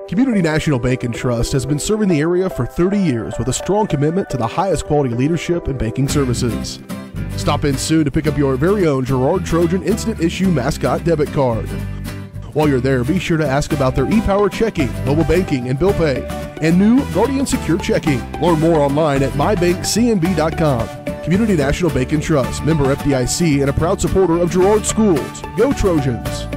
Community National Bank and Trust has been serving the area for 30 years with a strong commitment to the highest quality leadership and banking services. Stop in soon to pick up your very own Girard Trojan Instant Issue Mascot Debit Card. While you're there, be sure to ask about their e-Power checking, mobile banking, and bill pay, and new Guardian Secure Checking. Learn more online at mybankcnb.com. Community National Bank and Trust, member FDIC, and a proud supporter of Girard Schools. Go Trojans!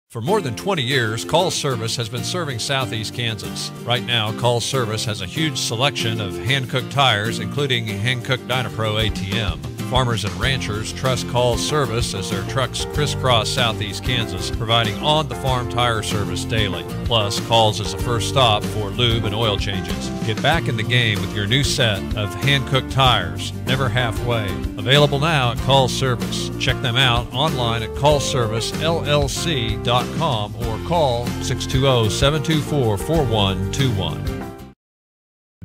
For more than 20 years, Call Service has been serving Southeast Kansas. Right now, Call Service has a huge selection of hand-cooked tires, including hand-cooked Dynapro ATM. Farmers and ranchers trust Call Service as their trucks crisscross southeast Kansas, providing on-the-farm tire service daily. Plus, Calls is the first stop for lube and oil changes. Get back in the game with your new set of hand-cooked tires, never halfway. Available now at Call Service. Check them out online at callservicellc.com or call 620-724-4121.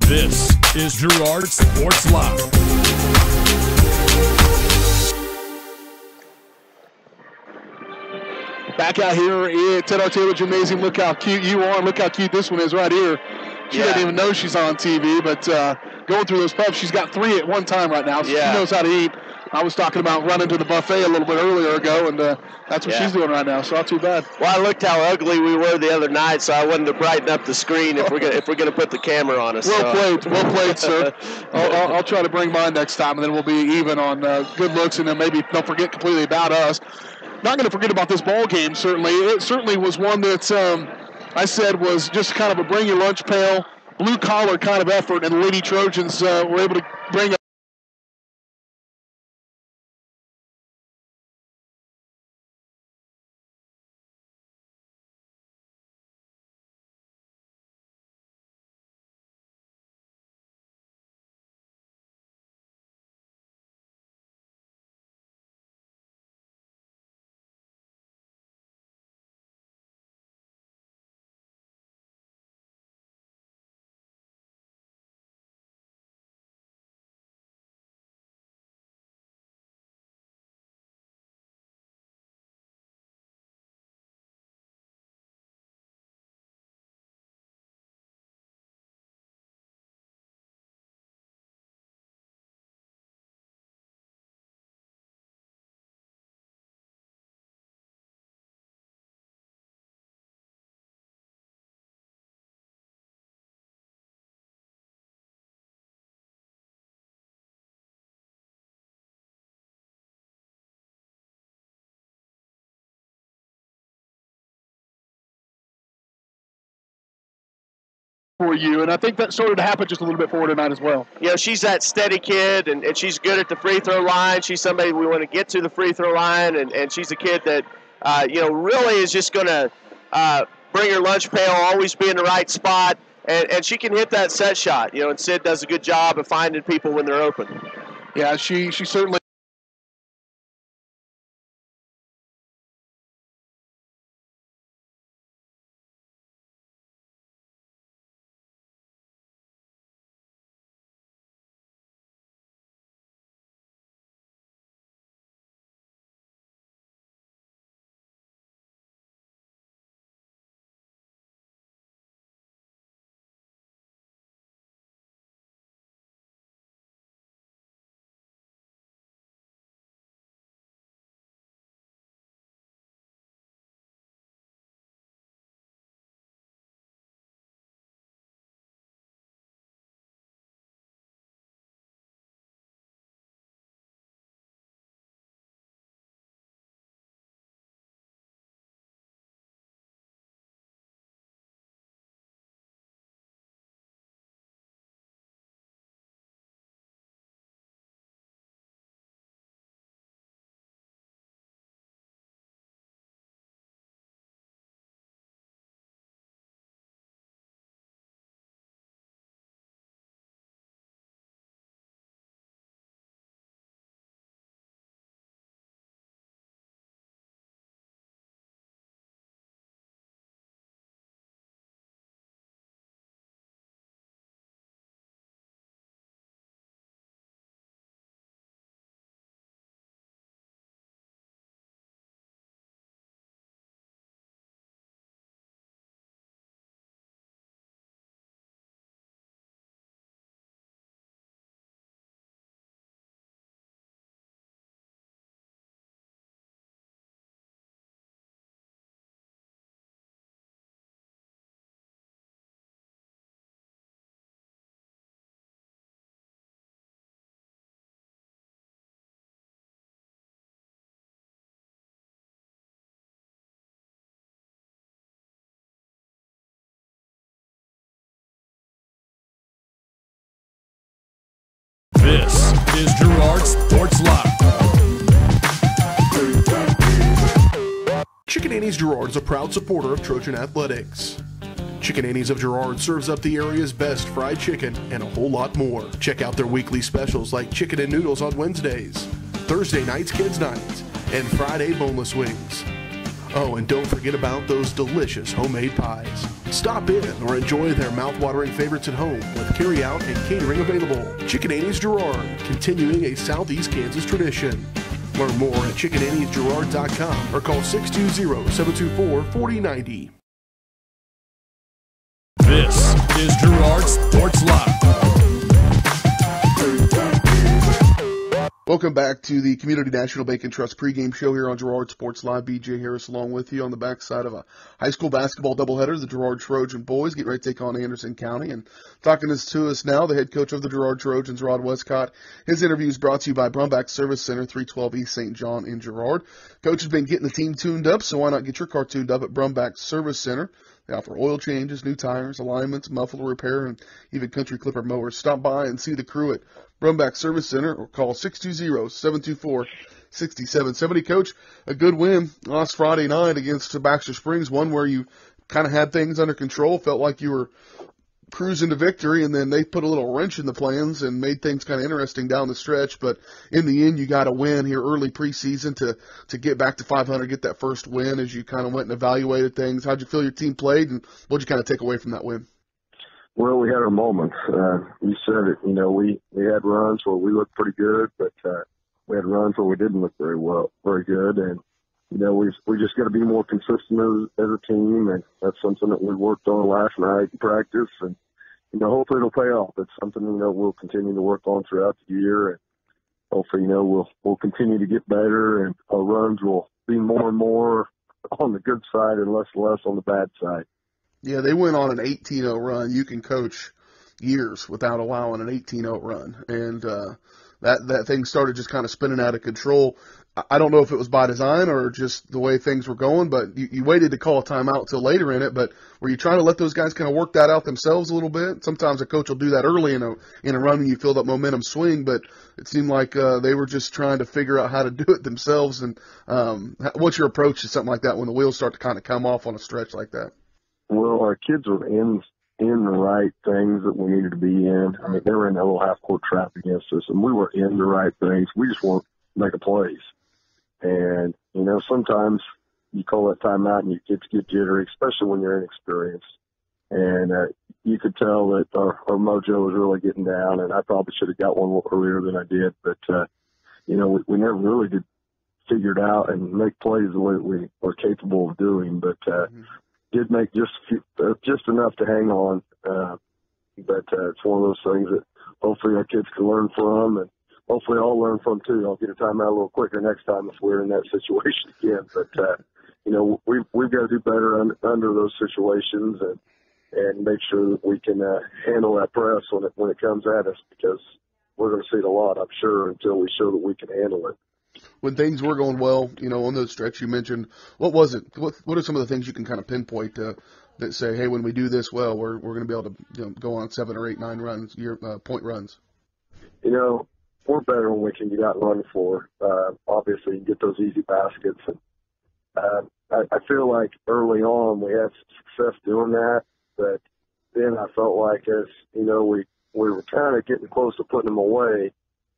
This is Girard Sports Live. Back out here at Ted R. Taylor Gymnasium. Look how cute you are. Look how cute this one is right here. She doesn't even know she's on TV, but going through those pups, she's got 3 at one time right now, so she knows how to eat. I was talking about running to the buffet a little bit earlier ago, and that's what she's doing right now, so not too bad. Well, I looked how ugly we were the other night, so I wanted to brighten up the screen if we're gonna put the camera on us. Well played, sir. I'll try to bring mine next time, and then we'll be even on good looks, and then maybe don't forget completely about us. Not going to forget about this ball game, certainly. It certainly was one that I said was just kind of a bring your lunch pail, blue-collar kind of effort, and the Lady Trojans were able to bring for you, and I think that started to happen just a little bit for her tonight as well. You know, she's that steady kid, and she's good at the free throw line. She's somebody we want to get to the free throw line, and she's a kid that, really is just going to bring her lunch pail, always be in the right spot, and she can hit that set shot, and Sid does a good job of finding people when they're open. Yeah, she certainly. This is Girard Sports Live. Chicken Annie's Girard is a proud supporter of Trojan Athletics. Chicken Annie's of Girard serves up the area's best fried chicken and a whole lot more. Check out their weekly specials like chicken and noodles on Wednesdays, Thursday nights kids nights, and Friday boneless wings. Oh, and don't forget about those delicious homemade pies. Stop in or enjoy their mouth-watering favorites at home with carry-out and catering available. Chicken Annie's Girard, continuing a Southeast Kansas tradition. Learn more at chickenanniesgirard.com or call 620-724-4090. This is Girard Sports Live. Welcome back to the Community National Bank and Trust pregame show here on Girard Sports Live. BJ Harris along with you on the backside of a high school basketball doubleheader. The Girard Trojan boys get ready to take on Anderson County. And talking to us now, the head coach of the Girard Trojans, Rod Westcott. His interview is brought to you by Brumback Service Center, 312 East St. John in Girard. Coach has been getting the team tuned up, so why not get your car tuned up at Brumback Service Center? They offer oil changes, new tires, alignments, muffler repair, and even country clipper mowers. Stop by and see the crew at Brumback Service Center or call 620-724-6770. Coach, a good win last Friday night against Baxter Springs, one where you kind of had things under control, felt like you were cruising to victory, and then they put a little wrench in the plans and made things kind of interesting down the stretch. But in the end, you got a win here early preseason to get back to 500, get that first win as you kind of went and evaluated things. How'd you feel your team played, and what'd you kind of take away from that win? Well, we had our moments. You said it. You know, we had runs where we looked pretty good, but we had runs where we didn't look very good. And you know, we just got to be more consistent as a team, and that's something that we worked on last night in practice. And you know, hopefully it'll pay off. It's something, you know, we'll continue to work on throughout the year, and hopefully, you know, we'll continue to get better, and our runs will be more and more on the good side and less and less on the bad side. Yeah, they went on an 18-0 run. You can coach years without allowing an 18-0 run, and that thing started just kind of spinning out of control. I don't know if it was by design or just the way things were going, but you waited to call a timeout until later in it. But were you trying to let those guys kind of work that out themselves a little bit? Sometimes a coach will do that early in a run when you feel that momentum swing, but it seemed like they were just trying to figure out how to do it themselves. And what's your approach to something like that when the wheels start to kind of come off on a stretch like that? Well, our kids were in the right things that we needed to be in. I mean, they were in that little half-court trap against us, and we were in the right things. We just weren't making plays. And, you know, sometimes you call that timeout and your kids get jittery, especially when you're inexperienced. And you could tell that our mojo was really getting down, and I probably should have got one a little earlier than I did. But, you know, we never really did figure it out and make plays the way that we were capable of doing. But did make just enough to hang on. But it's one of those things that hopefully our kids can learn from, and hopefully I'll learn from too. I'll get a timeout a little quicker next time if we're in that situation again. But you know, we've got to do better under those situations and make sure that we can handle that press when it comes at us, because we're going to see it a lot, I'm sure, until we show that we can handle it. When things were going well, you know, on those stretch you mentioned, what was it? What are some of the things you can kind of pinpoint that say, hey, when we do this well, we're going to be able to go on 7 or 8, 9 runs, point runs? You know, we're better when we can get out and run the floor. Obviously, you get those easy baskets. And I feel like early on we had success doing that, but then I felt like as, you know, we were kind of getting close to putting them away,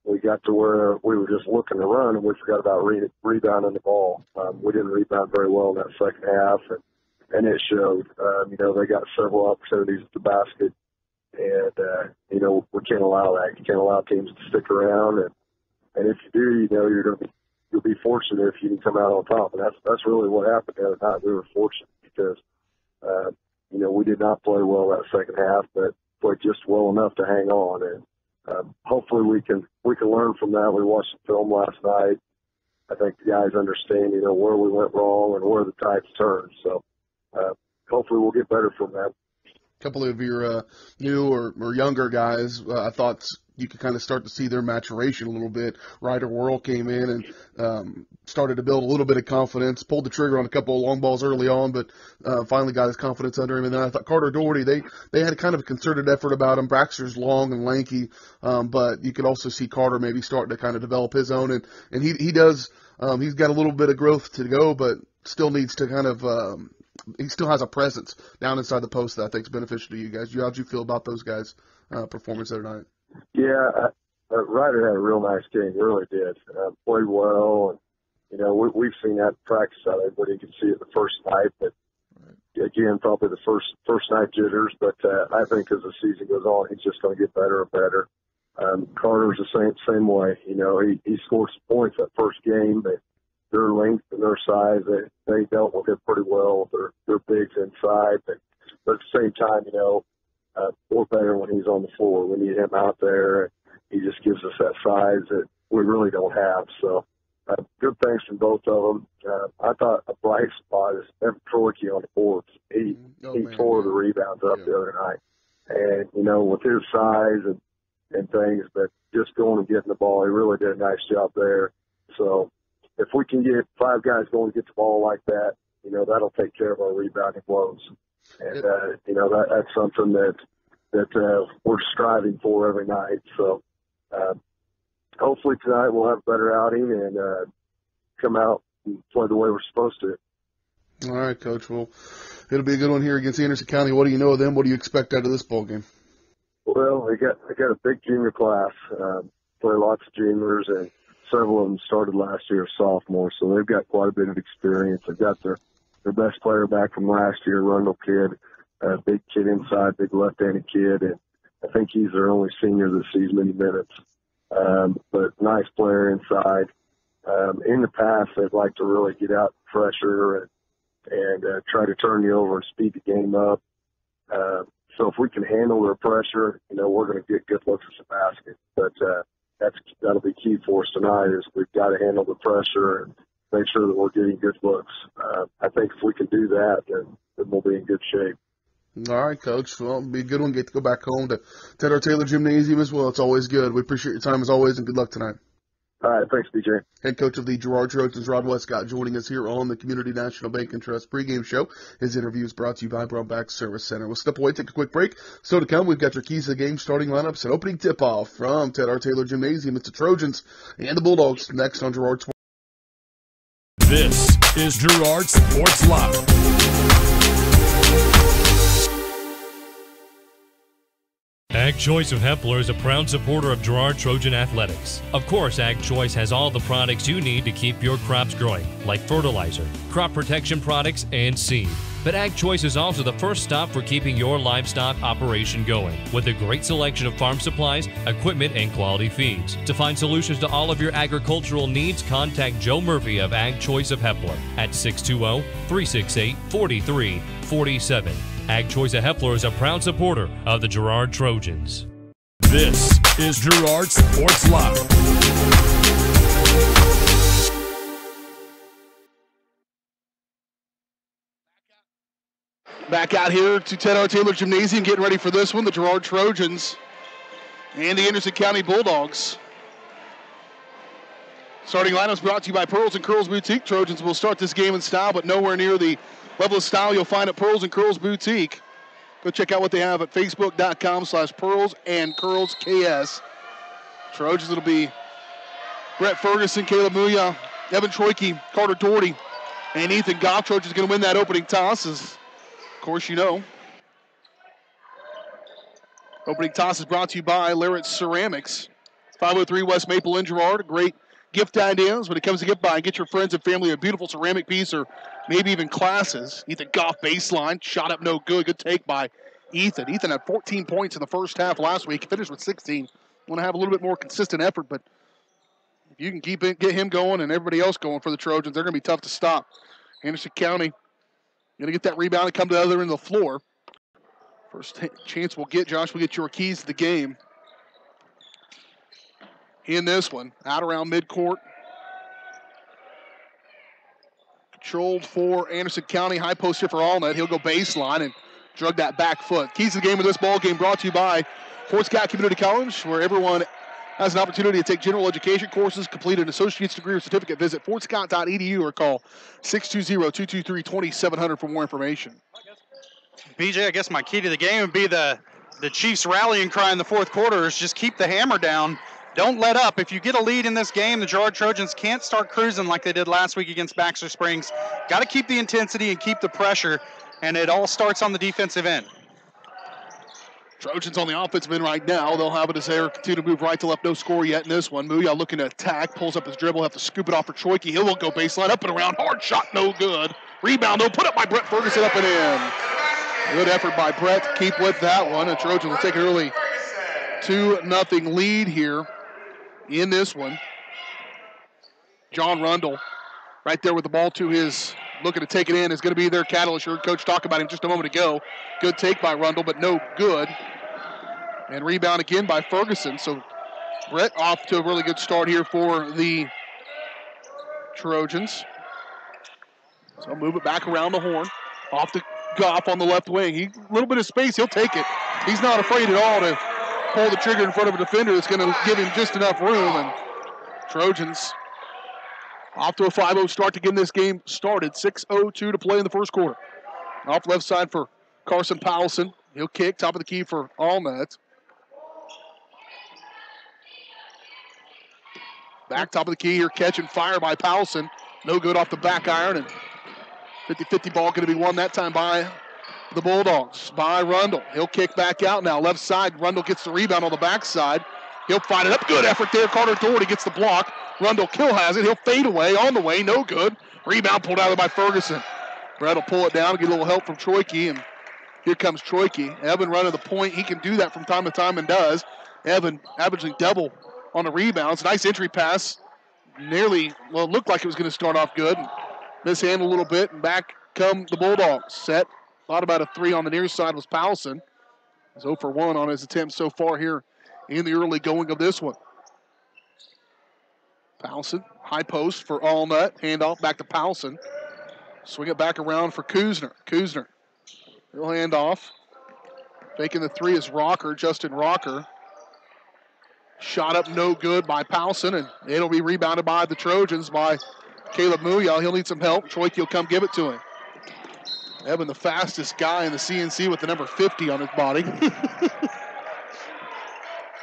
we got to where we were just looking to run, and we forgot about rebounding the ball. We didn't rebound very well in that second half, and it showed. You know, they got several opportunities at the basket, and, you know, we can't allow that. You can't allow teams to stick around, and if you do, you know, you'll be fortunate if you can come out on top, and that's really what happened the other night. We were fortunate because, you know, we did not play well that second half, but played just well enough to hang on, and hopefully we can learn from that. We watched the film last night. I think the guys understand, you know, where we went wrong and where the tides turned. So hopefully we'll get better from that. A couple of your new or younger guys, I thought you could kind of start to see their maturation a little bit. Ryder Worrell came in and started to build a little bit of confidence, pulled the trigger on a couple of long balls early on, but finally got his confidence under him. And then I thought Carter Doherty, they had a kind of a concerted effort about him. Braxter's long and lanky, but you could also see Carter maybe starting to kind of develop his own. And he does, he's got a little bit of growth to go, but still needs to kind of he still has a presence down inside the post that I think is beneficial to you guys. How'd you feel about those guys' performance the other night? Yeah, Ryder had a real nice game, really did. Played well, and we've seen that practice out of everybody. You can see it the first night, but again, probably the first night jitters. But I think as the season goes on, he's just going to get better and better. Carter's the same way. He scored some points that first game, but their length and their size, they dealt with it pretty well. They're bigs inside, but at the same time, we're better when he's on the floor. We need him out there. He just gives us that size that we really don't have. So good things from both of them. I thought a bright spot is Evan Troike on the boards. He tore the rebounds up the other night. And, with his size and things, but just going and getting the ball, he really did a nice job there. So if we can get 5 guys going to get the ball like that, that'll take care of our rebounding woes. And, that's something that we're striving for every night. So hopefully tonight we'll have a better outing and come out and play the way we're supposed to. All right, Coach. Well, it'll be a good one here against Anderson County. What do you know of them? What do you expect out of this ball game? Well, they got a big junior class. Play lots of juniors, and several of them started last year as sophomores, so they've got quite a bit of experience. They've got their best player back from last year, Rundle kid, big kid inside, big left-handed kid, and I think he's their only senior that sees many minutes. But nice player inside. In the past, they'd like to really get out pressure and try to turn you over and speed the game up. So if we can handle their pressure, we're going to get good looks at the basket. But that'll be key for us tonight is we've got to handle the pressure and make sure that we're getting good looks. I think if we can do that, then we'll be in good shape. All right, Coach. Well, it'll be a good one. Get to go back home to Ted R. Taylor Gymnasium as well. It's always good. We appreciate your time as always, and good luck tonight. All right, thanks, BJ. Head coach of the Girard Trojans, Rod Westcott, joining us here on the Community National Bank and Trust pregame show. His interview is brought to you by Brownback Service Center. We'll step away, take a quick break. So to come, we've got your keys to the game, starting lineups, and opening tip-off from Ted R. Taylor Gymnasium. It's the Trojans and the Bulldogs next on Girard Sports. This is Girard Sports Live. Ag Choice of Hepler is a proud supporter of Girard Trojan Athletics. Of course, Ag Choice has all the products you need to keep your crops growing, like fertilizer, crop protection products, and seed. But Ag Choice is also the first stop for keeping your livestock operation going, with a great selection of farm supplies, equipment, and quality feeds. To find solutions to all of your agricultural needs, contact Joe Murphy of Ag Choice of Hepler at 620-368-4347. Ag Choice of Hepler is a proud supporter of the Girard Trojans. This is Girard Sports Live. Back out here to Ted R. Taylor Gymnasium, getting ready for this one, the Girard Trojans and the Anderson County Bulldogs. Starting lineups brought to you by Pearls and Curls Boutique. Trojans will start this game in style, but nowhere near the level of style you'll find at Pearls and Curls Boutique. Go check out what they have at facebook.com/Pearls and Curls KS. Trojans, it'll be Brett Ferguson, Caleb Muya, Evan Troike, Carter Doherty, and Ethan Goff. Trojans going to win that opening toss, as of course you know. Opening toss is brought to you by Larrett Ceramics. 503 West Maple in Girard. Great gift ideas when it comes to gift buying. Get your friends and family a beautiful ceramic piece or maybe even classes. Ethan Goff baseline. Shot up no good. Good take by Ethan. Ethan had 14 points in the first half last week. Finished with 16. Want to have a little bit more consistent effort, but if you can get him going and everybody else going for the Trojans, they're going to be tough to stop. Anderson County going to get that rebound and come to the other end of the floor. First chance we'll get, Josh, we'll get your keys to the game. In this one, out around midcourt. Controlled for Anderson County, high post here for Allnut. He'll go baseline and drug that back foot. Keys to the game of this ball game brought to you by Fort Scott Community College, where everyone has an opportunity to take general education courses, complete an associate's degree or certificate. Visit fortscott.edu or call 620-223-2700 for more information. BJ, I guess my key to the game would be the Chiefs' rallying cry in the fourth quarter is just keep the hammer down. don't let up. If you get a lead in this game, the Girard Trojans can't start cruising like they did last week against Baxter Springs. Got to keep the intensity and keep the pressure, and it all starts on the defensive end. Trojans on the offensive end right now. They'll have it as they continue to move right to left. No score yet in this one. Muya looking to attack. Pulls up his dribble. Have to scoop it off for Choiky. He will go baseline. Up and around. Hard shot. No good. Rebound, though. Put up by Brett Ferguson. Up and in. Good effort by Brett to keep with that one. The Trojans will take an early 2-0 lead here in this one. John Rundle right there with the ball to his, looking to take it in, is going to be their catalyst. You heard Coach talk about him just a moment ago. Good take by Rundle, but no good. And rebound again by Ferguson. So Brett off to a really good start here for the Trojans. So move it back around the horn. Off to Goff on the left wing. A little bit of space, he'll take it. He's not afraid at all to pull the trigger in front of a defender that's going to give him just enough room. And Trojans off to a 5-0 start to get this game started. 6:02 to play in the first quarter. Off left side for Carson Powelson. He'll kick, top of the key for Allnutt. Back top of the key here, catch and fire by Powelson. No good off the back iron, and 50-50 ball going to be won that time by the Bulldogs, by Rundle. He'll kick back out now, left side. Rundle gets the rebound on the backside. He'll fight it up. Good effort there. Carter Doherty gets the block. Rundle kill has it. He'll fade away, on the way, no good. Rebound pulled out of by Ferguson. Brett will pull it down, get a little help from Troike, and here comes Troike. Evan running the point. He can do that from time to time and does. Evan averaging double on the rebounds. Nice entry pass. Nearly, well, it looked like it was going to start off good. Mishandled a little bit, and back come the Bulldogs. Set. Thought about a three on the near side was Powelson. He's 0 for 1 on his attempts so far here in the early going of this one. Powelson, high post for Allnutt. Handoff back to Powelson. Swing it back around for Kuzner. Kuzner, he'll hand off. Faking the three is Rocker, Justin Rocker. Shot up no good by Powelson, and it'll be rebounded by the Trojans by Caleb Muya. He'll need some help. Troike will come give it to him. Evan, the fastest guy in the CNC with the number 50 on his body.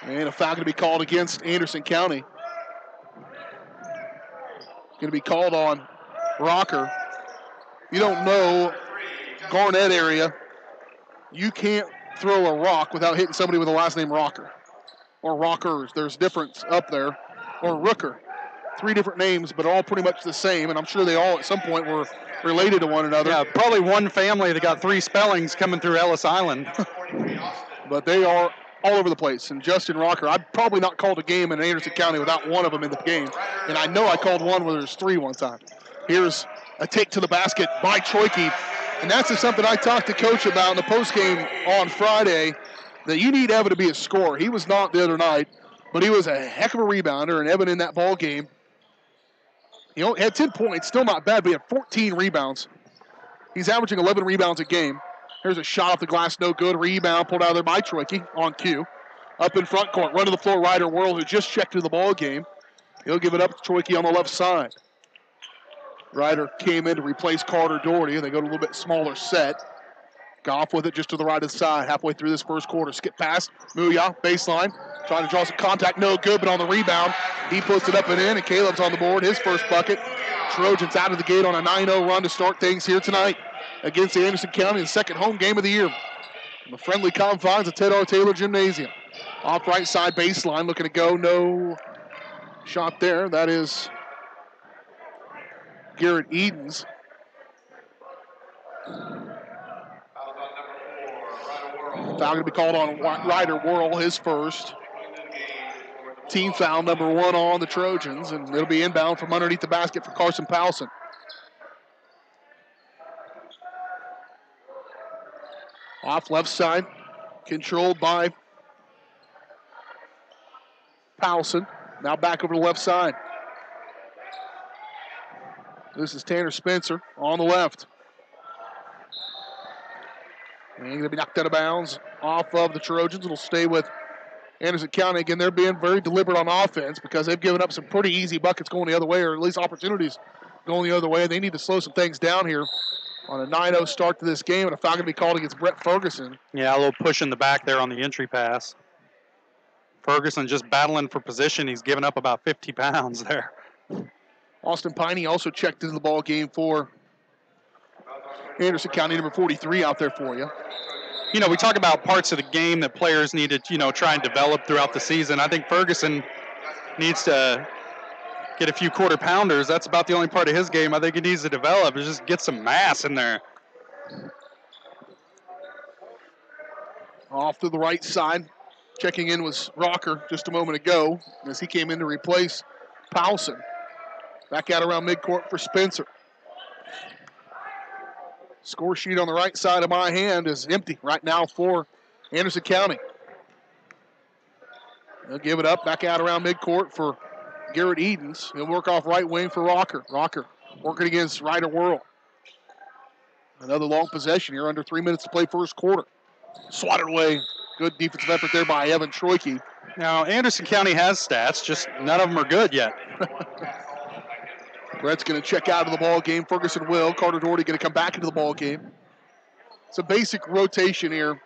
And a foul going to be called against Anderson County. Going to be called on Rocker. You don't know Garnett area. You can't throw a rock without hitting somebody with the last name Rocker. Or Rockers. There's difference up there. Or Rooker. 3 different names, but all pretty much the same. And I'm sure they all at some point were related to one another. Yeah, probably one family that got 3 spellings coming through Ellis Island. But they are all over the place. And Justin Rocker, I've probably not called a game in Anderson County without one of them in the game. And I know I called one where there's 3 one time. Here's a take to the basket by Troike. And that's just something I talked to Coach about in the postgame on Friday, that you need Evan to be a scorer. He was not the other night, but he was a heck of a rebounder, and Evan in that ball game, he only had 10 points, still not bad, but he had 14 rebounds. He's averaging 11 rebounds a game. Here's a shot off the glass, no good. Rebound pulled out of there by Troike on cue. Up in front court, run to the floor, Ryder Worrell, who just checked into the ball game. He'll give it up to Troike on the left side. Ryder came in to replace Carter Doherty. They go to a little bit smaller set. Goff with it just to the right of the side, halfway through this first quarter. Skip pass, Muya, baseline, trying to draw some contact, no good, but on the rebound, he puts it up and in, and Caleb's on the board, his first bucket. Trojans out of the gate on a 9-0 run to start things here tonight against Anderson County, the second home game of the year. In the friendly confines of Ted R. Taylor Gymnasium. Off right side baseline, looking to go, no shot there. That is Garrett Edens. Foul going to be called on Ryder Worrell, his first. Team foul number 1 on the Trojans, and it'll be inbound from underneath the basket for Carson Powelson. Off left side, controlled by Powelson. Now back over to the left side. This is Tanner Spencer on the left. And he's going to be knocked out of bounds off of the Trojans. It'll stay with Anderson County. Again, they're being very deliberate on offense because they've given up some pretty easy buckets going the other way, or at least opportunities going the other way. They need to slow some things down here on a 9-0 start to this game, and a foul going to be called against Brett Ferguson. Yeah, a little push in the back there on the entry pass. Ferguson just battling for position. He's given up about 50 pounds there. Austin Piney also checked into the ball game for Anderson County, number 43 out there for you. You know, we talk about parts of the game that players need to, try and develop throughout the season. I think Ferguson needs to get a few quarter pounders. That's about the only part of his game I think he needs to develop, is just get some mass in there. Off to the right side. Checking in was Rocker just a moment ago as he came in to replace Powson. Back out around midcourt for Spencer. Score sheet on the right side of my hand is empty right now for Anderson County. They'll give it up back out around midcourt for Garrett Edens. He'll work off right wing for Rocker. Rocker working against Ryder Worrell. Another long possession here, under 3 minutes to play first quarter. Swatted away. Good defensive effort there by Evan Troike. Now, Anderson County has stats, just none of them are good yet. Brett's going to check out of the ball game. Ferguson will. Carter Doherty going to come back into the ball game. It's a basic rotation here.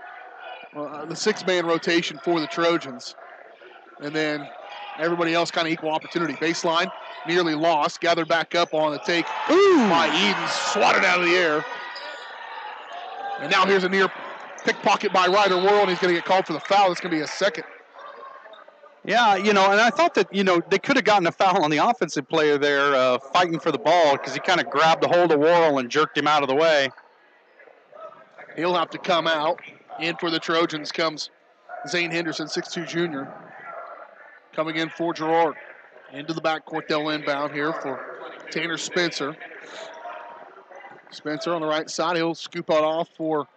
The six-man rotation for the Trojans. And then everybody else kind of equal opportunity. Baseline, nearly lost. Gathered back up on the take by Edens. Swatted out of the air. And now here's a near pickpocket by Ryder Worrell, and he's going to get called for the foul. It's going to be a second. Yeah, and I thought that, they could have gotten a foul on the offensive player there fighting for the ball, because he kind of grabbed a hold of Worrell and jerked him out of the way. He'll have to come out. In for the Trojans comes Zane Henderson, 6'2 junior. Coming in for Girard. Into the backcourt, they'll inbound here for Tanner Spencer. Spencer on the right side. He'll scoop it off for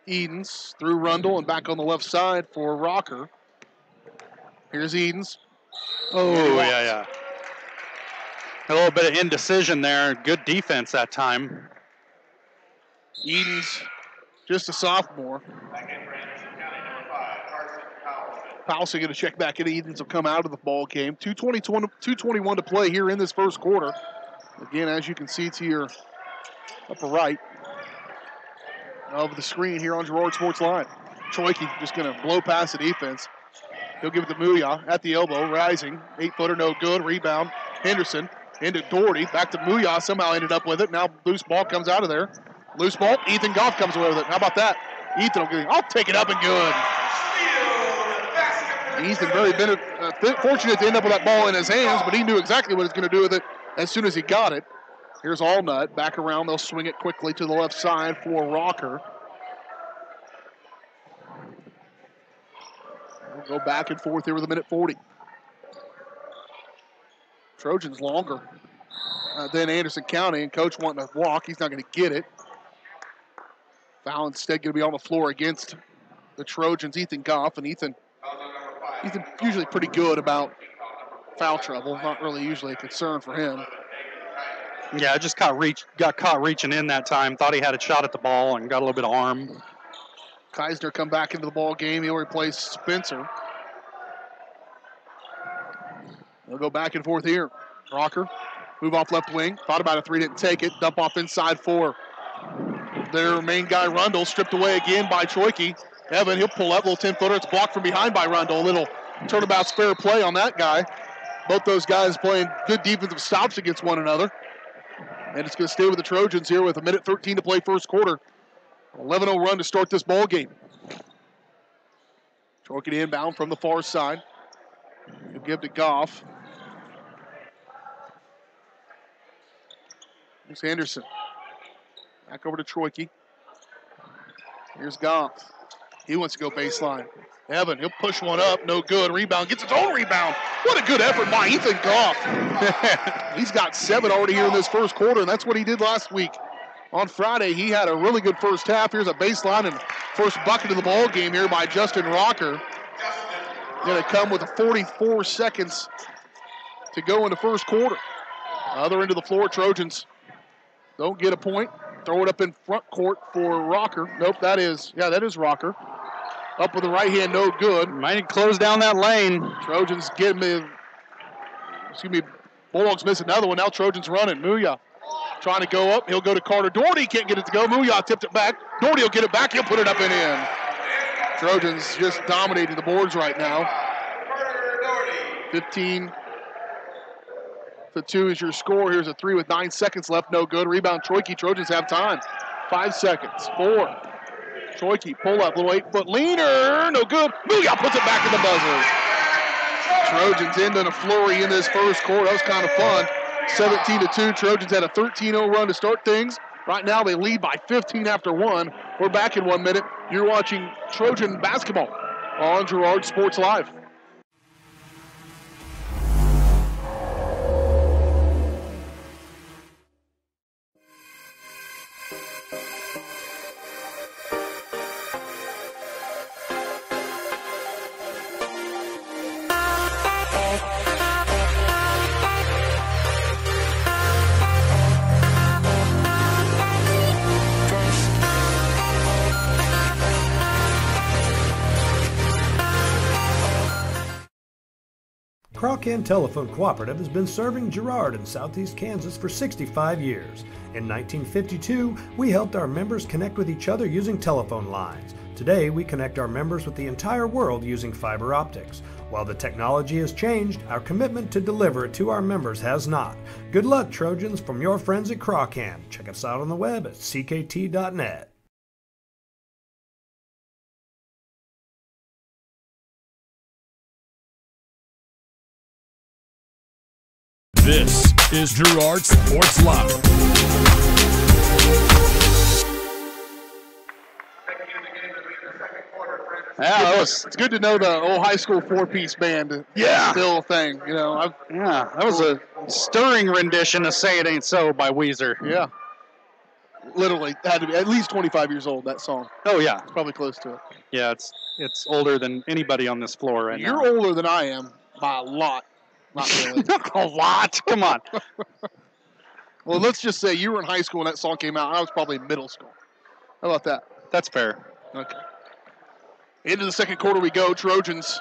Edens. Through Rundle and back on the left side for Rocker. Here's Edens. Oh, yeah. A little bit of indecision there. Good defense that time. Edens, just a sophomore. Powson going to check back in. Edens will come out of the ball game. 2:21 to play here in this first quarter. Again, as you can see to your upper right of the screen here on Girard Sports Line. Troike just going to blow past the defense. He'll give it to Muya at the elbow, rising. 8-footer, no good. Rebound. Henderson into Doherty. Back to Muya. Somehow ended up with it. Now loose ball comes out of there. Loose ball. Ethan Goff comes away with it. How about that? Ethan will get it. I'll take it up and good. Ethan very fortunate to end up with that ball in his hands, but he knew exactly what he was going to do with it as soon as he got it. Here's Allnut. Back around. They'll swing it quickly to the left side for Rocker. We'll go back and forth here with a minute 40. Trojans longer than Anderson County, and coach wanting to walk. He's not going to get it. Foul instead going to be on the floor against the Trojans, Ethan Goff, and Ethan usually pretty good about foul trouble. Not really usually a concern for him. Yeah, just got caught reaching in that time. Thought he had a shot at the ball and got a little bit of arm. Keisner come back into the ball game. He'll replace Spencer. They'll go back and forth here. Rocker, move off left wing. Thought about a three, didn't take it. Dump off inside for their main guy, Rundle. Stripped away again by Troike. Evan, he'll pull up. Little 10-footer. It's blocked from behind by Rundle. A little turnabout's fair play on that guy. Both those guys playing good defensive stops against one another. And it's going to stay with the Trojans here with a minute 13 to play first quarter. 11-0 run to start this ball game. Troike inbound from the far side. He'll give to Goff. Here's Henderson. Back over to Troike. Here's Goff. He wants to go baseline. Evan, he'll push one up. No good. Rebound. Gets his own rebound. What a good effort by Ethan Goff. He's got 7 already here in this first quarter, and that's what he did last week. On Friday, he had a really good first half. Here's a baseline and first bucket of the ball game here by Justin Rocker. Going to come with 44 seconds to go in the first quarter. Other end of the floor, Trojans don't get a point. Throw it up in front court for Rocker. Nope, that is Rocker. Up with the right hand, no good. Might close down that lane. Trojans Bulldogs miss another one. Now Trojans running. Muya trying to go up. He'll go to Carter. Doherty can't get it to go. Muya tipped it back. Doherty will get it back. He'll put it up and in. Trojans just dominating the boards right now. 15-2 is your score. Here's a three with 9 seconds left. No good. Rebound, Troike. Trojans have time. 5 seconds. 4. Troike, pull up. Little 8-foot leaner. No good. Booyah puts it back in the buzzer. Trojans end in a flurry in this first quarter. That was kind of fun. 17-2. Trojans had a 13-0 run to start things. Right now they lead by 15 after 1. We're back in 1 minute. You're watching Trojan basketball on Girard Sports Live. Crawcan Telephone Cooperative has been serving Girard in southeast Kansas for 65 years. In 1952, we helped our members connect with each other using telephone lines. Today, we connect our members with the entire world using fiber optics. While the technology has changed, our commitment to deliver it to our members has not. Good luck, Trojans, from your friends at Crawcan. Check us out on the web at ckt.net. This is Girard Sports Live. Yeah, it's good to know the old high school four-piece band is still a thing. You know, that was a stirring rendition of "Say It Ain't So" by Weezer. Yeah, literally had to be at least 25 years old. That song. Oh yeah, it's probably close to it. Yeah, it's older than anybody on this floor right now. You're older than I am by a lot. Not really. A lot. Come on. Well, let's just say you were in high school when that song came out. I was probably in middle school. How about that? That's fair. Okay. Into the second quarter we go. Trojans,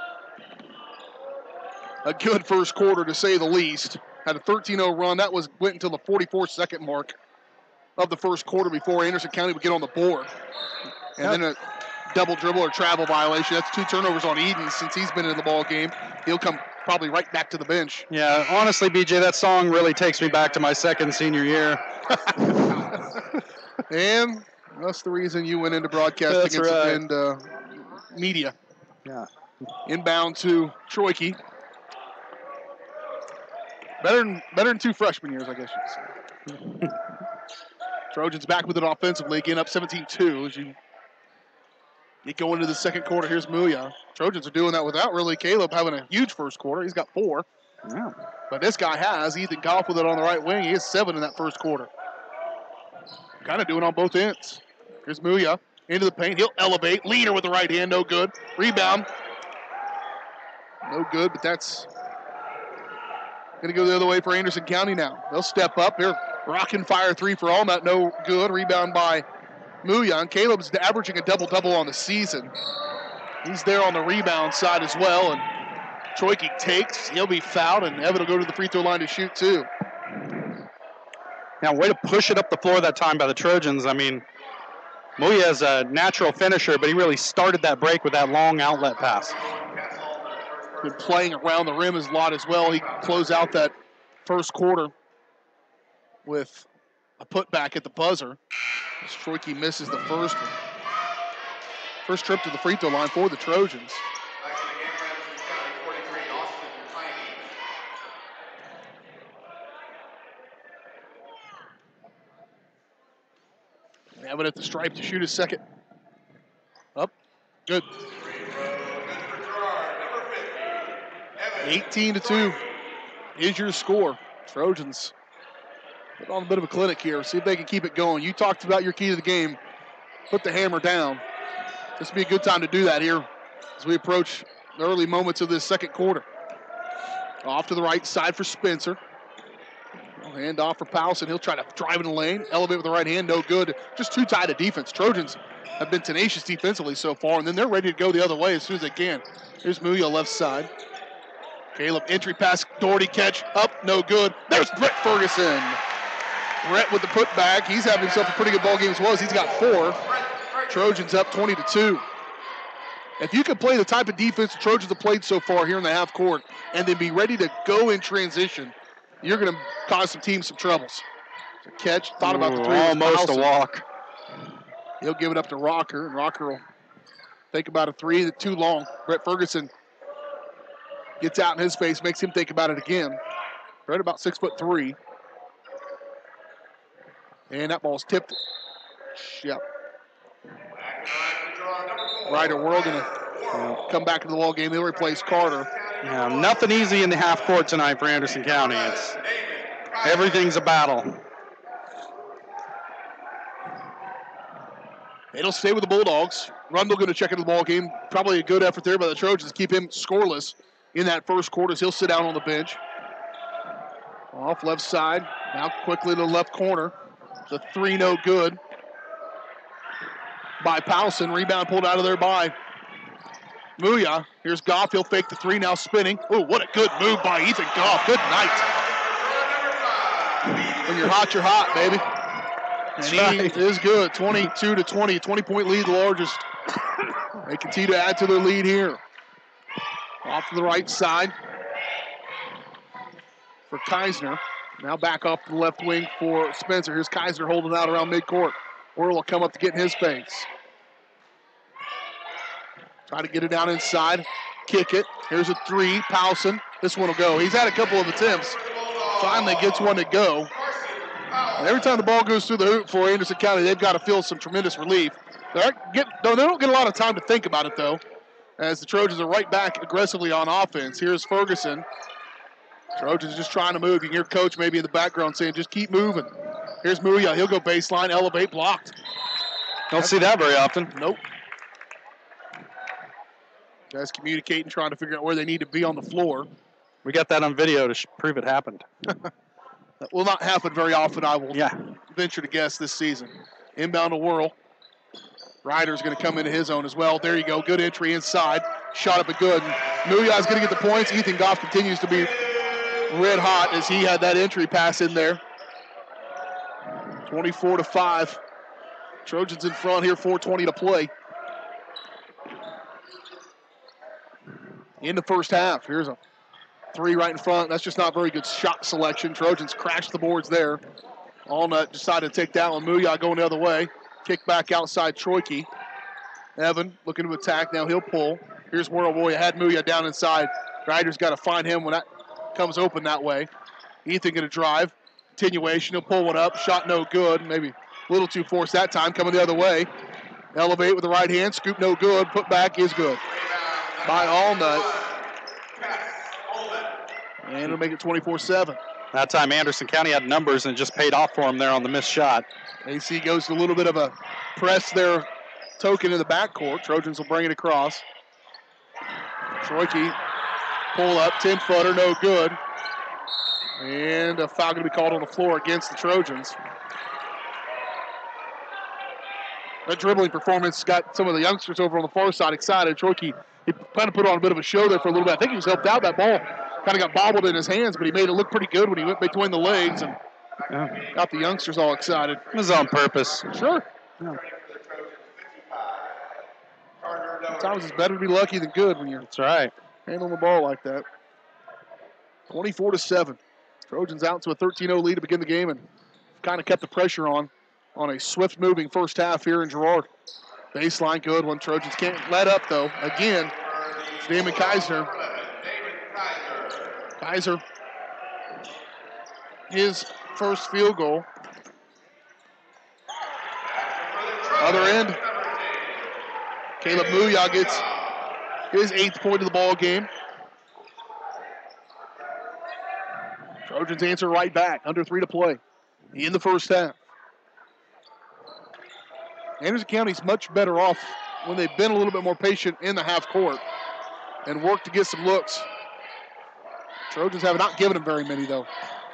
a good first quarter to say the least. Had a 13-0 run. That went until the 44-second mark of the first quarter before Anderson County would get on the board. And then a double dribble or travel violation. That's 2 turnovers on Eden since he's been in the ball game. He'll come probably right back to the bench. Yeah, honestly, BJ, that song really takes me back to my second senior year. And that's the reason you went into broadcasting and media. Yeah. Inbound to Troike. Better than 2 freshman years, I guess you could say. Trojans back with it offensively, again up 17-2 as you go into the second quarter. Here's Muya. Trojans are doing that without really Caleb having a huge first quarter. He's got 4. Yeah. But this guy has Ethan Goff with it on the right wing. He has 7 in that first quarter. Kind of doing on both ends. Here's Muya into the paint. He'll elevate. Leader with the right hand. No good. Rebound. No good, but that's going to go the other way for Anderson County now. They'll step up. They're rocking fire 3 for all. Not no good. Rebound by Muya. And Caleb's averaging a double-double on the season. He's there on the rebound side as well. And Troike takes. He'll be fouled, and Evan will go to the free throw line to shoot too. Now, way to push it up the floor that time by the Trojans. I mean, Muya is a natural finisher, but he really started that break with that long outlet pass. Been playing around the rim a lot as well. He closed out that first quarter with a putback at the buzzer. Troike misses the first one. First trip to the free throw line for the Trojans. Evan at the stripe to shoot his second. Up. Good. 18-2 is your score. Trojans put on a bit of a clinic here. See if they can keep it going. You talked about your key to the game. Put the hammer down. This would be a good time to do that here as we approach the early moments of this second quarter. Off to the right side for Spencer. Hand off for Powson. He'll try to drive in the lane. Elevate with the right hand. No good. Just too tight a defense. Trojans have been tenacious defensively so far, and then they're ready to go the other way as soon as they can. Here's Muya left side. Caleb entry pass. Doherty catch. Up. No good. There's Brett Ferguson. Brett with the putback. He's having himself a pretty good ball game as well as he's got 4. Trojans up 20-2. If you can play the type of defense the Trojans have played so far here in the half court and then be ready to go in transition, you're going to cause some teams some troubles. So catch, thought about the three. Almost a walk. He'll give it up to Rocker, and Rocker will think about a three that's too long. Brett Ferguson gets out in his face, makes him think about it again. Right about 6'3". And that ball's tipped. Yep. Ryder World going to come back into the ball game. He'll replace Carter. Yeah, nothing easy in the half court tonight for Anderson County. Everything's a battle. It'll stay with the Bulldogs. Rundle going to check into the ball game. Probably a good effort there by the Trojans to keep him scoreless in that first quarter as he'll sit down on the bench. Off left side. Now quickly to the left corner. The three no good by Powson. Rebound pulled out of there by Muya. Here's Goff. He'll fake the three, now spinning. Oh, what a good move by Ethan Goff. Good night. When you're hot, baby. And he is good. 22-20. 20-point lead, the largest. They continue to add to their lead here. Off to the right side for Keisner. Now back off to the left wing for Spencer. Here's Keisner holding out around midcourt. Orr will come up to get in his face. Try to get it down inside. Kick it. Here's a three. Powson. This one will go. He's had a couple of attempts. Finally gets one to go. And every time the ball goes through the hoop for Anderson County, they've got to feel some tremendous relief. They don't get a lot of time to think about it, though, as the Trojans are right back aggressively on offense. Here's Ferguson. Trojans just trying to move. You can hear Coach maybe in the background saying, just keep moving. Here's Muya. He'll go baseline, elevate, blocked. Don't see that very often. Nope. Guys communicating, trying to figure out where they need to be on the floor. We got that on video to prove it happened. That will not happen very often, I will venture to guess, this season. Inbound to Whirl. Ryder's going to come into his own as well. There you go. Good entry inside. Shot up and good. Muya's going to get the points. Ethan Goff continues to be red hot as he had that entry pass in there. 24-5. Trojans in front here, 4:20 to play. In the first half, here's a three right in front. That's just not very good shot selection. Trojans crashed the boards there. Allnut decided to take that one. Muya going the other way. Kick back outside Troike. Evan looking to attack. Now he'll pull. Here's Whirl. Boy, had Muya down inside. Ryder's got to find him when that comes open that way. Ethan going to drive. Continuation. He'll pull one up. Shot no good. Maybe a little too forced that time. Coming the other way. Elevate with the right hand. Scoop no good. Put back is good. By Allnut. And it'll make it 24-7. That time Anderson County had numbers and just paid off for him there on the missed shot. AC goes to a little bit of a press there, token in the backcourt. Trojans will bring it across. Troike, pull up, 10-footer, no good. And a foul going to be called on the floor against the Trojans. That dribbling performance got some of the youngsters over on the far side excited. Troike, he kind of put on a bit of a show there for a little bit. I think he was helped out. That ball kind of got bobbled in his hands, but he made it look pretty good when he went between the legs and got the youngsters all excited. It was on purpose. Sure. Yeah. Sometimes it's better to be lucky than good when you're handling the ball like that. 24-7. Trojans out to a 13-0 lead to begin the game and kind of kept the pressure on a swift-moving first half here in Girard. Baseline good one. Trojans can't let up, though. Again, it's Damon Keisner. Kaiser, his first field goal. Other end. Caleb Muya gets his 8th point of the ball game. Trojans answer right back. Under 3 to play in the first half. Anderson County's much better off when they've been a little bit more patient in the half court and worked to get some looks. Trojans have not given him very many, though.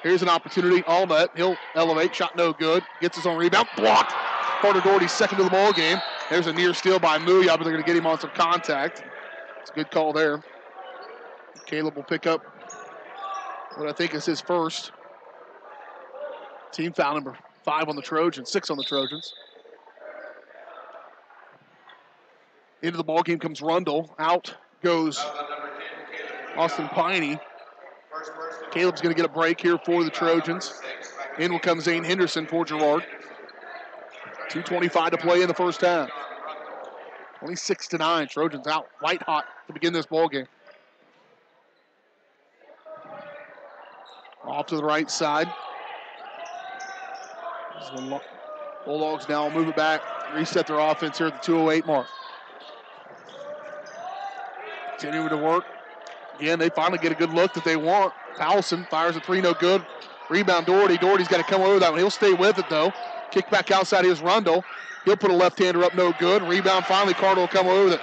Here's an opportunity. Allnut. He'll elevate. Shot no good. Gets his own rebound. Blocked. Carter Doherty's second to the ball game. There's a near steal by Muya, but they're going to get him on some contact. It's a good call there. Caleb will pick up what I think is his first. Team foul number 5 on the Trojans. 6 on the Trojans. Into the ballgame comes Rundle. Out goes Austin Piney. Caleb's going to get a break here for the Trojans. In will come Zane Henderson for Girard. 2:25 to play in the first half. 26-9. Trojans out white hot to begin this ballgame. Off to the right side. Bulldogs now move it back, reset their offense here at the 2:08 mark. Continuing to work. Again, they finally get a good look that they want. Powelson fires a three, no good. Rebound Doherty. Doherty's got to come over that one. He'll stay with it, though. Kick back outside his Rundle. He'll put a left-hander up, no good. Rebound finally, Carter will come over with it.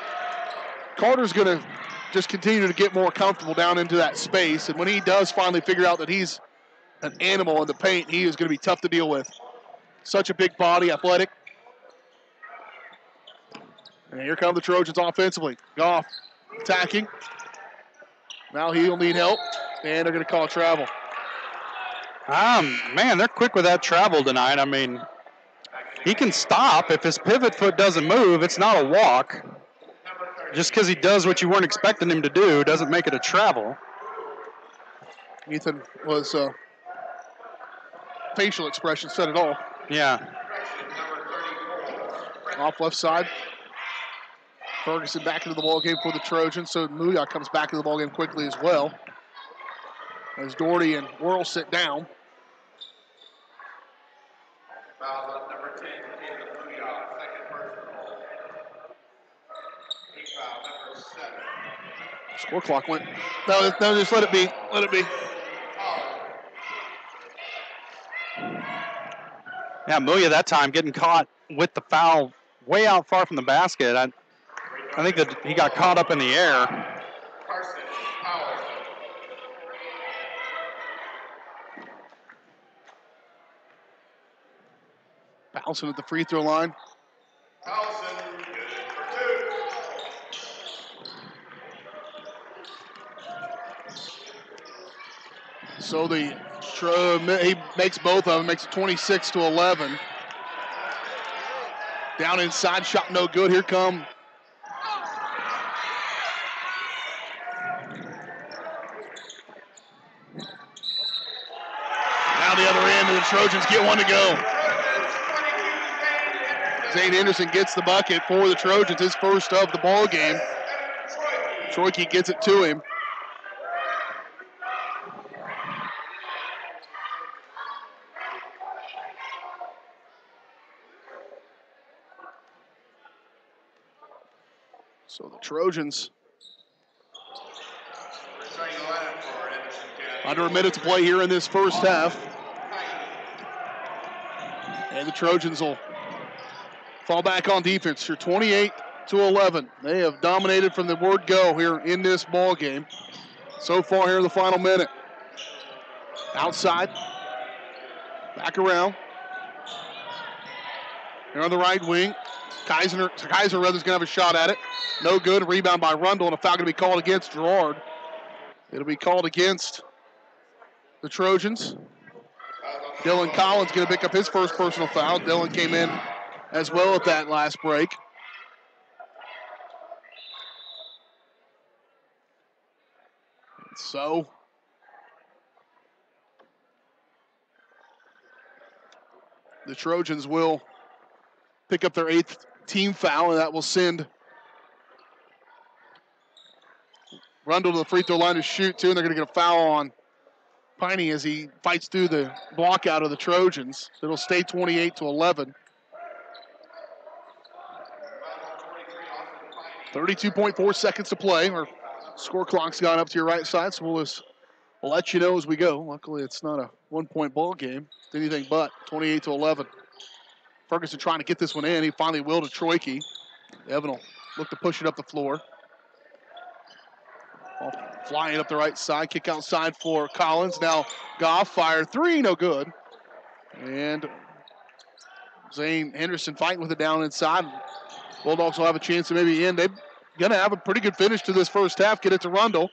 Carter's going to just continue to get more comfortable down into that space, and when he does finally figure out that he's an animal in the paint, he is going to be tough to deal with. Such a big body, athletic. And here come the Trojans offensively. Goff attacking. Now he'll need help, and they're going to call travel. Man, they're quick with that travel tonight. I mean, he can stop. If his pivot foot doesn't move, it's not a walk. Just because he does what you weren't expecting him to do doesn't make it a travel. Ethan was facial expression said it all. Yeah. Off left side. Ferguson back into the ballgame for the Trojans, so Muya comes back into the ballgame quickly as well. As Doherty and Worrell sit down. Number 10, Muya, second personal. Foul, number 7. Score clock went. No, just let it be. Let it be. Yeah, Muya that time getting caught with the foul way out far from the basket. I think that he got caught up in the air. Powelson at the free throw line. So he makes both of them, makes it 26-11. Down inside, shot no good. Here come down the other end, and the Trojans get one to go. Zane Henderson gets the bucket for the Trojans, his first of the ball game. Troike gets it to him. So the Trojans under a minute to play here in this first half. And the Trojans will fall back on defense here, 28-11. They have dominated from the word go here in this ball game. So far here in the final minute. Outside, back around. They're on the right wing. Kaiser is going to have a shot at it. No good. Rebound by Rundle, and a foul going to be called against Girard. It'll be called against the Trojans. Dylan Collins going to pick up his first personal foul. Dylan came in as well at that last break. And so the Trojans will pick up their 8th team foul, and that will send Rundle to the free throw line to shoot, too, and they're going to get a foul on Piney as he fights through the block out of the Trojans. So it'll stay 28-11. 32.4 seconds to play. Our score clock's gone up to your right side, so we'll let you know as we go. Luckily, it's not a one-point ball game. It's anything but 28-11. Ferguson trying to get this one in. He finally will to Troike. Evan will look to push it up the floor. Ball flying up the right side. Kick outside for Collins. Now Goff fire three, no good. And Zane Henderson fighting with it down inside. Bulldogs will have a chance to maybe end. They're going to have a pretty good finish to this first half. Get it to Rundle.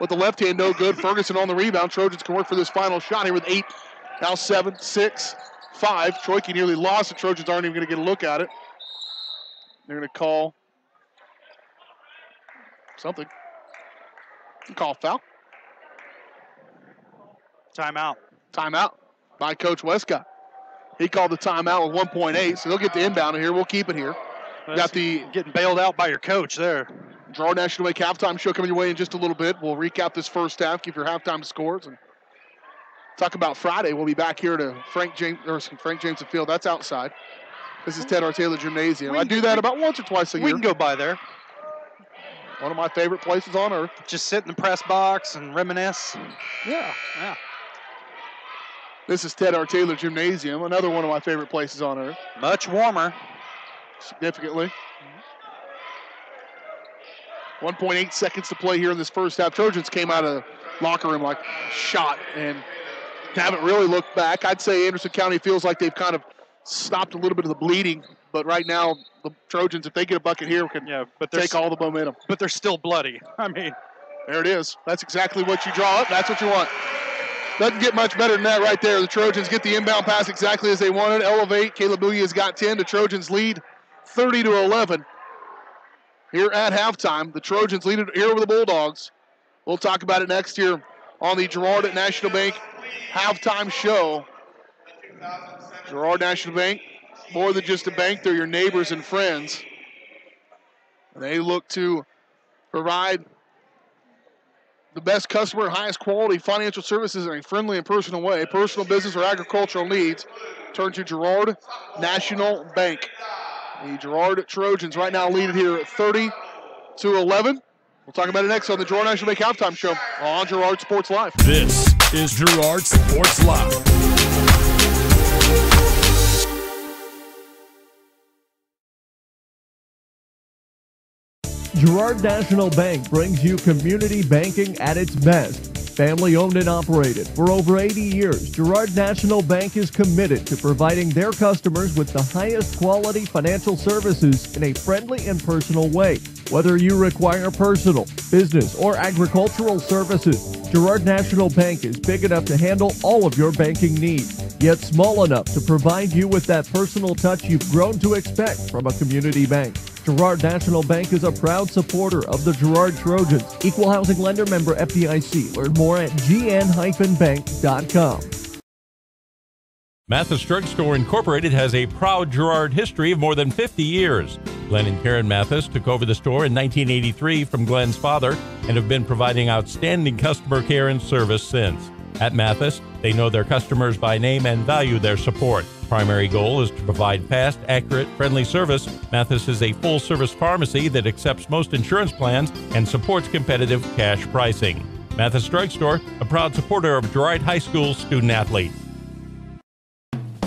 With the left hand, no good. Ferguson on the rebound. Trojans can work for this final shot here with 8. Now 7, 6, 5. Troike nearly lost. The Trojans aren't even going to get a look at it. They're going to call something. Call foul. Timeout. Timeout by Coach Westcott. He called the timeout with 1.8, so they'll get the inbound here. We'll keep it here. Got the getting bailed out by your coach there. Girard National Bank halftime show coming your way in just a little bit. We'll recap this first half, give your halftime scores, and talk about Friday. We'll be back here to Frank Jameson Field. That's outside. This is Ted R. Taylor Gymnasium. I do that about once or twice a year. We can go by there. One of my favorite places on earth. Just sit in the press box and reminisce. Yeah. Yeah. This is Ted R. Taylor Gymnasium, another one of my favorite places on earth. Much warmer. Significantly. 1.8 seconds to play here in this first half. Trojans came out of the locker room like shot and haven't really looked back. I'd say Anderson County feels like they've kind of stopped a little bit of the bleeding, but right now the Trojans, if they get a bucket here, can take all the momentum. But they're still bloody. I mean, there it is. That's exactly what you draw up. That's what you want. Doesn't get much better than that right there. The Trojans get the inbound pass exactly as they wanted. Elevate. Caleb Bouillia's got 10. The Trojans lead 30-11. Here at halftime, the Trojans lead it here over the Bulldogs. We'll talk about it next year on the Girard at National Bank halftime show. Girard National Bank, more than just a bank, they're your neighbors and friends. They look to provide the best customer, highest quality financial services in a friendly and personal way. Personal, business, or agricultural needs, turn to Girard National Bank. The Girard Trojans right now lead it here at 30-11. We'll talk about it next on the Girard National Bank halftime show on Girard Sports Live. This is Girard Sports Live. Girard National Bank brings you community banking at its best. Family owned and operated for over 80 years, Girard National Bank is committed to providing their customers with the highest quality financial services in a friendly and personal way. Whether you require personal, business, or agricultural services, Girard National Bank is big enough to handle all of your banking needs, yet small enough to provide you with that personal touch you've grown to expect from a community bank. Girard National Bank is a proud supporter of the Girard Trojans. Equal housing lender, member FDIC. Learn more at gn-bank.com. Mathis Drug Store Incorporated has a proud Girard history of more than 50 years. Glenn and Karen Mathis took over the store in 1983 from Glenn's father and have been providing outstanding customer care and service since. At Mathis, they know their customers by name and value their support. Primary goal is to provide fast, accurate, friendly service. Mathis is a full-service pharmacy that accepts most insurance plans and supports competitive cash pricing. Mathis Drug Store, a proud supporter of Girard High School student-athletes.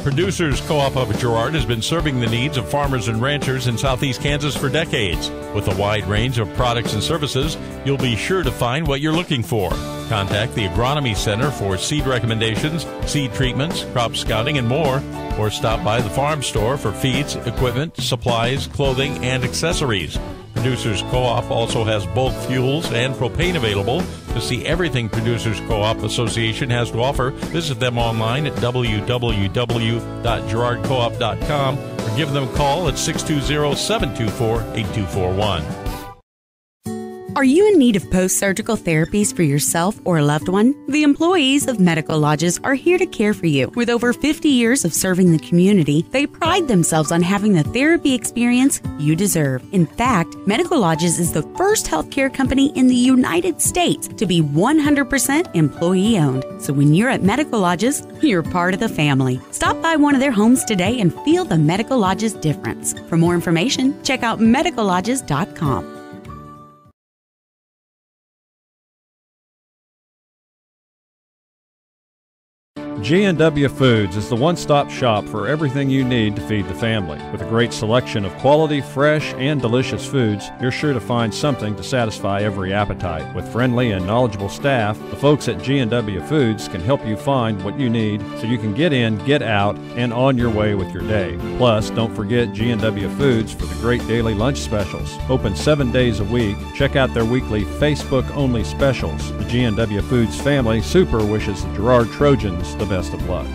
Producers Co-op of Girard has been serving the needs of farmers and ranchers in southeast Kansas for decades. With a wide range of products and services, you'll be sure to find what you're looking for. Contact the Agronomy Center for seed recommendations, seed treatments, crop scouting, and more, or stop by the farm store for feeds, equipment, supplies, clothing, and accessories. Producers Co-op also has bulk fuels and propane available. To see everything Producers Co-op Association has to offer, visit them online at www.girardcoop.com or give them a call at 620-724-8241. Are you in need of post-surgical therapies for yourself or a loved one? The employees of Medical Lodges are here to care for you. With over 50 years of serving the community, they pride themselves on having the therapy experience you deserve. In fact, Medical Lodges is the first healthcare company in the United States to be 100% employee-owned. So when you're at Medical Lodges, you're part of the family. Stop by one of their homes today and feel the Medical Lodges difference. For more information, check out medicallodges.com. G&W Foods is the one-stop shop for everything you need to feed the family. With a great selection of quality, fresh, and delicious foods, you're sure to find something to satisfy every appetite. With friendly and knowledgeable staff, the folks at G&W Foods can help you find what you need so you can get in, get out, and on your way with your day. Plus, don't forget G&W Foods for the great daily lunch specials. Open 7 days a week. Check out their weekly Facebook-only specials. The G&W Foods family super wishes the Girard Trojans the best of luck.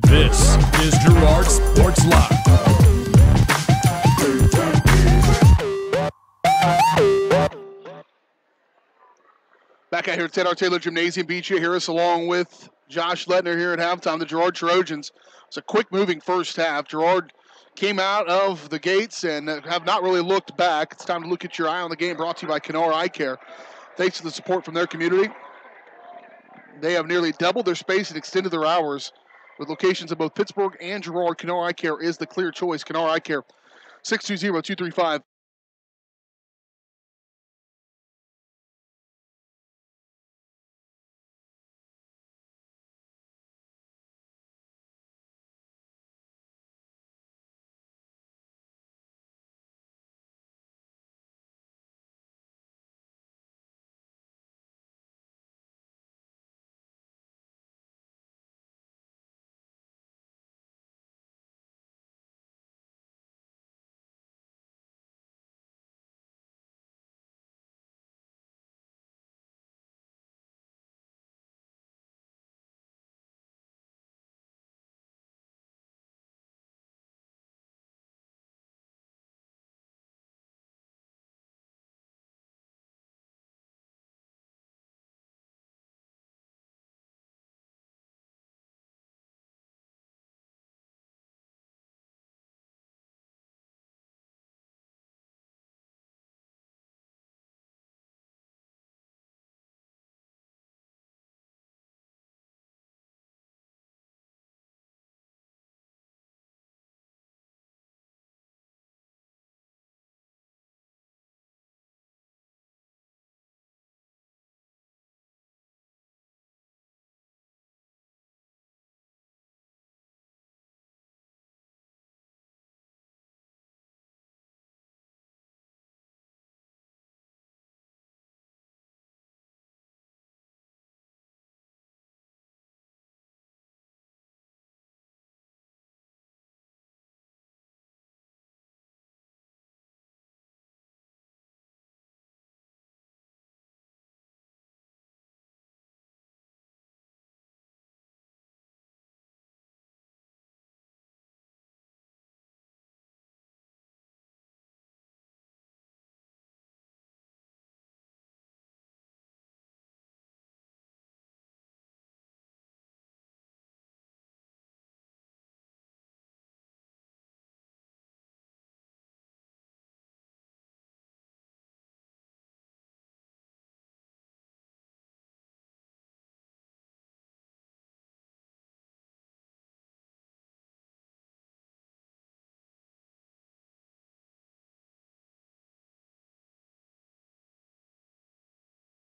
This is Girard Sports Live. Back out here at Ted R. Taylor Gymnasium. BJ Harris along with Josh Lettner here at halftime. The Girard Trojans. It's a quick-moving first half. Girard came out of the gates and have not really looked back. It's time to look at your eye on the game, brought to you by Kenora Eye Care. Thanks to the support from their community, they have nearly doubled their space and extended their hours with locations in both Pittsburgh and Girard. Kenora Eye Care is the clear choice. Kenora Eye Care, 620-235.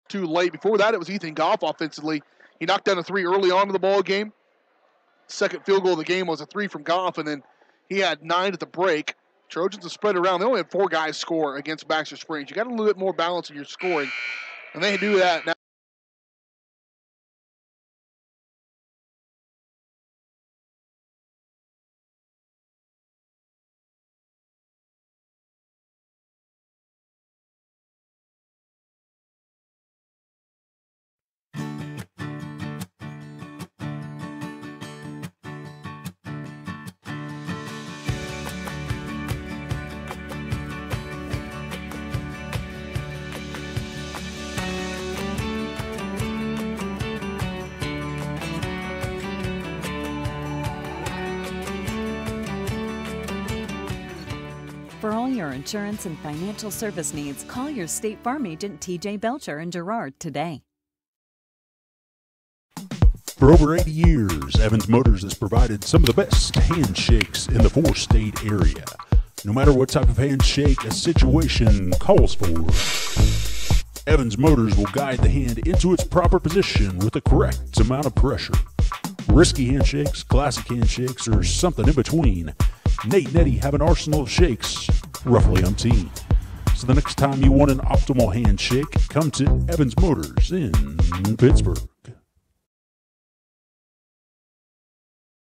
Too late. Before that, it was Ethan Goff offensively. He knocked down a three early on in the ball game. Second field goal of the game was a three from Goff, and then he had 9 at the break. Trojans have spread around. They only had 4 guys score against Baxter Springs. You got a little bit more balance in your scoring, and they do that now. For all your insurance and financial service needs, call your State Farm agent TJ Belcher in Girard today. For over 80 years, Evans Motors has provided some of the best handshakes in the 4-state area. No matter what type of handshake a situation calls for, Evans Motors will guide the hand into its proper position with the correct amount of pressure. Risky handshakes, classic handshakes, or something in between, Nate and Eddie have an arsenal of shakes, roughly umpteen. So the next time you want an optimal handshake, come to Evans Motors in Pittsburgh.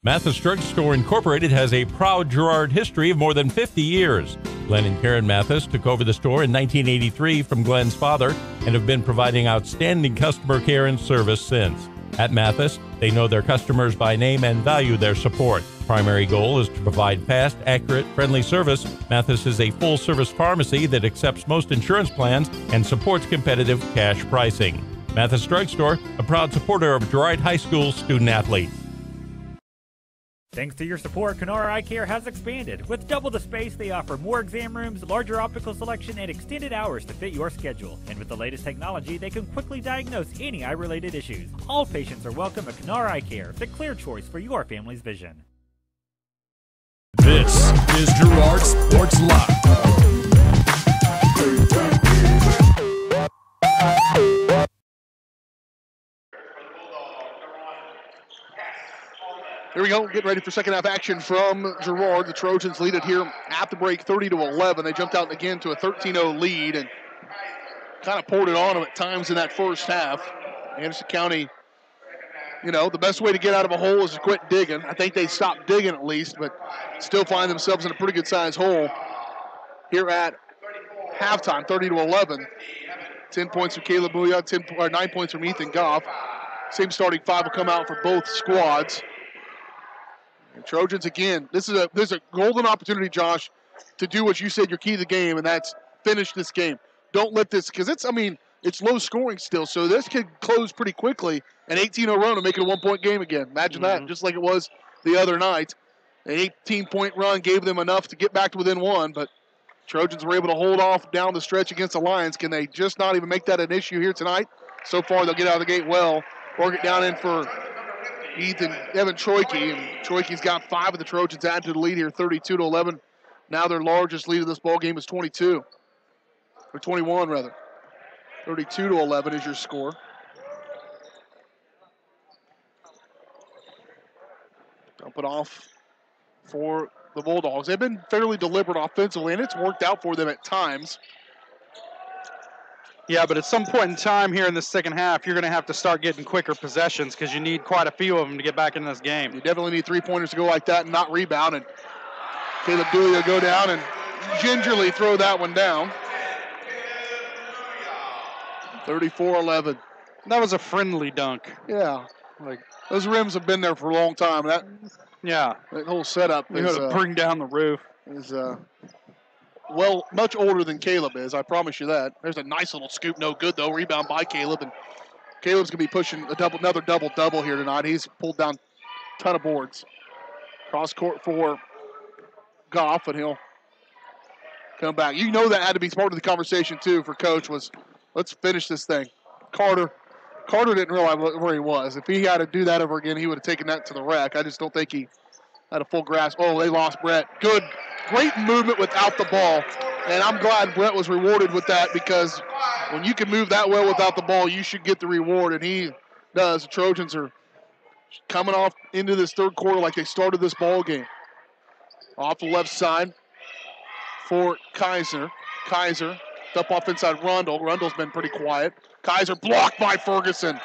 Mathis Drug Store Incorporated has a proud Girard history of more than 50 years. Glenn and Karen Mathis took over the store in 1983 from Glenn's father and have been providing outstanding customer care and service since. At Mathis, they know their customers by name and value their support. Primary goal is to provide fast, accurate, friendly service. Mathis is a full-service pharmacy that accepts most insurance plans and supports competitive cash pricing. Mathis Drugstore, a proud supporter of Girard High School student-athletes. Thanks to your support, Kenora Eye Care has expanded. With double the space, they offer more exam rooms, larger optical selection, and extended hours to fit your schedule. And with the latest technology, they can quickly diagnose any eye-related issues. All patients are welcome at Kenora Eye Care, the clear choice for your family's vision. This is Girard Sports Live. Here we go, getting ready for second half action from Girard. The Trojans lead it here at the break 30-11. They jumped out again to a 13-0 lead and kind of poured it on them at times in that first half. Anderson County, the best way to get out of a hole is to quit digging. I think they stopped digging at least, but still find themselves in a pretty good sized hole here at halftime, 30-11. 10 points from Caleb Bouya, 9 points from Ethan Goff. Same starting five will come out for both squads. And Trojans, again, there's a golden opportunity, Josh, to do what you said your key to the game, and that's finish this game. Don't let this, because it's low scoring still, so this could close pretty quickly. An 18-0 run and make it a 1-point game again. Imagine that, just like it was the other night. An 18-point run gave them enough to get back to within one, but Trojans were able to hold off down the stretch against the Lions. Can they just not even make that an issue here tonight? So far, they'll get out of the gate well. Work it down in for Evan Troike, and Troike's got 5 of the Trojans added to the lead here, 32-11. Now their largest lead of this ball game is 22, or 21 rather. 32-11 is your score. Dump it off for the Bulldogs. They've been fairly deliberate offensively, and it's worked out for them at times. Yeah, but at some point in time here in the second half, you're going to have to start getting quicker possessions because you need quite a few of them to get back in this game. You definitely need three-pointers to go like that and not rebound. And Caleb Dewey will go down and gingerly throw that one down. 34-11. That was a friendly dunk. Yeah. Those rims have been there for a long time. That whole setup is to bring down the roof. Is much older than Caleb is, I promise you that. There's a nice little scoop, no good though. Rebound by Caleb, and Caleb's gonna be pushing another double-double here tonight. He's pulled down a ton of boards. Cross court for Goff, and he'll come back. That had to be part of the conversation too for Coach was, let's finish this thing. Carter didn't realize where he was. If he had to do that over again, he would have taken that to the rack. I just don't think he had a full grasp. Oh, they lost Brett. Great movement without the ball. And I'm glad Brett was rewarded with that, because when you can move that well without the ball, you should get the reward, and he does. The Trojans are coming off into this third quarter like they started this ball game. Off the left side for Kaiser. Kaiser up off inside Rundle. Rundle's been pretty quiet. Kaiser blocked by Ferguson.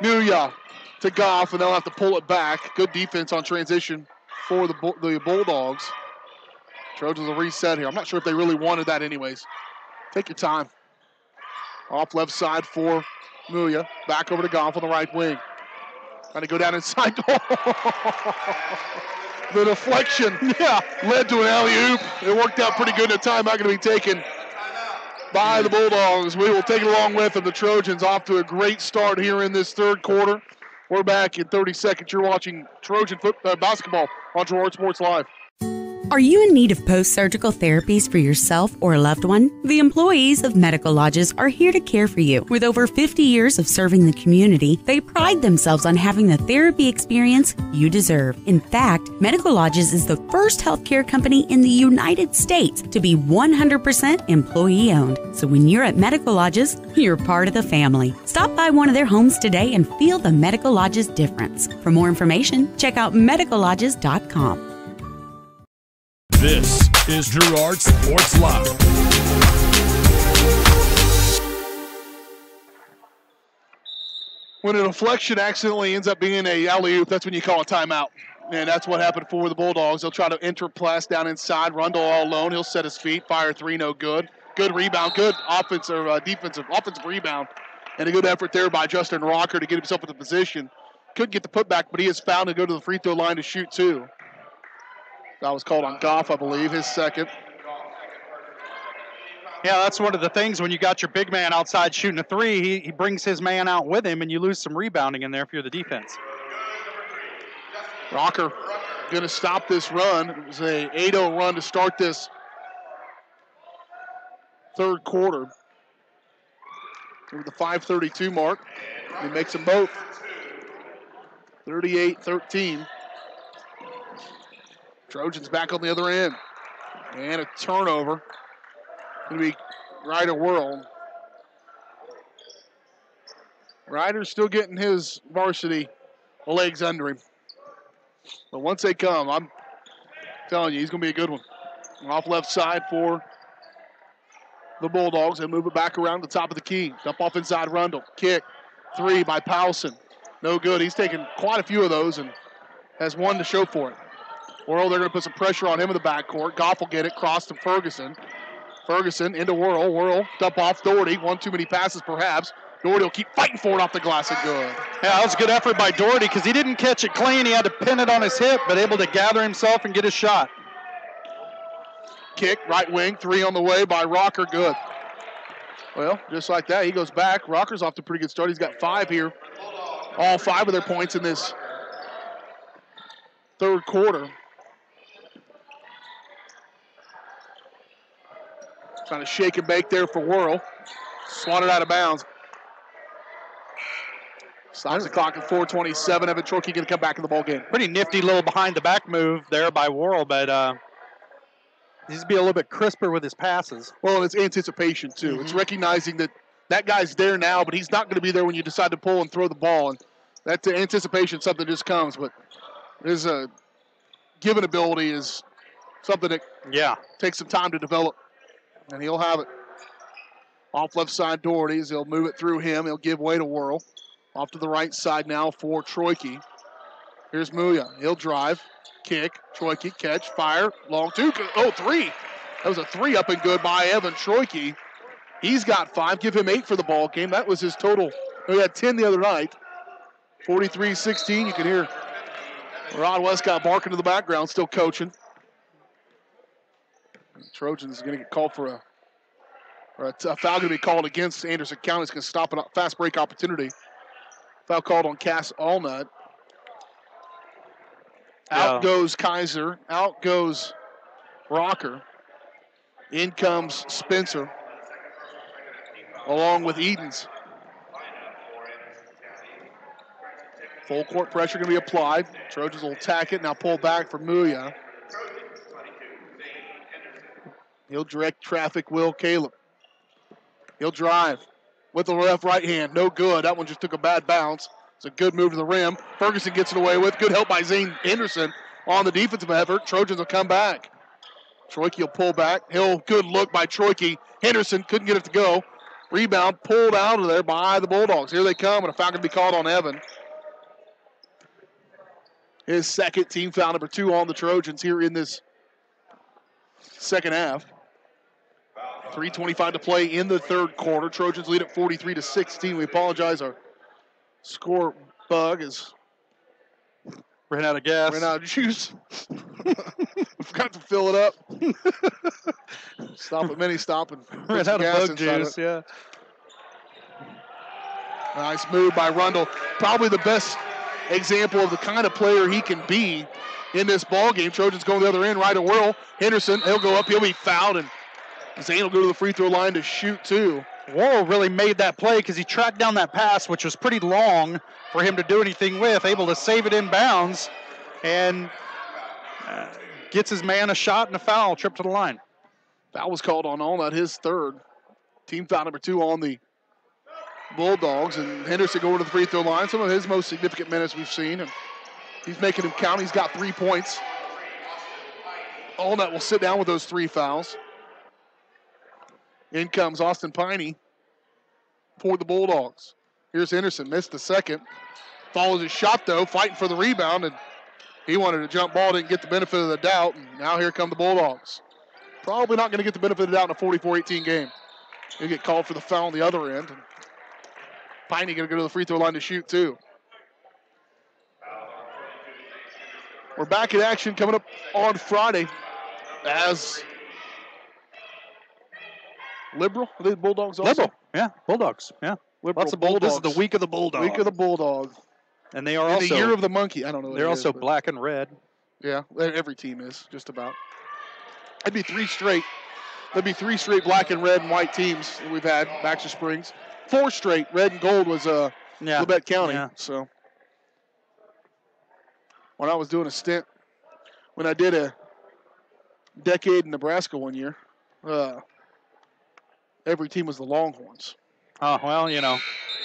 Muya to Goff, and they'll have to pull it back. Good defense on transition for the Bulldogs. Trojans will reset here. I'm not sure if they really wanted that anyways. Take your time. Off left side for Muya. Back over to Goff on the right wing. Trying to go down inside. The deflection led to an alley-oop. It worked out pretty good. A timeout going to be taken by the Bulldogs. We will take it along with them. The Trojans off to a great start here in this third quarter. We're back in 30 seconds. You're watching Trojan basketball on Girard Sports Live. Are you in need of post-surgical therapies for yourself or a loved one? The employees of Medical Lodges are here to care for you. With over 50 years of serving the community, they pride themselves on having the therapy experience you deserve. In fact, Medical Lodges is the first healthcare company in the United States to be 100% employee-owned. So when you're at Medical Lodges, you're part of the family. Stop by one of their homes today and feel the Medical Lodges difference. For more information, check out medicallodges.com. This is Girard Sports Live. When a deflection accidentally ends up being a alley-oop, that's when you call a timeout. And that's what happened for the Bulldogs. They'll try to enter pass down inside. Rundle all alone. He'll set his feet. Fire three, no good. Good rebound. Good offensive rebound. And a good effort there by Justin Rocker to get himself in the position. Couldn't get the putback, but he is found to go to the free throw line to shoot two. That was called on Goff, I believe, his second. Yeah, that's one of the things when you got your big man outside shooting a three, he brings his man out with him, and you lose some rebounding in there if you're the defense. Rocker going to stop this run. It was a 8-0 run to start this third quarter. Over the 5:32 mark. He makes them both. 38-13. Trojans back on the other end. And a turnover. Going to be Ryder Whirl. Ryder's still getting his varsity legs under him. But once they come, I'm telling you, he's going to be a good one. Off left side for the Bulldogs. They move it back around the top of the key. Dump off inside Rundle. Kick. 3 by Powson. No good. He's taken quite a few of those and has one to show for it. Whirl, they're going to put some pressure on him in the backcourt. Goff will get it. Cross to Ferguson. Ferguson into Whirl. Whirl, dump off Doherty. One too many passes perhaps. Doherty will keep fighting for it off the glass and good. Yeah, that was a good effort by Doherty because he didn't catch it clean. He had to pin it on his hip, but able to gather himself and get his shot. Kick, right wing, 3 on the way by Rocker, good. Well, just like that, he goes back. Rocker's off to a pretty good start. He's got 5 here. All 5 of their points in this third quarter. Trying to shake and bake there for Whirl. Swatted out of bounds. Stops the clock at 4:27. Evan Chorkey going to come back in the ball game. Pretty nifty little behind the back move there by Whirl, but needs to be a little bit crisper with his passes. Well, and it's anticipation too. It's recognizing that that guy's there now, but he's not going to be there when you decide to pull and throw the ball. And that anticipation, something just comes. But his given ability is something that takes some time to develop. And he'll have it. Off left side, Doherty's. He'll move it through him. He'll give way to Whirl. Off to the right side now for Troike. Here's Muya. He'll drive. Kick. Troike, catch, fire. Long 2. Oh, 3. That was a 3 up and good by Evan Troike. He's got 5. Give him 8 for the ball game. That was his total. He had 10 the other night. 43-16. You can hear Rod Westcott barking in the background, still coaching. Trojans is going to get called for a foul going to be called against Anderson County. It's going to stop a fast break opportunity. Foul called on Cass Allnut. Out goes Kaiser. Out goes Rocker. In comes Spencer, along with Edens. Full court pressure going to be applied. Trojans will attack it. Now pull back for Muya. He'll direct traffic, Will Caleb. He'll drive with the left right hand. No good. That one just took a bad bounce. It's a good move to the rim. Ferguson gets it away with. Good help by Zane Henderson on the defensive effort. Trojans will come back. Troike will pull back. Good look by Troike. Henderson couldn't get it to go. Rebound pulled out of there by the Bulldogs. Here they come, and a foul can be called on Evan. His second, team foul number 2 on the Trojans here in this second half. 3:25 to play in the third quarter. Trojans lead at 43-16. We apologize. Our score bug is ran out of gas. Ran out of juice. Forgot to fill it up. Stop at mini stop and ran out of bug juice. Yeah. Nice move by Rundle. Probably the best example of the kind of player he can be in this ball game. Trojans go the other end, right to Whirl. Henderson, he'll go up, he'll be fouled, and Zane will go to the free throw line to shoot 2. Whirl really made that play because he tracked down that pass, which was pretty long for him to do anything with, able to save it in bounds, and gets his man a shot and a foul, trip to the line. Foul was called on Allnut, his third. Team foul number 2 on the Bulldogs, and Henderson going to the free throw line. Some of his most significant minutes we've seen, and he's making them count. He's got 3 points. Allnut will sit down with those 3 fouls. In comes Austin Piney for the Bulldogs. Here's Henderson, missed the second. Follows his shot, though, fighting for the rebound, and he wanted a jump ball, didn't get the benefit of the doubt, and now here come the Bulldogs. Probably not going to get the benefit of the doubt in a 44-18 game. He'll get called for the foul on the other end. And Piney going to go to the free throw line to shoot, too. We're back in action coming up on Friday as Liberal? Are they the Bulldogs also? Liberal, yeah, Bulldogs, yeah. Liberal Lots of Bulldogs. This is the Bulldogs. week of the Bulldogs. Week of the Bulldogs. And they are And also the year of the monkey. I don't know what they're it also is, but- black and red. Yeah, every team is, just about. That'd be 3 straight. That'd be 3 straight black and red and white teams that we've had, Baxter Springs. 4 straight. Red and gold was Labette County. Yeah. So when I was doing a stint, when I did a decade in Nebraska one year, every team was the Longhorns. Oh, well,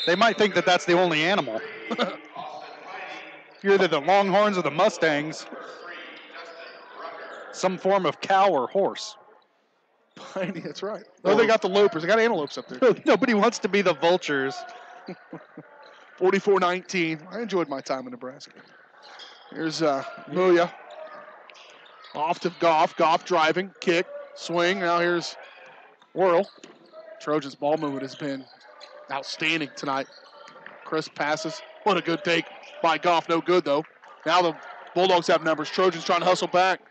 they might think that that's the only animal. You're either the Longhorns or the Mustangs. Some form of cow or horse. That's right. Oh, they got the Lopers. They got antelopes up there. Nobody wants to be the Vultures. 44-19. I enjoyed my time in Nebraska. Here's Muya. Off to Goff. Goff driving. Kick. Swing. Now here's Whirl. Trojans ball movement has been outstanding tonight. Crisp passes. What a good take by Goff. No good, though. Now the Bulldogs have numbers. Trojans trying to hustle back.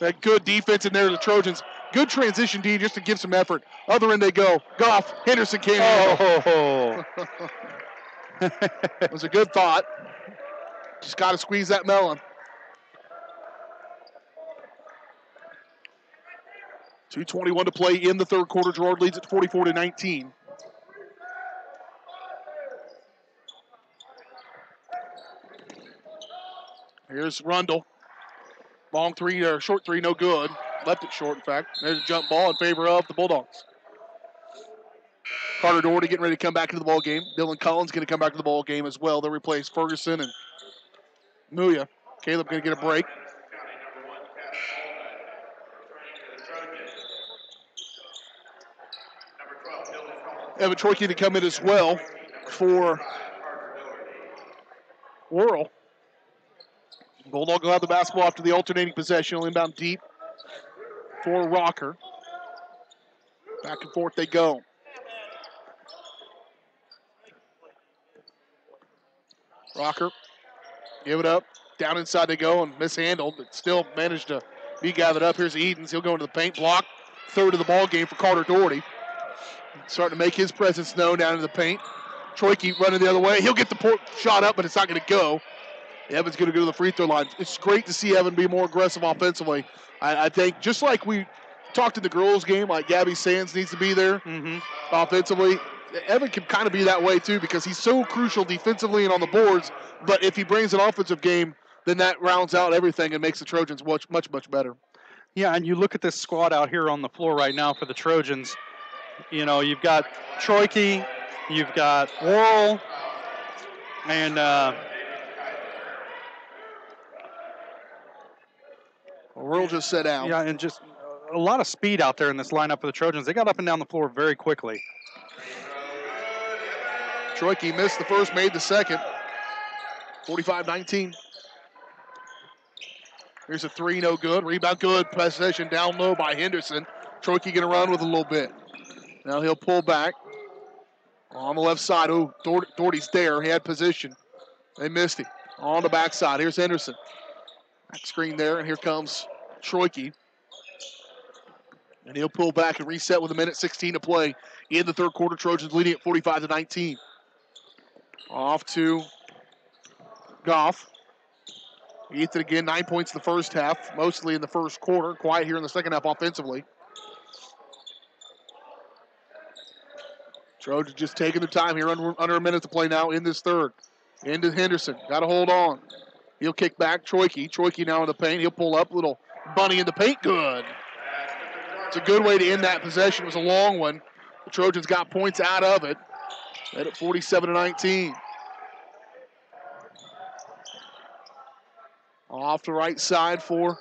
That good defense in there, the Trojans. Good transition, D, just to give some effort. Other end they go. Goff, Henderson can't handle. It was a good thought. Just got to squeeze that melon. 2:21 to play in the third quarter. Girard leads at 44-19. Here's Rundle. Long three, or short three, no good. Left it short, in fact. There's a jump ball in favor of the Bulldogs. Carter Doherty getting ready to come back into the ball game. Dylan Collins going to come back to the ball game as well. They'll replace Ferguson and Muya. Caleb going to get a break. Evan Troyke to come in as well for Whirl. Bulldog will have the basketball after the alternating possession. He'll inbound deep for Rocker. Back and forth they go. Rocker, give it up. Down inside they go and mishandled, but still managed to be gathered up. Here's Edens. He'll go into the paint block. Third of the ball game for Carter Doherty. Starting to make his presence known down in the paint. Troyke running the other way. He'll get the shot up, but it's not going to go. Evan's going to go to the free throw line. It's great to see Evan be more aggressive offensively. I think just like we talked in the girls' game, like Gabby Sands needs to be there offensively. Evan can kind of be that way too because he's so crucial defensively and on the boards. But if he brings an offensive game, then that rounds out everything and makes the Trojans much, much better. Yeah, and you look at this squad out here on the floor right now for the Trojans. You know, you've got Troyke, you've got Worrell, and Worrell just set out. Yeah, and just a lot of speed out there in this lineup for the Trojans. They got up and down the floor very quickly. Troyke missed the first, made the second. 45-19. Here's a three, no good. Rebound good. Possession down low by Henderson. Troyke going to run with a little bit. Now he'll pull back. On the left side. Oh, Doherty's there. He had position. They missed him. On the backside. Here's Henderson. Back screen there, and here comes Troyke. And he'll pull back and reset with 1:16 to play in the third quarter. Trojans leading at 45-19. Off to Goff. Ethan again, 9 points in the first half, mostly in the first quarter. Quiet here in the second half offensively. Trojans just taking their time here, under a minute to play now in this third. Into Henderson, got to hold on. He'll kick back, Troyke. Troyke now in the paint. He'll pull up, little bunny in the paint, good. It's a good way to end that possession. It was a long one. The Trojans got points out of it. Right at 47-19. Off the right side for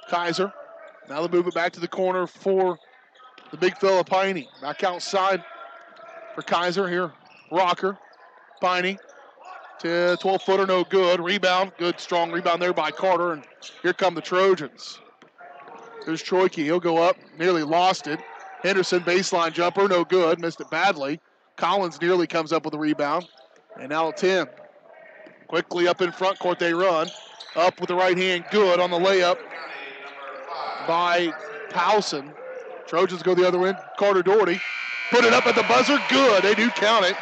Kaiser. Now they move it back to the corner for the big fella, Piney. Back outside for Kaiser here. Rocker, Piney to 12-footer, no good. Rebound, good strong rebound there by Carter. And here come the Trojans. There's Troyke, he'll go up, nearly lost it. Henderson, baseline jumper, no good, missed it badly. Collins nearly comes up with a rebound. And now 10. Quickly up in front court they run. Up with the right hand, good on the layup by Powson. Trojans go the other end. Carter Doherty put it up at the buzzer. Good. They do count it.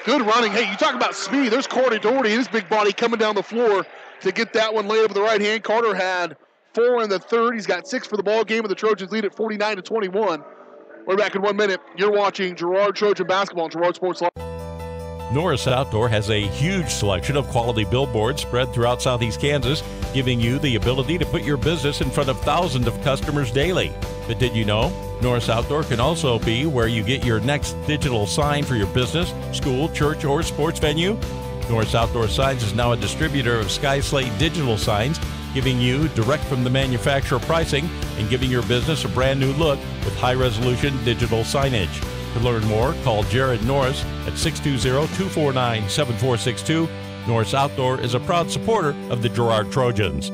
Good running. Hey, you talk about speed. There's Carter Doherty, his big body coming down the floor to get that one laid up with the right hand. Carter had 4 in the third. He's got 6 for the ball game, and the Trojans lead at 49-21. We're back in 1 minute. You're watching Girard Trojan basketball on Girard Sports Live. Norris Outdoor has a huge selection of quality billboards spread throughout southeast Kansas, giving you the ability to put your business in front of thousands of customers daily. But did you know? Norris Outdoor can also be where you get your next digital sign for your business, school, church, or sports venue. Norris Outdoor Signs is now a distributor of Sky Slate digital signs, giving you direct from the manufacturer pricing and giving your business a brand new look with high-resolution digital signage. To learn more, call Jared Norris at 620-249-7462. Norris Outdoor is a proud supporter of the Girard Trojans.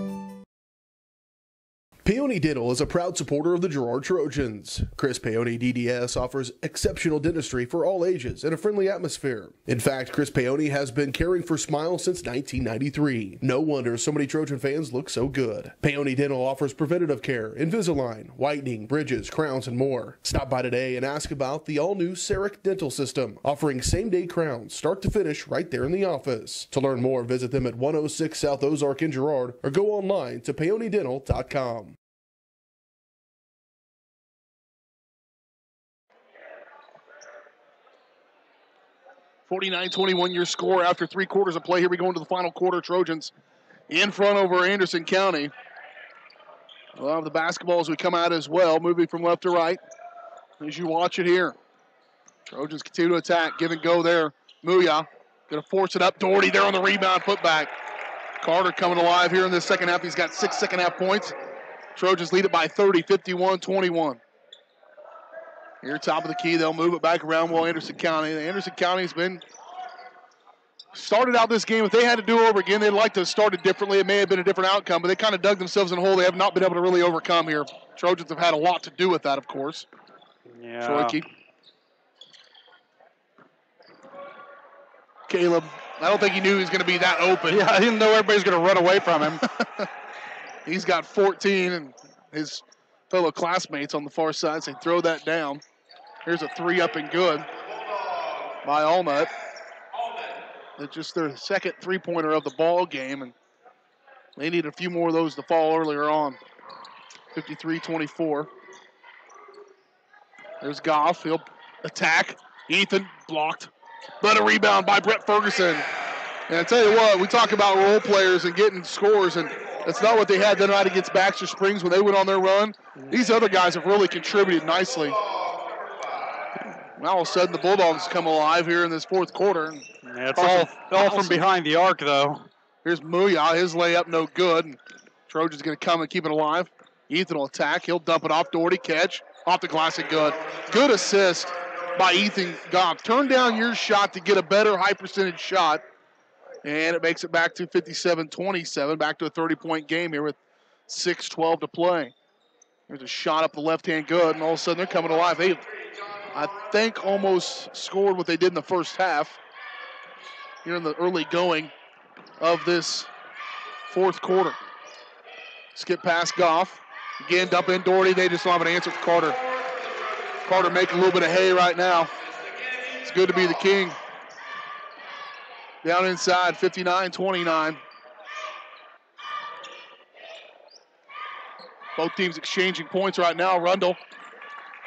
Peony Dental is a proud supporter of the Girard Trojans. Chris Peony DDS offers exceptional dentistry for all ages in a friendly atmosphere. In fact, Chris Peony has been caring for smiles since 1993. No wonder so many Trojan fans look so good. Peony Dental offers preventative care, Invisalign, whitening, bridges, crowns, and more. Stop by today and ask about the all-new CEREC dental system, offering same-day crowns, start to finish, right there in the office. To learn more, visit them at 106 South Ozark in Girard or go online to peonydental.com. 49-21 your score after 3 quarters of play. Here we go into the final quarter. Trojans in front over Anderson County. We'll have the basketball as we come out as well, moving from left to right as you watch it here. Trojans continue to attack, give and go there. Muya going to force it up. Doherty there on the rebound, put back. Carter coming alive here in the second half. He's got 6 second-half points. Trojans lead it by 30, 51-21. Here, top of the key, they'll move it back around while Anderson County's been started out this game. If they had to do it over again, they'd like to have started differently. It may have been a different outcome, but they kind of dug themselves in a hole they have not been able to really overcome here. Trojans have had a lot to do with that, of course. Yeah. Troike. Caleb, I don't think he knew he was going to be that open. Yeah, I didn't know everybody's going to run away from him. He's got 14, and his fellow classmates on the far side say throw that down. Here's a 3 up and good by Allnut. It's just their second 3-pointer of the ball game, and they need a few more of those to fall earlier on. 53-24. There's Goff. He'll attack. Ethan blocked. But a rebound by Brett Ferguson. And I tell you what, we talk about role players and getting scores, and that's not what they had that night against Baxter Springs when they went on their run. These other guys have really contributed nicely. Now all of a sudden the Bulldogs come alive here in this fourth quarter. Yeah, it's all from behind the arc, though. Here's Muya. His layup no good. And Trojan's going to come and keep it alive. Ethan will attack. He'll dump it off. Doherty catch. Off the glass and good. Good assist by Ethan Goff. Turn down your shot to get a better high percentage shot. And it makes it back to 57-27. Back to a 30-point game here with 6:12 to play. There's a shot up the left-hand good. And all of a sudden they're coming alive. They, I think, almost scored what they did in the first half here in the early going of this fourth quarter. Skip past Goff. Again, dump in Doherty. They just don't have an answer for Carter. Carter making a little bit of hay right now. It's good to be the king. Down inside, 59-29. Both teams exchanging points right now. Rundle,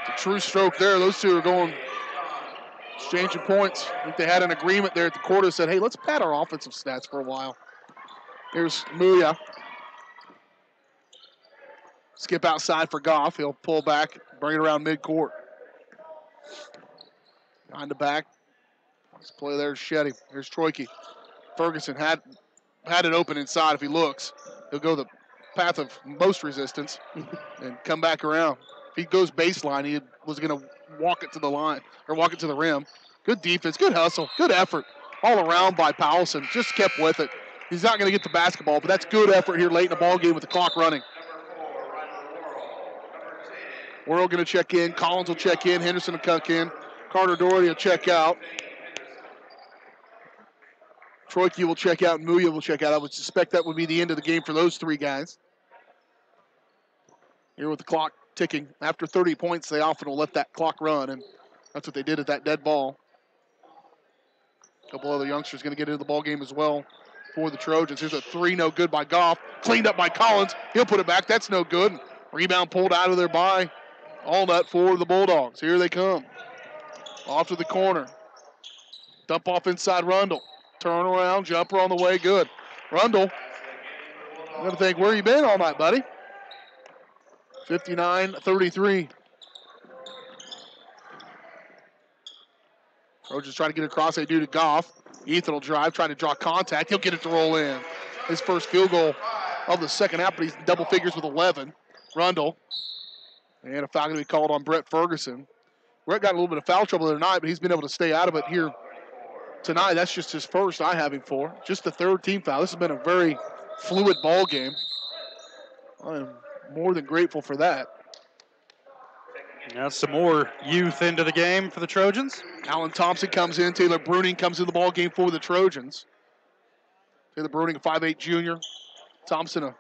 it's a true stroke there. Those two are going exchanging points. I think they had an agreement there at the quarter, said, hey, let's pad our offensive stats for a while. Here's Muya. Skip outside for Goff. He'll pull back, bring it around midcourt. Behind the back. Let's play there, Shetty. Here's Troike. Ferguson had it open inside if he looks. He'll go the path of most resistance and come back around. If he goes baseline, he was going to walk it to the line or walk it to the rim. Good defense, good hustle, good effort all around by Powelson. Just kept with it. He's not going to get the basketball, but that's good effort here late in the ball game with the clock running. Worrell going to check in. Collins will check in. Henderson will cut in. Carter Doherty will check out. Troike will check out. Muya will check out. I would suspect that would be the end of the game for those three guys. Here with the clock ticking. After 30 points, they often will let that clock run, and that's what they did at that dead ball. A couple other youngsters going to get into the ball game as well for the Trojans. Here's a three, no good by Goff. Cleaned up by Collins. He'll put it back. That's no good. Rebound pulled out of there by Allnut for the Bulldogs. Here they come. Off to the corner. Dump off inside Rundle. Turn around, jumper on the way, good. Rundle, I'm going to think, where you been all night, buddy? 59-33. Trojans trying to get across. They do to Goff. Ethan will drive, trying to draw contact. He'll get it to roll in. His first field goal of the second half, but he's in double figures with 11. Rundle. And a foul going to be called on Brett Ferguson. Brett got a little bit of foul trouble the other night, but he's been able to stay out of it here tonight. That's just his first I have him for. Just the third team foul. This has been a very fluid ball game. I am more than grateful for that. Now some more youth into the game for the Trojans. Alan Thompson comes in. Taylor Bruning comes in the ball game for the Trojans. Taylor Bruning, a 5'8 junior. Thompson, a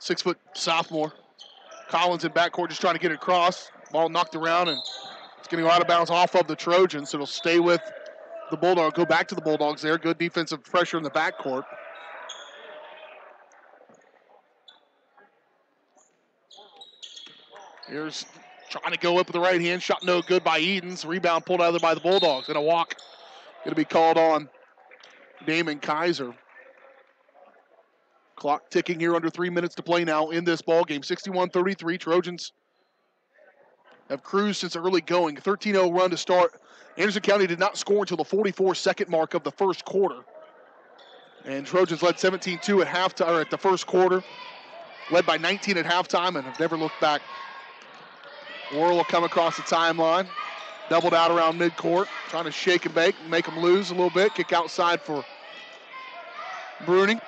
6-foot sophomore. Collins in backcourt just trying to get it across. Ball knocked around, and it's going to go out of bounds off of the Trojans, so it'll stay with the Bulldogs. Go back to the Bulldogs there. Good defensive pressure in the backcourt. Here's trying to go up with the right hand. Shot no good by Edens. Rebound pulled out of there by the Bulldogs. And a walk going to be called on Damon Kaiser. Clock ticking here, under 3 minutes to play now in this ball game. 61-33. Trojans have cruised since early going. 13-0 run to start. Anderson County did not score until the 44-second mark of the first quarter. And Trojans led 17-2 at halftime, or at the first quarter. Led by 19 at halftime and have never looked back. Worrell will come across the timeline. Doubled out around midcourt. Trying to shake and bake and make them lose a little bit. Kick outside for Bruning.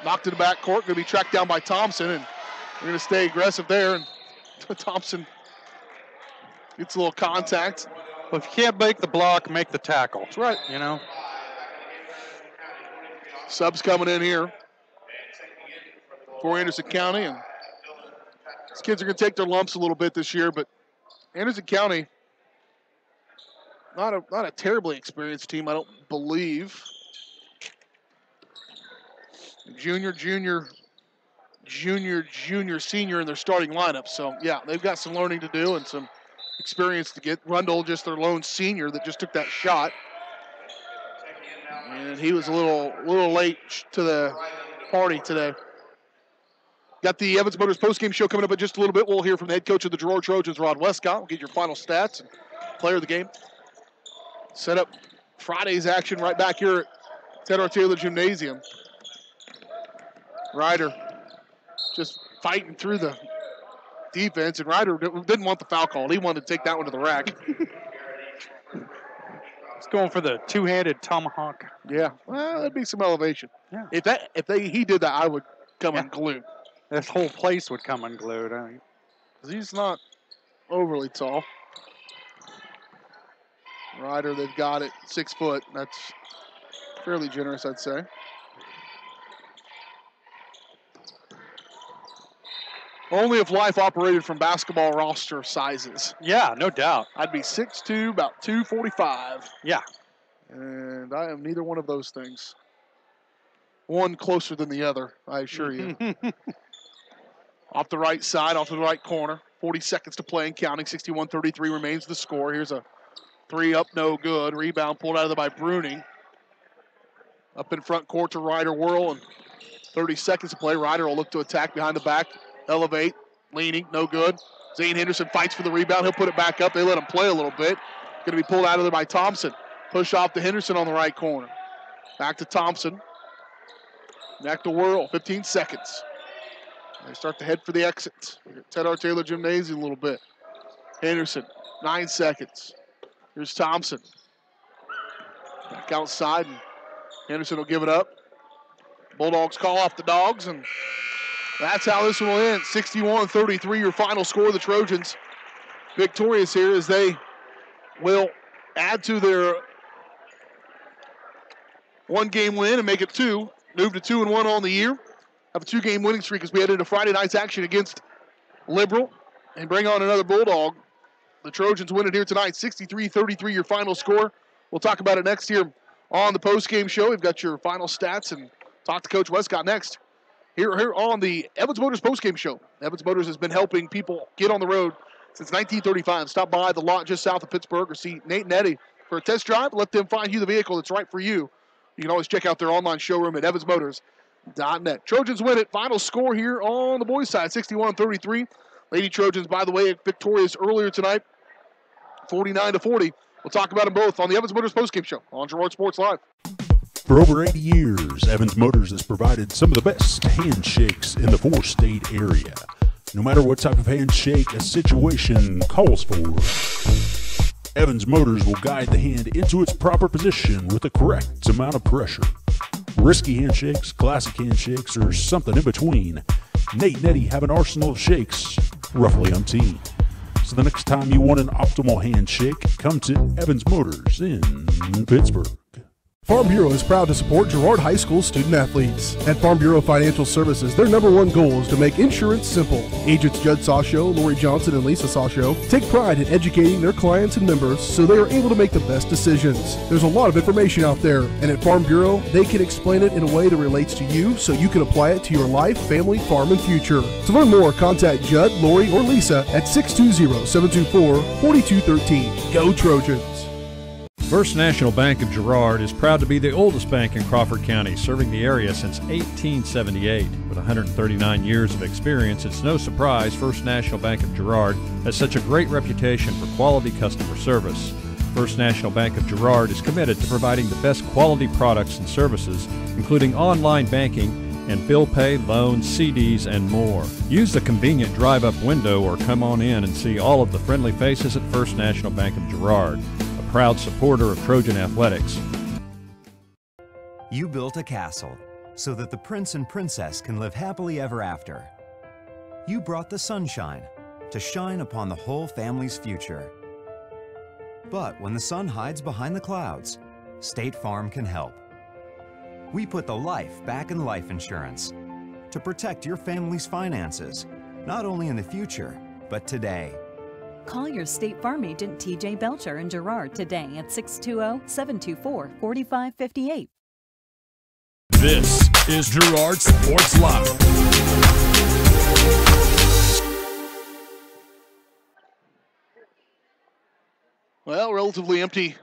Knocked to the backcourt. Going to be tracked down by Thompson. And we're going to stay aggressive there. And Thompson gets a little contact. Well, if you can't make the block, make the tackle. That's right. You know. Subs coming in here for Anderson County. And these kids are going to take their lumps a little bit this year, but Anderson County, not a terribly experienced team, I don't believe. Junior, senior in their starting lineup. So, yeah, they've got some learning to do and some experience to get. Rundle, just their lone senior that just took that shot. And he was a little late to the party today. Got the Evans Motors postgame show coming up in just a little bit. We'll hear from the head coach of the Girard Trojans, Rod Westcott. We'll get your final stats and player of the game. Set up Friday's action right back here at Ted R. Taylor Gymnasium. Ryder just fighting through the defense, and Ryder didn't want the foul called. He wanted to take that one to the rack. He's going for the two-handed tomahawk. Yeah, well, that'd be some elevation. Yeah. If he did that, I would come unglued. This whole place would come unglued. I mean, he's not overly tall. Ryder, they've got it 6 foot. That's fairly generous, I'd say. Only if life operated from basketball roster sizes. Yeah, no doubt. I'd be 6'2", about 245. Yeah. And I am neither one of those things. One closer than the other, I assure you. Off the right side, off to the right corner. 40 seconds to play and counting. 61-33 remains the score. Here's a three up, no good. Rebound pulled out of there by Bruning. Up in front court to Ryder Worrell, and 30 seconds to play. Ryder will look to attack behind the back. Elevate, leaning, no good. Zane Henderson fights for the rebound. He'll put it back up. They let him play a little bit. Going to be pulled out of there by Thompson. Push off to Henderson on the right corner. Back to Thompson. Back to Worrell, 15 seconds. They start to head for the exit. Ted R. Taylor Gymnasium a little bit. Henderson, 9 seconds. Here's Thompson. Back outside, and Henderson will give it up. Bulldogs call off the Dogs, and that's how this one will end. 61-33, your final score. The Trojans victorious here as they will add to their one-game win and make it 2. Move to 2-1 on the year. Have a 2-game winning streak as we head into Friday night's action against Liberal. and bring on another Bulldog. The Trojans win it here tonight, 63-33 your final score. We'll talk about it next here on the postgame show. We've got your final stats and talk to Coach Westcott next here on the Evans Motors postgame show. Evans Motors has been helping people get on the road since 1935. Stop by the lot just south of Pittsburgh or see Nate and Eddie for a test drive. Let them find you the vehicle that's right for you. You can always check out their online showroom at evansmotors.net. Trojans win it. Final score here on the boys' side, 61-33. Lady Trojans, by the way, victorious earlier tonight, 49-40. We'll talk about them both on the Evans Motors postgame show on Girard Sports Live. For over 80 years, Evans Motors has provided some of the best handshakes in the four-state area. No matter what type of handshake a situation calls for, Evans Motors will guide the hand into its proper position with the correct amount of pressure. Risky handshakes, classic handshakes, or something in between, Nate and Eddie have an arsenal of shakes, roughly umpteen. So the next time you want an optimal handshake, come to Evans Motors in Pittsburgh. Farm Bureau is proud to support Girard High School student athletes. At Farm Bureau Financial Services, their #1 goal is to make insurance simple. Agents Judd Sasho, Lori Johnson, and Lisa Sasho take pride in educating their clients and members so they are able to make the best decisions. There's a lot of information out there, and at Farm Bureau, they can explain it in a way that relates to you so you can apply it to your life, family, farm, and future. To learn more, contact Judd, Lori, or Lisa at 620-724-4213. Go Trojans! First National Bank of Girard is proud to be the oldest bank in Crawford County, serving the area since 1878. With 139 years of experience, it's no surprise First National Bank of Girard has such a great reputation for quality customer service. First National Bank of Girard is committed to providing the best quality products and services, including online banking and bill pay, loans, CDs, and more. Use the convenient drive-up window or come on in and see all of the friendly faces at First National Bank of Girard. Proud supporter of Trojan athletics. You built a castle so that the prince and princess can live happily ever after. You brought the sunshine to shine upon the whole family's future. But when the sun hides behind the clouds, State Farm can help. We put the life back in life insurance to protect your family's finances, not only in the future, but today. Call your State Farm agent TJ Belcher in Girard today at 620-724-4558. This is Girard Sports Live. Well, relatively empty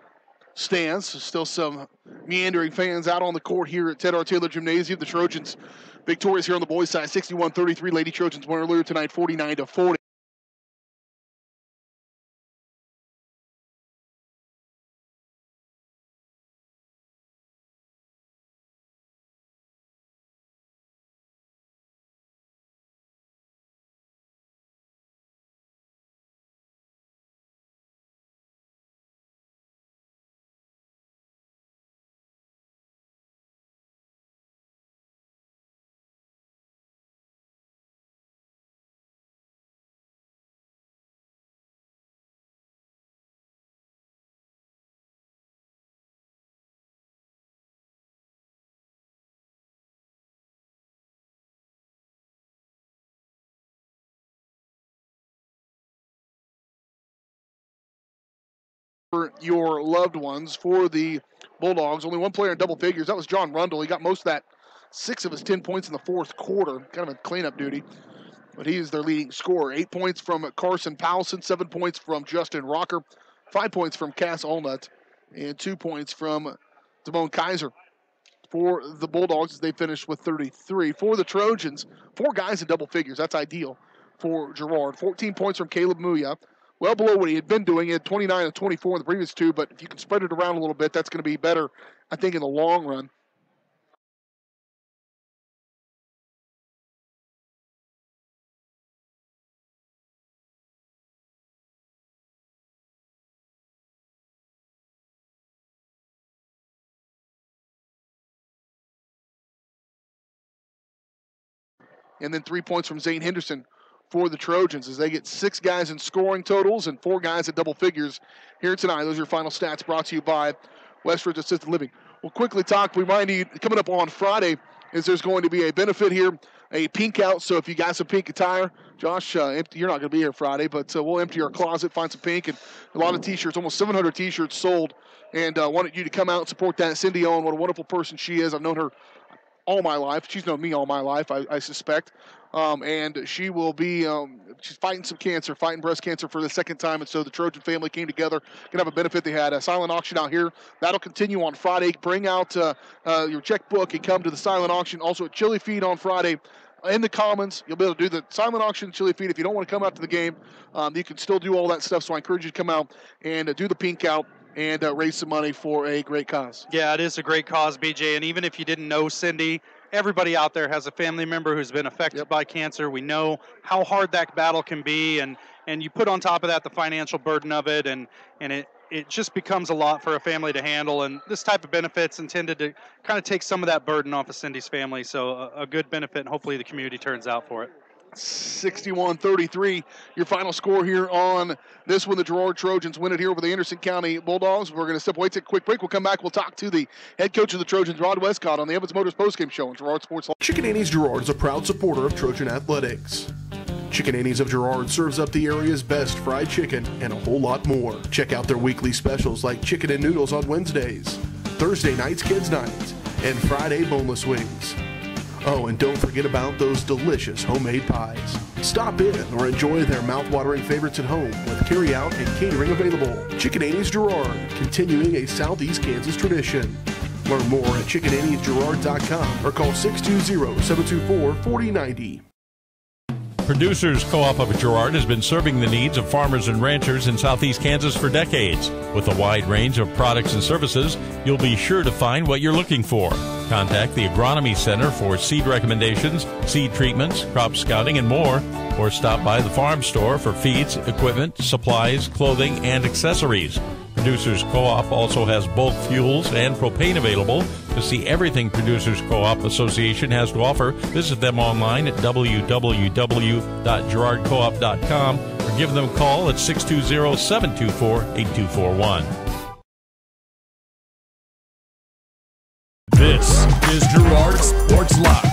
stands. Still some meandering fans out on the court here at Ted R. Taylor Gymnasium. The Trojans victorious here on the boys' side, 61-33. Lady Trojans won earlier tonight, 49-40. For your loved ones, for the Bulldogs, only one player in double figures. That was John Rundle. He got most of that, 6 of his 10 points in the fourth quarter. Kind of a cleanup duty, but he is their leading scorer. 8 points from Carson Powelson, 7 points from Justin Rocker, 5 points from Cass Allnut, and 2 points from Damone Kaiser. For the Bulldogs, they finished with 33. For the Trojans, 4 guys in double figures. That's ideal for Girard. 14 points from Caleb Muya. Well below what he had been doing. He had 29 and 24 in the previous 2, but if you can spread it around a little bit, that's going to be better, I think, in the long run. And then 3 points from Zane Henderson for the Trojans as they get 6 guys in scoring totals and 4 guys at double figures here tonight. Those are your final stats brought to you by Westridge Assisted Living. We'll quickly talk. We remind you, coming up on Friday is there's going to be a benefit here, a pink out. So if you got some pink attire, Josh, you're not going to be here Friday, but we'll empty our closet, find some pink, and a lot of T-shirts, almost 700 T-shirts sold, and wanted you to come out and support that. Cindy Owen, what a wonderful person she is. I've known her all my life. She's known me all my life, I suspect. And she will be, she's fighting some cancer, fighting breast cancer for the second time. And so the Trojan family came together, can have a benefit. They had a silent auction out here. That'll continue on Friday. Bring out your checkbook and come to the silent auction. Also at Chili Feed on Friday. In the Commons, you'll be able to do the silent auction, Chili Feed. If you don't want to come out to the game, you can still do all that stuff. So I encourage you to come out and do the pink out and raise some money for a great cause. Yeah, it is a great cause, BJ. And even if you didn't know Cindy, everybody out there has a family member who's been affected by cancer. We know how hard that battle can be, and you put on top of that the financial burden of it, and it just becomes a lot for a family to handle. And this type of benefit's intended to kind of take some of that burden off of Cindy's family. So a good benefit, and hopefully the community turns out for it. 61-33, your final score here on this one. The Girard Trojans win it here over the Anderson County Bulldogs. We're going to step away, take a quick break. We'll come back. We'll talk to the head coach of the Trojans, Rod Westcott, on the Evans Motors postgame show on Girard Sports. Chicken Annie's Girard is a proud supporter of Trojan athletics. Chicken Annie's of Girard serves up the area's best fried chicken and a whole lot more. Check out their weekly specials like chicken and noodles on Wednesdays, Thursday nights kids nights, and Friday boneless wings. Oh, and don't forget about those delicious homemade pies. Stop in or enjoy their mouth-watering favorites at home with carry-out and catering available. Chicken Annie's Girard, continuing a Southeast Kansas tradition. Learn more at chickenanniesgirard.com or call 620-724-4090. Producers Co-op of Girard has been serving the needs of farmers and ranchers in southeast Kansas for decades. With a wide range of products and services, you'll be sure to find what you're looking for. Contact the Agronomy Center for seed recommendations, seed treatments, crop scouting, and more, or stop by the farm store for feeds, equipment, supplies, clothing, and accessories. Producers Co-op also has bulk fuels and propane available. To see everything Producers Co-op Association has to offer, visit them online at www.girardcoop.com or give them a call at 620-724-8241. This is Girard Sports Live.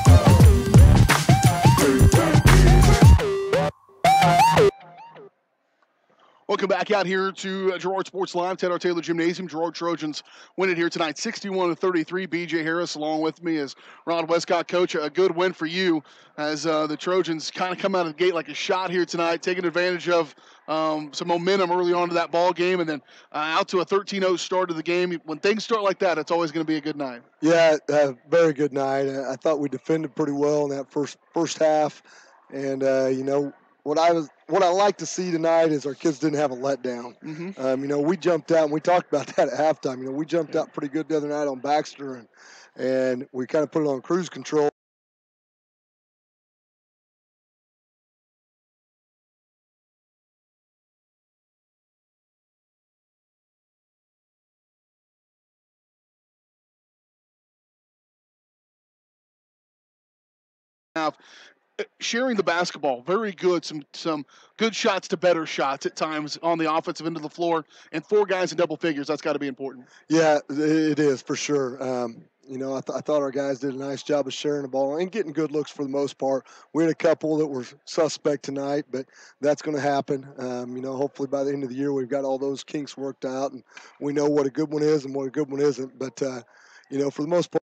Welcome back out here to Girard Sports Live, Ted R. Taylor Gymnasium. Girard Trojans win it here tonight, 61-33. BJ Harris along with me as Rod Westcott. Coach, a good win for you as the Trojans kind of come out of the gate like a shot here tonight, taking advantage of some momentum early on to that ball game, and then out to a 13-0 start of the game. When things start like that, it's always going to be a good night. Yeah, very good night. I thought we defended pretty well in that first half, and what I like to see tonight is our kids didn't have a letdown. Mm-hmm. We jumped out, and we talked about that at halftime. We jumped out pretty good the other night on Baxter, and we kind of put it on cruise control. Sharing the basketball, very good. Some good shots to better shots at times on the offensive end of the floor, and 4 guys in double figures. That's got to be important. Yeah, it is for sure. I thought our guys did a nice job of sharing the ball and getting good looks for the most part. We had a couple that were suspect tonight, but that's going to happen. Hopefully by the end of the year we've got all those kinks worked out, and we know what a good one is and what a good one isn't. But for the most part.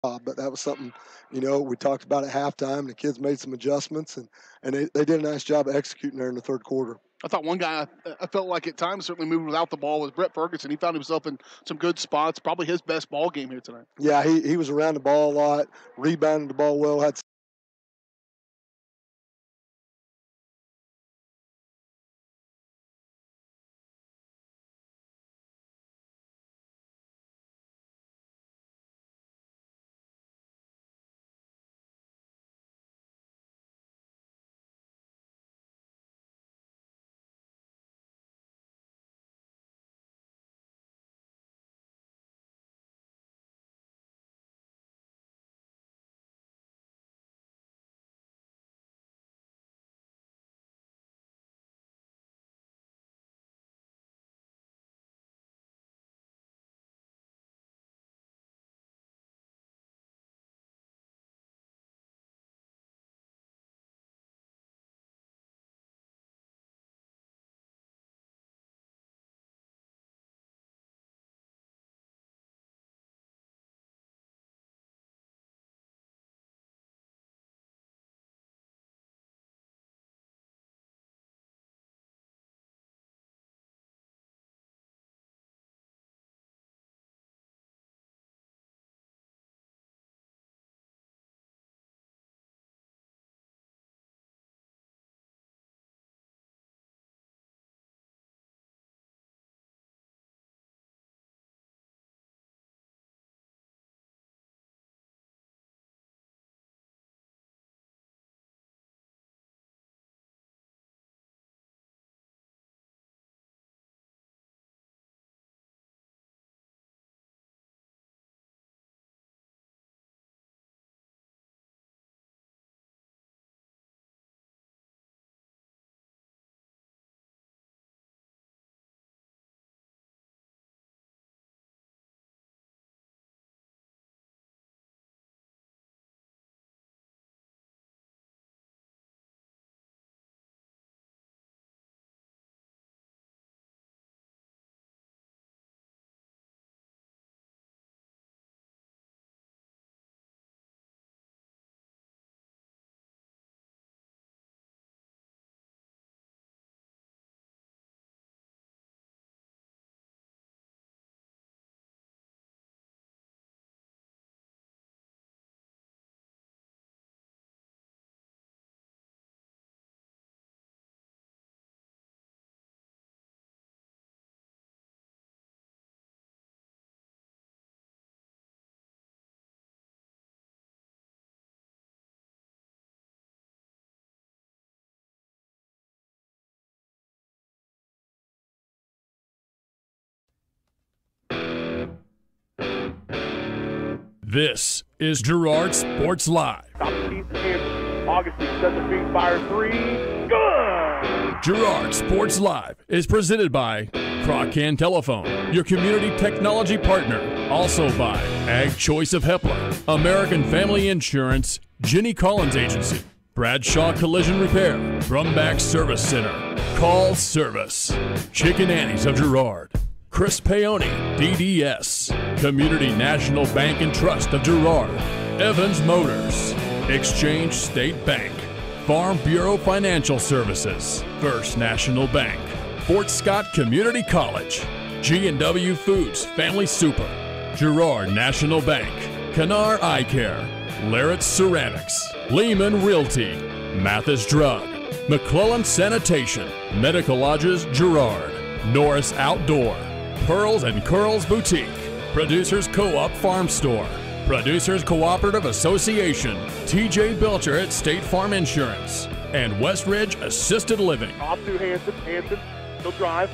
But that was something, we talked about at halftime. The kids made some adjustments, and they did a nice job of executing there in the third quarter. I thought one guy I felt like at times certainly moving without the ball was Brett Ferguson. He found himself in some good spots, probably his best ball game here tonight. Yeah, he was around the ball a lot, rebounded the ball well, had This is Girard Sports Live. Top of the piece in Augustine sets the feet, fire three. Good! Girard Sports Live is presented by Croc-Can Telephone, your community technology partner. Also by Ag Choice of Hepler, American Family Insurance, Jenny Collins Agency, Bradshaw Collision Repair, Brumback Service Center, Call Service, Chicken Annie's of Girard, Chris Paoni, DDS, Community National Bank and Trust of Girard, Evans Motors, Exchange State Bank, Farm Bureau Financial Services, First National Bank, Fort Scott Community College, G&W Foods Family Super, Girard National Bank, Canar Eye Care, Larrett Ceramics, Lehman Realty, Mathis Drug, McClellan Sanitation, Medical Lodges Girard, Norris Outdoor, Pearls and Curls Boutique, Producers Co-op Farm Store, Producers Cooperative Association, TJ Belcher at State Farm Insurance, and Westridge Assisted Living. Off to Hanson. Hanson, he'll drive.